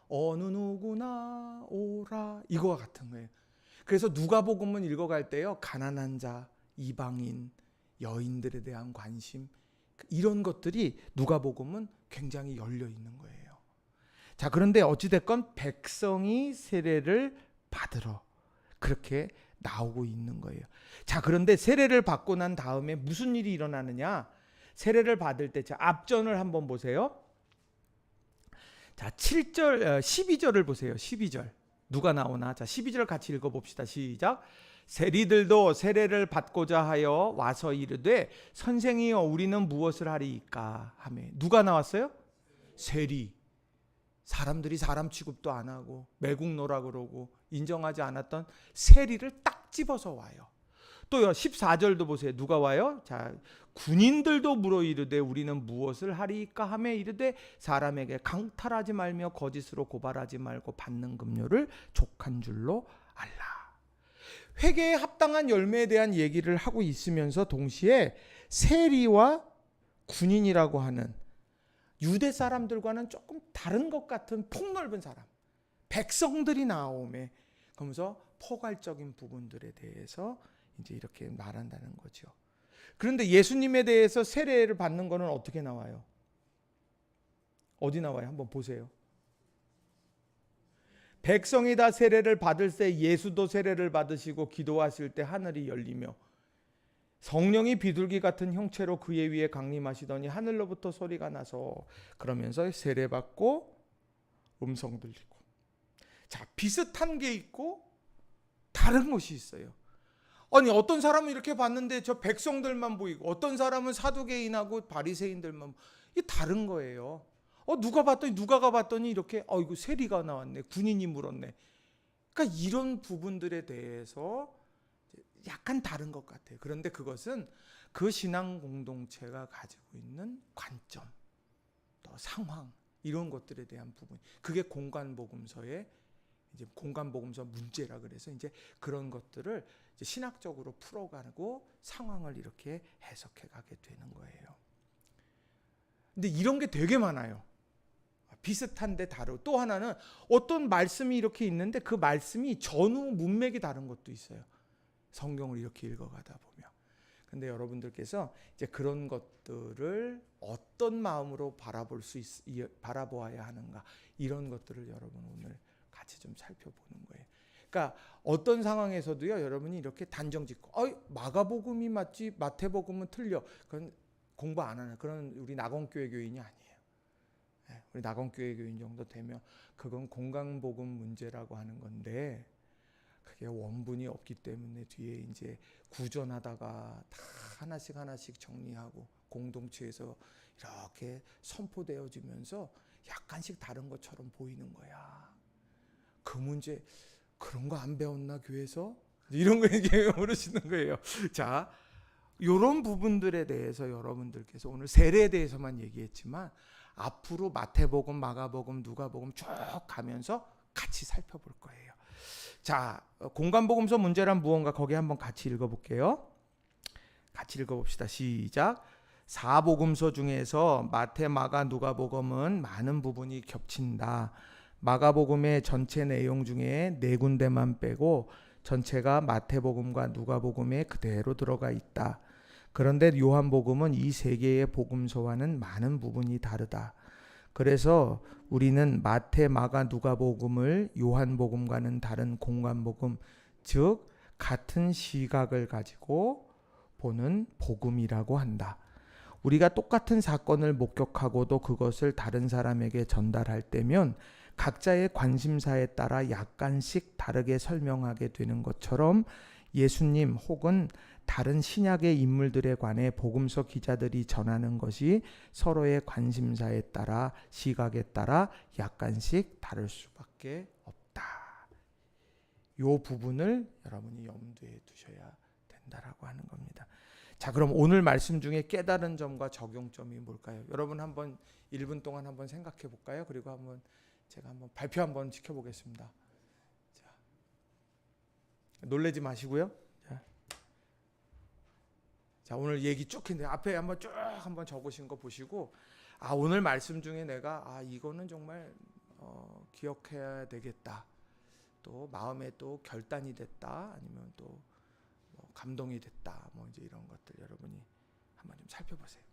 어느 누구나 오라, 이거와 같은 거예요. 그래서 누가복음은 읽어갈 때요, 가난한 자, 이방인, 여인들에 대한 관심, 이런 것들이 누가복음은 굉장히 열려 있는 거예요. 자, 그런데 어찌됐건 백성이 세례를 받으러 그렇게 나오고 있는 거예요. 자, 그런데 세례를 받고 난 다음에 무슨 일이 일어나느냐? 세례를 받을 때, 자, 앞전을 한번 보세요. 자, 7절, 12절을 보세요. 12절. 누가 나오나? 자, 12절 같이 읽어봅시다. 시작. 세리들도 세례를 받고자 하여 와서 이르되 선생이여 우리는 무엇을 하리이까 하며. 누가 나왔어요? 세리. 사람들이 사람 취급도 안 하고 매국노라 그러고 인정하지 않았던 세리를 딱 집어서 와요. 또요, 14절도 보세요. 누가 와요? 자, 군인들도 물어 이르되 우리는 무엇을 하리이까 하며 이르되 사람에게 강탈하지 말며 거짓으로 고발하지 말고 받는 금료를 족한 줄로 알라. 회개에 합당한 열매에 대한 얘기를 하고 있으면서 동시에 세리와 군인이라고 하는 유대 사람들과는 조금 다른 것 같은 폭넓은 사람, 백성들이 나오매, 그러면서 포괄적인 부분들에 대해서 이제 이렇게 말한다는 거죠. 그런데 예수님에 대해서 세례를 받는 거는 어떻게 나와요? 어디 나와요? 한번 보세요. 백성이 다 세례를 받을 때 예수도 세례를 받으시고 기도하실 때 하늘이 열리며 성령이 비둘기 같은 형체로 그의 위에 강림하시더니 하늘로부터 소리가 나서, 그러면서 세례 받고 음성 들리고. 자, 비슷한 게 있고 다른 것이 있어요. 아니, 어떤 사람은 이렇게 봤는데 저 백성들만 보이고 어떤 사람은 사두개인하고 바리새인들만, 이게 다른 거예요. 누가가 봤더니 이렇게 이거 세리가 나왔네, 군인이 물었네. 그러니까 이런 부분들에 대해서 약간 다른 것 같아요. 그런데 그것은 그 신앙 공동체가 가지고 있는 관점, 또 상황, 이런 것들에 대한 부분. 그게 공간복음서의 이제 공간복음서 문제라 그래서 이제 그런 것들을 이제 신학적으로 풀어가고 상황을 이렇게 해석해 가게 되는 거예요. 근데 이런 게 되게 많아요. 비슷한데 다르고, 또 하나는 어떤 말씀이 이렇게 있는데 그 말씀이 전후 문맥이 다른 것도 있어요. 성경을 이렇게 읽어가다 보면. 근데 여러분들께서 이제 그런 것들을 어떤 마음으로 바라보아야 하는가, 이런 것들을 여러분 오늘 같이 좀 살펴보는 거예요. 그러니까 어떤 상황에서도요, 여러분이 이렇게 단정 짓고 마가복음이 맞지 마태복음은 틀려, 그건 공부 안 하는 그런 우리 낙원교회 교인이 아니에요. 우리 낙원교회 교인 정도 되면 그건 공간복음 문제라고 하는 건데, 그게 원분이 없기 때문에 뒤에 이제 구전하다가 다 하나씩 정리하고 공동체에서 이렇게 선포되어지면서 약간씩 다른 것처럼 보이는 거야. 그 문제, 그런 거 안 배웠나 교회에서? 이런 거 얘기해 모르시는 거예요. 자, 이런 부분들에 대해서 여러분들께서 오늘 세례에 대해서만 얘기했지만 앞으로 마태복음, 마가복음, 누가복음 쭉 가면서 같이 살펴볼 거예요. 자, 공간복음서 문제란 무언가, 거기 한번 같이 읽어볼게요. 같이 읽어봅시다. 시작. 사복음서 중에서 마태, 마가, 누가복음은 많은 부분이 겹친다. 마가복음의 전체 내용 중에 네 군데만 빼고 전체가 마태복음과 누가복음에 그대로 들어가 있다. 그런데 요한복음은 이 세 개의 복음서와는 많은 부분이 다르다. 그래서 우리는 마태, 마가, 누가복음을 요한복음과는 다른 공관복음, 즉 같은 시각을 가지고 보는 복음이라고 한다. 우리가 똑같은 사건을 목격하고도 그것을 다른 사람에게 전달할 때면 각자의 관심사에 따라 약간씩 다르게 설명하게 되는 것처럼 예수님 혹은 다른 신약의 인물들에 관해 복음서 기자들이 전하는 것이 서로의 관심사에 따라 시각에 따라 약간씩 다를 수밖에 없다. 이 부분을 여러분이 염두에 두셔야 된다라고 하는 겁니다. 자, 그럼 오늘 말씀 중에 깨달은 점과 적용점이 뭘까요? 여러분 한번 1분 동안 한번 생각해 볼까요? 그리고 제가 한번 발표 한번 시켜보겠습니다. 자, 놀라지 마시고요. 자, 오늘 얘기 쭉 했는데 앞에 한번 쭉 한번 적으신 거 보시고, 오늘 말씀 중에 내가 이거는 정말 기억해야 되겠다. 또 마음에 또 결단이 됐다. 아니면 또 감동이 됐다. 이제 이런 것들 여러분이 한번 좀 살펴보세요.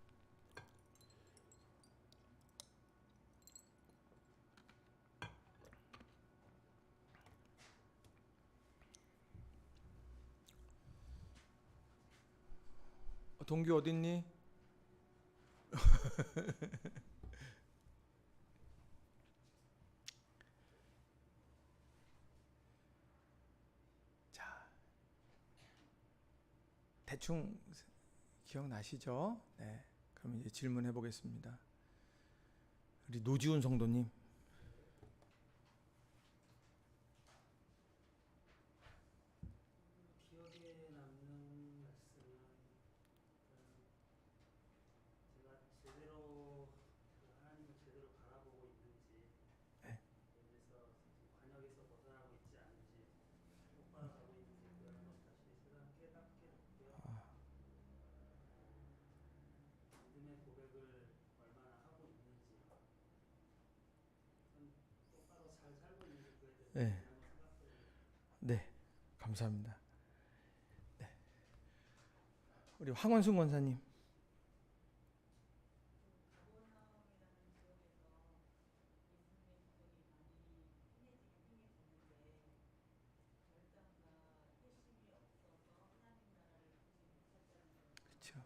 동규 어딨니? 자, 대충 기억나시죠? 네. 그럼 이제 질문해 보겠습니다. 우리 노지훈 성도님. 기억에 남는 말씀은 제가 제대로 하나님을 제대로 바라보고 있는지, 네. 그래서 관역에서 벗어나고 있지 않은지, 똑바로 가고 있는지 그런 것 다시 세상 깨닫게 됐고요. 믿음의 고백을 얼마나 하고 있는지, 똑바로 잘 살고 있는지 그에 대해서 네. 한번 생각해 보겠습니다. 네. 감사합니다. 네. 우리 황원순 권사님. 그렇죠.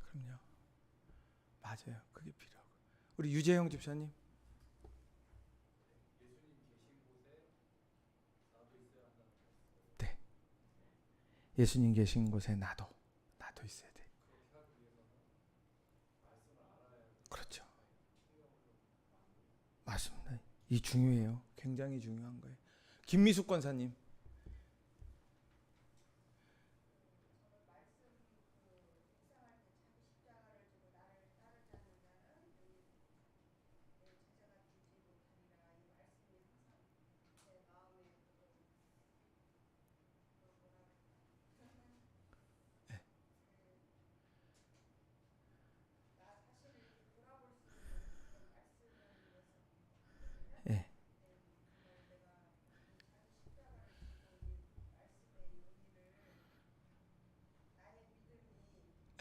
그럼요. 맞아요. 그게 필요하고. 우리 유재영 집사님. 네. 예수님 계신 곳에 나도 있어야 돼. 그렇죠. 맞습니다. 이 중요해요. 굉장히 중요한 거예요. 김미숙 권사님. 예.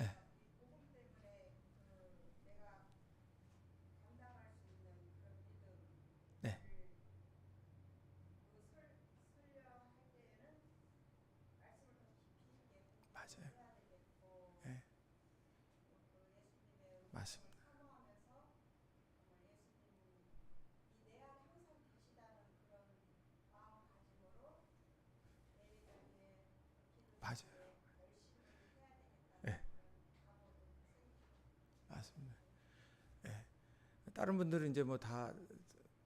예. 네. 맞아요. 예. 맞습니다. 맞아요. 예. 맞습니다. 예. 다른 분들은 이제 다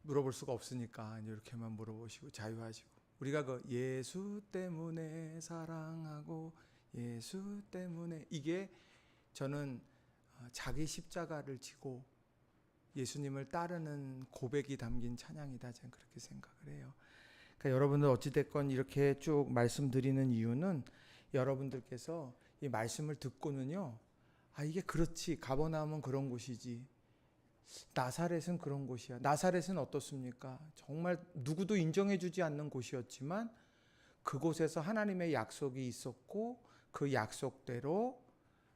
물어볼 수가 없으니까 이제 이렇게만 물어보시고 자유하시고, 우리가 그 예수 때문에 사랑하고 예수 때문에, 이게 저는 자기 십자가를 지고 예수님을 따르는 고백이 담긴 찬양이다, 저는 그렇게 생각을 해요. 그러니까 여러분들 어찌됐건 이렇게 쭉 말씀드리는 이유는 여러분들께서 이 말씀을 듣고는요, 이게 그렇지, 가버나움은 그런 곳이지, 나사렛은 그런 곳이야. 나사렛은 어떻습니까? 정말 누구도 인정해주지 않는 곳이었지만 그곳에서 하나님의 약속이 있었고 그 약속대로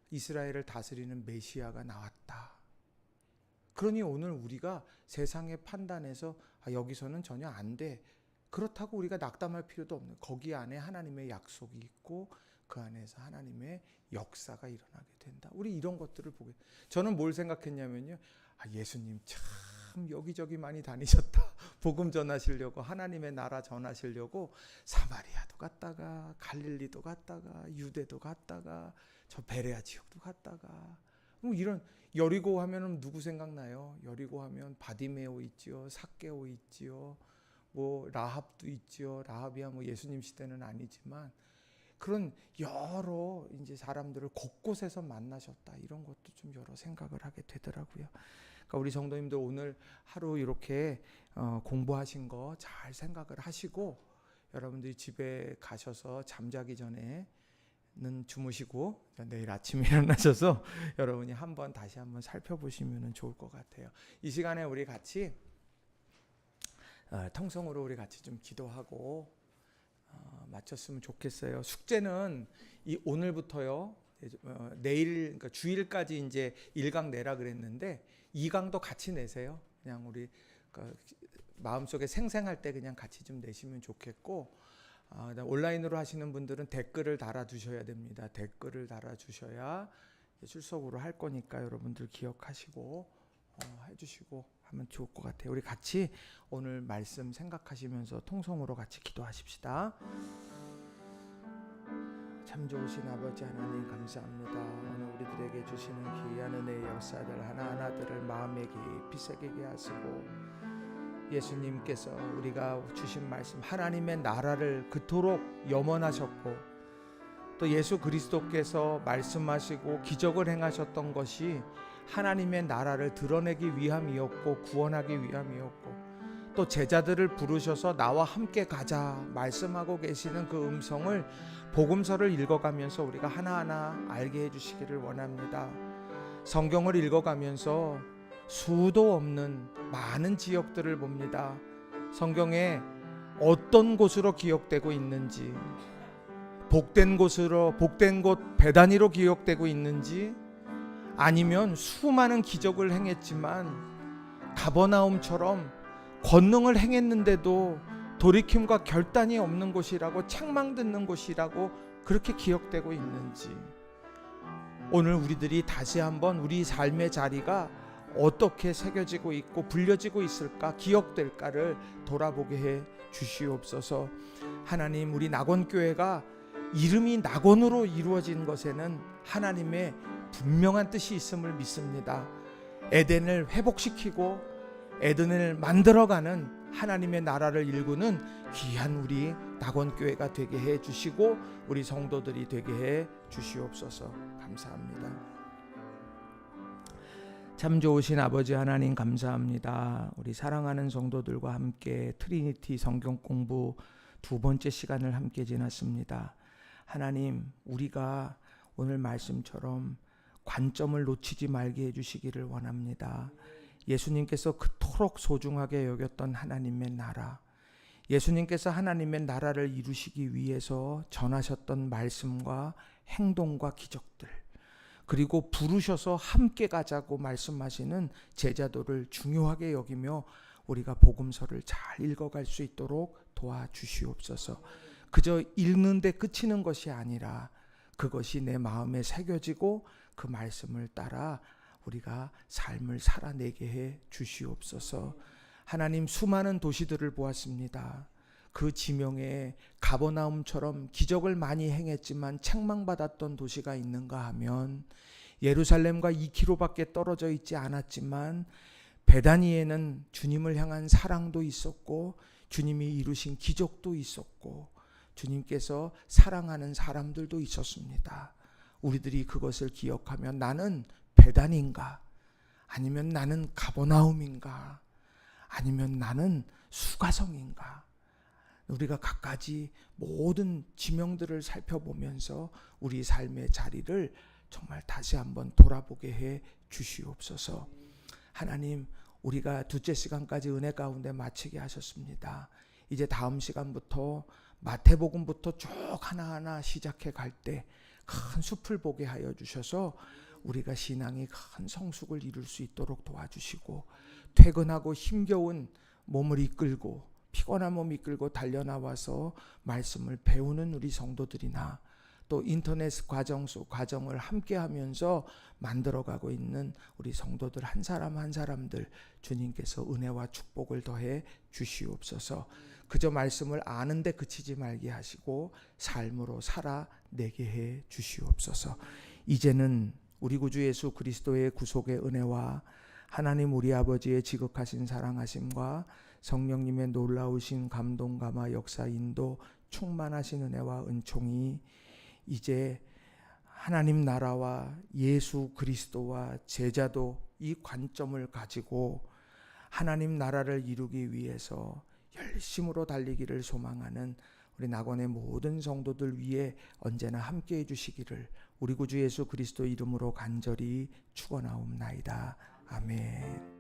이스라엘을 다스리는 메시아가 나왔다. 그러니 오늘 우리가 세상의 판단에서 여기서는 전혀 안 돼, 그렇다고 우리가 낙담할 필요도 없는, 거기 안에 하나님의 약속이 있고 그 안에서 하나님의 역사가 일어나게 된다. 우리 이런 것들을 보게, 저는 뭘 생각했냐면요, 예수님 참 여기저기 많이 다니셨다. 복음 전하시려고, 하나님의 나라 전하시려고 사마리아도 갔다가 갈릴리도 갔다가 유대도 갔다가 저 베레아 지역도 갔다가, 이런, 여리고 하면은 누구 생각나요? 여리고 하면 바디메오 있지요, 삭개오 있지요, 뭐 라합도 있지요. 라합이야 뭐 예수님 시대는 아니지만 그런 여러 이제 사람들을 곳곳에서 만나셨다. 이런 것도 좀 여러 생각을 하게 되더라고요. 그러니까 우리 성도님들 오늘 하루 이렇게 공부하신 거 잘 생각을 하시고, 여러분들이 집에 가셔서 잠자기 전에는 주무시고 내일 아침에 일어나셔서 여러분이 다시 한번 살펴보시면 좋을 것 같아요. 이 시간에 우리 같이 통성으로 우리 같이 좀 기도하고 마쳤으면 좋겠어요. 숙제는 오늘부터요, 내일, 그러니까 주일까지 이제 1강 내라 그랬는데 2강도 같이 내세요. 그냥 우리 마음속에 생생할 때 그냥 같이 좀 내시면 좋겠고, 온라인으로 하시는 분들은 댓글을 달아주셔야 됩니다. 댓글을 달아주셔야 출석으로 할 거니까 여러분들 기억하시고 해주시고 하면 좋을 것 같아요. 우리 같이 오늘 말씀 생각하시면서 통성으로 같이 기도하십시다. 참 좋으신 아버지 하나님 감사합니다. 오늘 우리들에게 주시는 귀한 은혜의 역사들 하나하나들을 마음에 깊이 새기게 하시고, 예수님께서 우리가 주신 말씀 하나님의 나라를 그토록 염원하셨고, 또 예수 그리스도께서 말씀하시고 기적을 행하셨던 것이 하나님의 나라를 드러내기 위함이었고 구원하기 위함이었고, 또 제자들을 부르셔서 나와 함께 가자 말씀하고 계시는 그 음성을, 복음서를 읽어가면서 우리가 하나하나 알게 해주시기를 원합니다. 성경을 읽어가면서 수도 없는 많은 지역들을 봅니다. 성경에 어떤 곳으로 기억되고 있는지, 복된 곳 베다니로 기억되고 있는지, 아니면 수많은 기적을 행했지만 가버나움처럼 권능을 행했는데도 돌이킴과 결단이 없는 곳이라고, 책망 듣는 곳이라고 그렇게 기억되고 있는지, 오늘 우리들이 다시 한번 우리 삶의 자리가 어떻게 새겨지고 있고 불려지고 있을까, 기억될까를 돌아보게 해 주시옵소서. 하나님, 우리 낙원교회가 이름이 낙원으로 이루어진 것에는 하나님의 분명한 뜻이 있음을 믿습니다. 에덴을 회복시키고 에덴을 만들어가는 하나님의 나라를 일구는 귀한 우리 낙원교회가 되게 해 주시고 우리 성도들이 되게 해 주시옵소서. 감사합니다. 참 좋으신 아버지 하나님 감사합니다. 우리 사랑하는 성도들과 함께 트리니티 성경 공부 2번째 시간을 함께 지났습니다. 하나님, 우리가 오늘 말씀처럼 관점을 놓치지 말게 해주시기를 원합니다. 예수님께서 그토록 소중하게 여겼던 하나님의 나라, 예수님께서 하나님의 나라를 이루시기 위해서 전하셨던 말씀과 행동과 기적들, 그리고 부르셔서 함께 가자고 말씀하시는 제자도를 중요하게 여기며 우리가 복음서를 잘 읽어갈 수 있도록 도와주시옵소서. 그저 읽는데 그치는 것이 아니라 그것이 내 마음에 새겨지고 그 말씀을 따라 우리가 삶을 살아내게 해 주시옵소서. 하나님, 수많은 도시들을 보았습니다. 그 지명에 가버나움처럼 기적을 많이 행했지만 책망받았던 도시가 있는가 하면 예루살렘과 2km밖에 떨어져 있지 않았지만 베다니에는 주님을 향한 사랑도 있었고 주님이 이루신 기적도 있었고 주님께서 사랑하는 사람들도 있었습니다. 우리들이 그것을 기억하면 나는 베다니인가? 아니면 나는 가버나움인가? 아니면 나는 수가성인가? 우리가 갖가지 모든 지명들을 살펴보면서 우리 삶의 자리를 정말 다시 한번 돌아보게 해 주시옵소서. 하나님, 우리가 둘째 시간까지 은혜 가운데 마치게 하셨습니다. 이제 다음 시간부터 마태복음부터 쭉 하나하나 시작해 갈 때 큰 숲을 보게 하여 주셔서 우리가 신앙이 큰 성숙을 이룰 수 있도록 도와주시고, 퇴근하고 힘겨운 몸을 이끌고 피곤한 몸 이끌고 달려나와서 말씀을 배우는 우리 성도들이나, 또 인터넷 과정을 함께 하면서 만들어가고 있는 우리 성도들 한 사람 한 사람들 주님께서 은혜와 축복을 더해 주시옵소서. 그저 말씀을 아는데 그치지 말게 하시고 삶으로 살아내게 해 주시옵소서. 이제는 우리 구주 예수 그리스도의 구속의 은혜와 하나님 우리 아버지의 지극하신 사랑하심과 성령님의 놀라우신 감동 감화 역사 인도 충만하신 은혜와 은총이 이제 하나님 나라와 예수 그리스도와 제자도 이 관점을 가지고 하나님 나라를 이루기 위해서 열심으로 달리기를 소망하는 우리 낙원의 모든 성도들 위해 언제나 함께해 주시기를 우리 구주 예수 그리스도 이름으로 간절히 축원하옵나이다. 아멘.